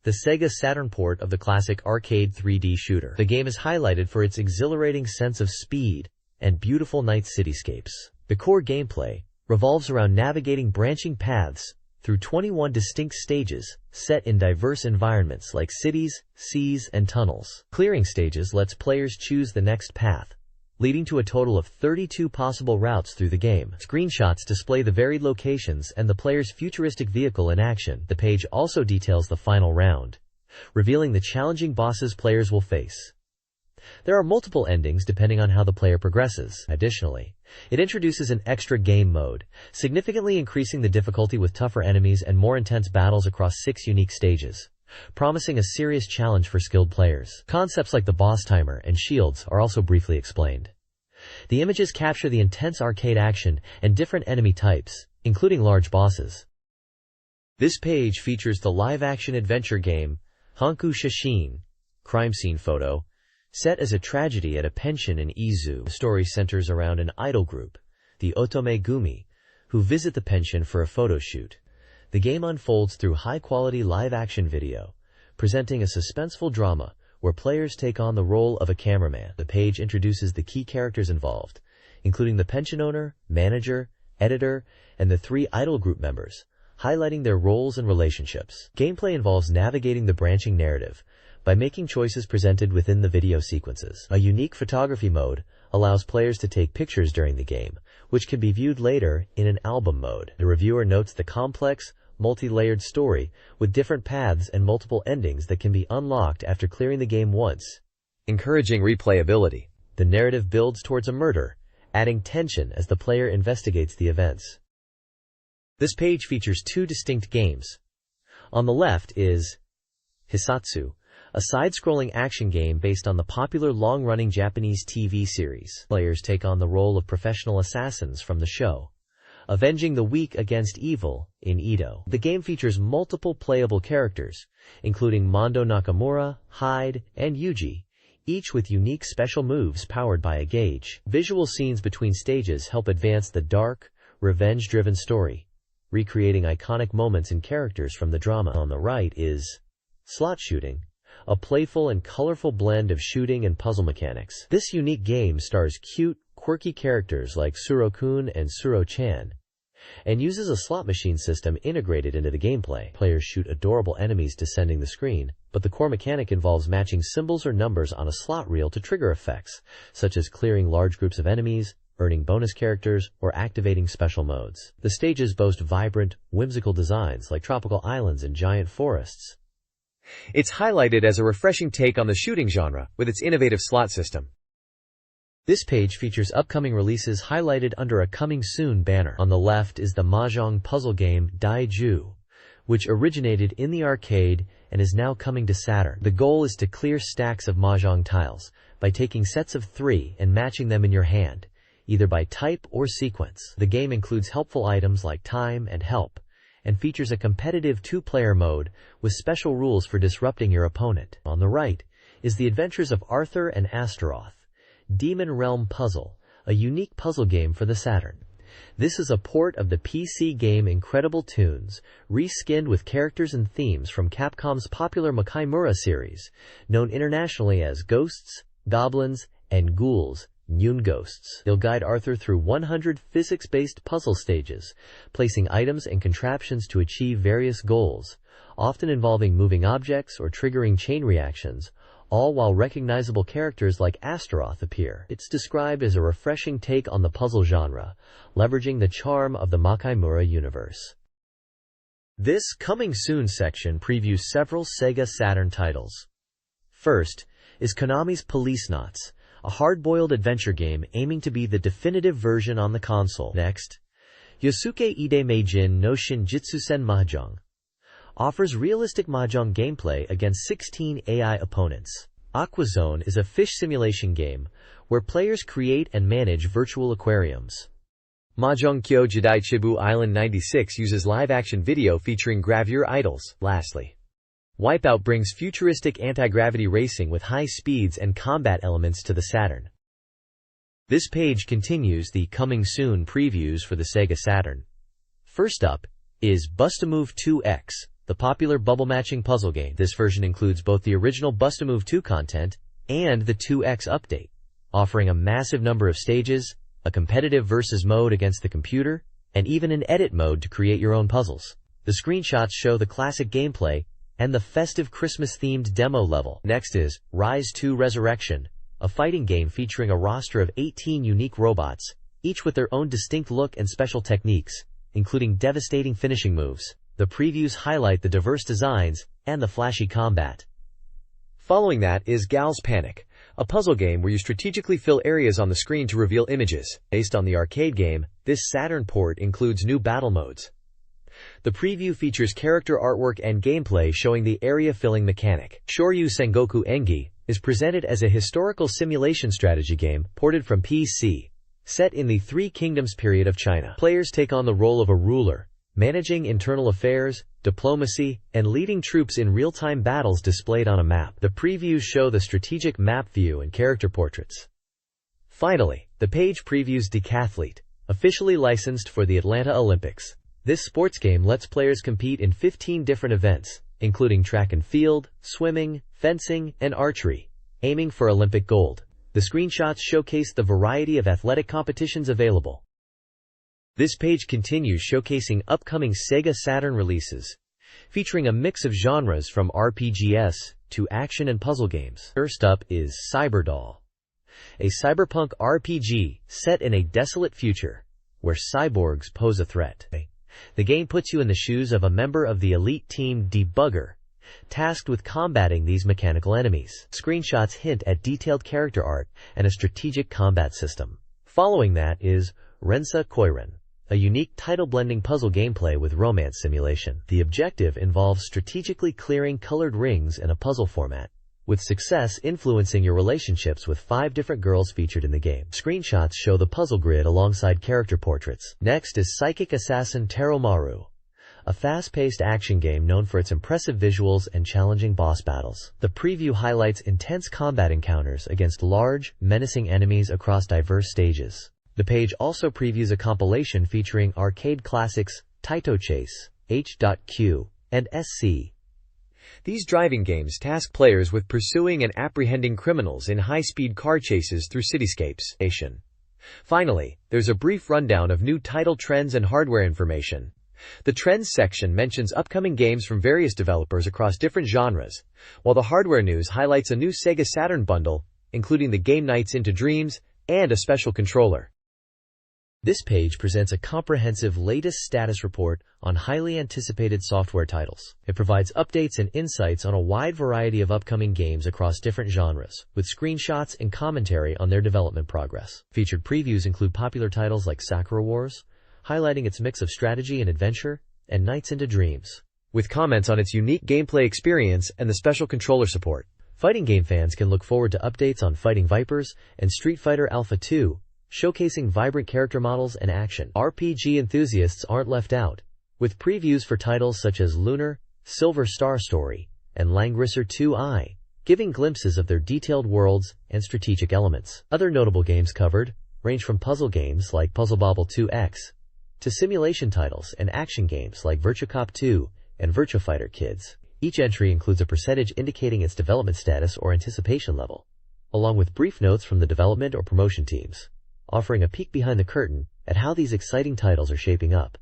Speaker 1: the Sega Saturn port of the classic arcade 3D shooter. The game is highlighted for its exhilarating sense of speed and beautiful night cityscapes. The core gameplay revolves around navigating branching paths through 21 distinct stages set in diverse environments like cities, seas, and tunnels. Clearing stages lets players choose the next path, leading to a total of 32 possible routes through the game. Screenshots display the varied locations and the player's futuristic vehicle in action. The page also details the final round, revealing the challenging bosses players will face. There are multiple endings depending on how the player progresses. Additionally, it introduces an extra game mode, significantly increasing the difficulty with tougher enemies and more intense battles across 6 unique stages, promising a serious challenge for skilled players. Concepts like the boss timer and shields are also briefly explained. The images capture the intense arcade action and different enemy types, including large bosses. This page features the live-action adventure game Hanku Shashin, Crime Scene Photo, Set as a tragedy at a pension in Izu, the story centers around an idol group, the Otome Gumi, who visit the pension for a photo shoot. The game unfolds through high-quality live-action video, presenting a suspenseful drama where players take on the role of a cameraman. The page introduces the key characters involved, including the pension owner, manager, editor, and the 3 idol group members, highlighting their roles and relationships. Gameplay involves navigating the branching narrative by making choices presented within the video sequences. A unique photography mode allows players to take pictures during the game, which can be viewed later in an album mode. The reviewer notes the complex, multi-layered story with different paths and multiple endings that can be unlocked after clearing the game once, encouraging replayability. The narrative builds towards a murder, adding tension as the player investigates the events. This page features 2 distinct games. On the left is Hisatsu, a side-scrolling action game based on the popular long-running Japanese TV series. Players take on the role of professional assassins from the show, avenging the weak against evil in Edo. The game features multiple playable characters, including Mondo Nakamura, Hyde, and Yuji, each with unique special moves powered by a gauge. Visual scenes between stages help advance the dark, revenge-driven story, recreating iconic moments and characters from the drama. On the right is Slot Shooting, a playful and colorful blend of shooting and puzzle mechanics. This unique game stars cute, quirky characters like Suro-kun and Suro-chan, and uses a slot machine system integrated into the gameplay. Players shoot adorable enemies descending the screen, but the core mechanic involves matching symbols or numbers on a slot reel to trigger effects, such as clearing large groups of enemies, earning bonus characters, or activating special modes. The stages boast vibrant, whimsical designs like tropical islands and giant forests. It's highlighted as a refreshing take on the shooting genre with its innovative slot system. This page features upcoming releases highlighted under a Coming Soon banner. On the left is the mahjong puzzle game Daiju, which originated in the arcade and is now coming to Saturn. The goal is to clear stacks of mahjong tiles by taking sets of 3 and matching them in your hand, either by type or sequence. The game includes helpful items like time and help, and features a competitive 2-player mode with special rules for disrupting your opponent. On the right is the adventures of Arthur and Astaroth, Demon Realm Puzzle, a unique puzzle game for the Saturn. This is a port of the PC game Incredible Toons, reskinned with characters and themes from Capcom's popular Makaimura series, known internationally as Ghosts, Goblins, and Ghouls, Nyun Ghosts. They'll guide Arthur through 100 physics-based puzzle stages, placing items and contraptions to achieve various goals, often involving moving objects or triggering chain reactions, all while recognizable characters like Astaroth appear. It's described as a refreshing take on the puzzle genre, leveraging the charm of the Makaimura universe. This Coming Soon section previews several Sega Saturn titles. First is Konami's Policenauts, a hard-boiled adventure game aiming to be the definitive version on the console. Next, Yosuke Ide Meijin no Shinjitsusen Mahjong offers realistic mahjong gameplay against 16 AI opponents. Aquazone is a fish simulation game where players create and manage virtual aquariums. Mahjong Kyo Jidai Chibu Island 96 uses live-action video featuring gravure idols. Lastly, Wipeout brings futuristic anti-gravity racing with high speeds and combat elements to the Saturn. This page continues the Coming Soon previews for the Sega Saturn. First up is Bust-A-Move 2X, the popular bubble-matching puzzle game. This version includes both the original Bust-A-Move 2 content and the 2X update, offering a massive number of stages, a competitive versus mode against the computer, and even an edit mode to create your own puzzles. The screenshots show the classic gameplay and the festive Christmas-themed demo level. Next is Rise 2 Resurrection, a fighting game featuring a roster of 18 unique robots, each with their own distinct look and special techniques, including devastating finishing moves. The previews highlight the diverse designs and the flashy combat. Following that is Gal's Panic, a puzzle game where you strategically fill areas on the screen to reveal images. Based on the arcade game, this Saturn port includes new battle modes. The preview features character artwork and gameplay showing the area-filling mechanic. Shoryu Sengoku Engi is presented as a historical simulation strategy game ported from PC, set in the Three Kingdoms period of China. Players take on the role of a ruler, managing internal affairs, diplomacy, and leading troops in real-time battles displayed on a map. The previews show the strategic map view and character portraits. Finally, the page previews Decathlete, officially licensed for the Atlanta Olympics. This sports game lets players compete in 15 different events, including track and field, swimming, fencing, and archery, aiming for Olympic gold. The screenshots showcase the variety of athletic competitions available. This page continues showcasing upcoming Sega Saturn releases, featuring a mix of genres from RPGs to action and puzzle games. First up is Cyberdoll, a cyberpunk RPG set in a desolate future where cyborgs pose a threat. The game puts you in the shoes of a member of the elite team Debugger, tasked with combating these mechanical enemies. Screenshots hint at detailed character art and a strategic combat system. Following that is Rensa Koiren, a unique title-blending puzzle gameplay with romance simulation. The objective involves strategically clearing colored rings in a puzzle format, with success influencing your relationships with 5 different girls featured in the game. Screenshots show the puzzle grid alongside character portraits. Next is Psychic Assassin Terumaru, a fast-paced action game known for its impressive visuals and challenging boss battles. The preview highlights intense combat encounters against large, menacing enemies across diverse stages. The page also previews a compilation featuring arcade classics Taito Chase, H.Q., and SC. These driving games task players with pursuing and apprehending criminals in high-speed car chases through cityscapes. Finally, there's a brief rundown of new title trends and hardware information. The trends section mentions upcoming games from various developers across different genres, while the hardware news highlights a new Sega Saturn bundle, including the game Nights into Dreams and a special controller. This page presents a comprehensive latest status report on highly anticipated software titles. It provides updates and insights on a wide variety of upcoming games across different genres, with screenshots and commentary on their development progress. Featured previews include popular titles like Sakura Wars, highlighting its mix of strategy and adventure, and Nights into Dreams, with comments on its unique gameplay experience and the special controller support. Fighting game fans can look forward to updates on Fighting Vipers and Street Fighter Alpha 2, showcasing vibrant character models and action. RPG enthusiasts aren't left out, with previews for titles such as Lunar, Silver Star Story, and Langrisser 2i, giving glimpses of their detailed worlds and strategic elements. Other notable games covered range from puzzle games like Puzzle Bobble 2X, to simulation titles and action games like Virtua Cop 2 and Virtua Fighter Kids. Each entry includes a percentage indicating its development status or anticipation level, along with brief notes from the development or promotion teams, offering a peek behind the curtain at how these exciting titles are shaping up.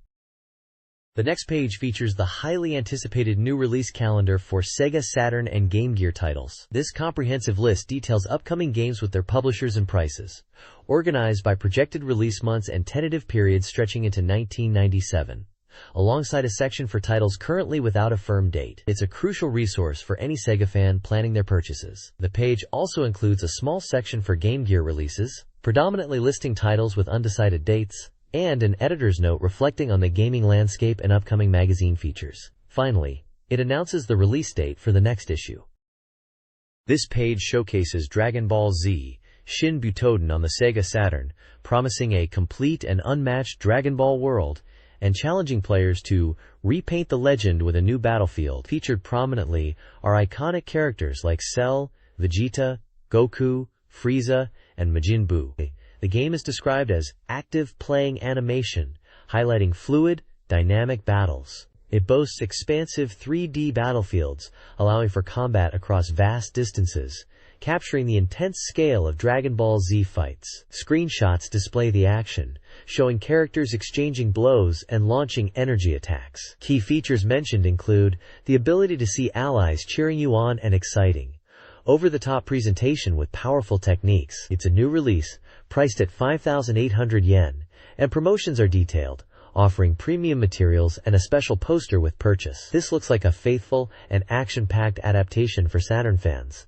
Speaker 1: The next page features the highly anticipated new release calendar for Sega Saturn and Game Gear titles. This comprehensive list details upcoming games with their publishers and prices, organized by projected release months and tentative periods stretching into 1997, alongside a section for titles currently without a firm date. It's a crucial resource for any Sega fan planning their purchases. The page also includes a small section for Game Gear releases, predominantly listing titles with undecided dates, and an editor's note reflecting on the gaming landscape and upcoming magazine features. Finally, it announces the release date for the next issue. This page showcases Dragon Ball Z Shin Butoden on the Sega Saturn, promising a complete and unmatched Dragon Ball world and challenging players to repaint the legend with a new battlefield. Featured prominently are iconic characters like Cell, Vegeta, Goku, Frieza, and Majin Buu. The game is described as active playing animation, highlighting fluid, dynamic battles. It boasts expansive 3D battlefields, allowing for combat across vast distances, capturing the intense scale of Dragon Ball Z fights. Screenshots display the action, showing characters exchanging blows and launching energy attacks. Key features mentioned include the ability to see allies cheering you on and exciting over-the-top presentation with powerful techniques. It's a new release, priced at 5,800 yen, and promotions are detailed, offering premium materials and a special poster with purchase. This looks like a faithful and action-packed adaptation for Saturn fans.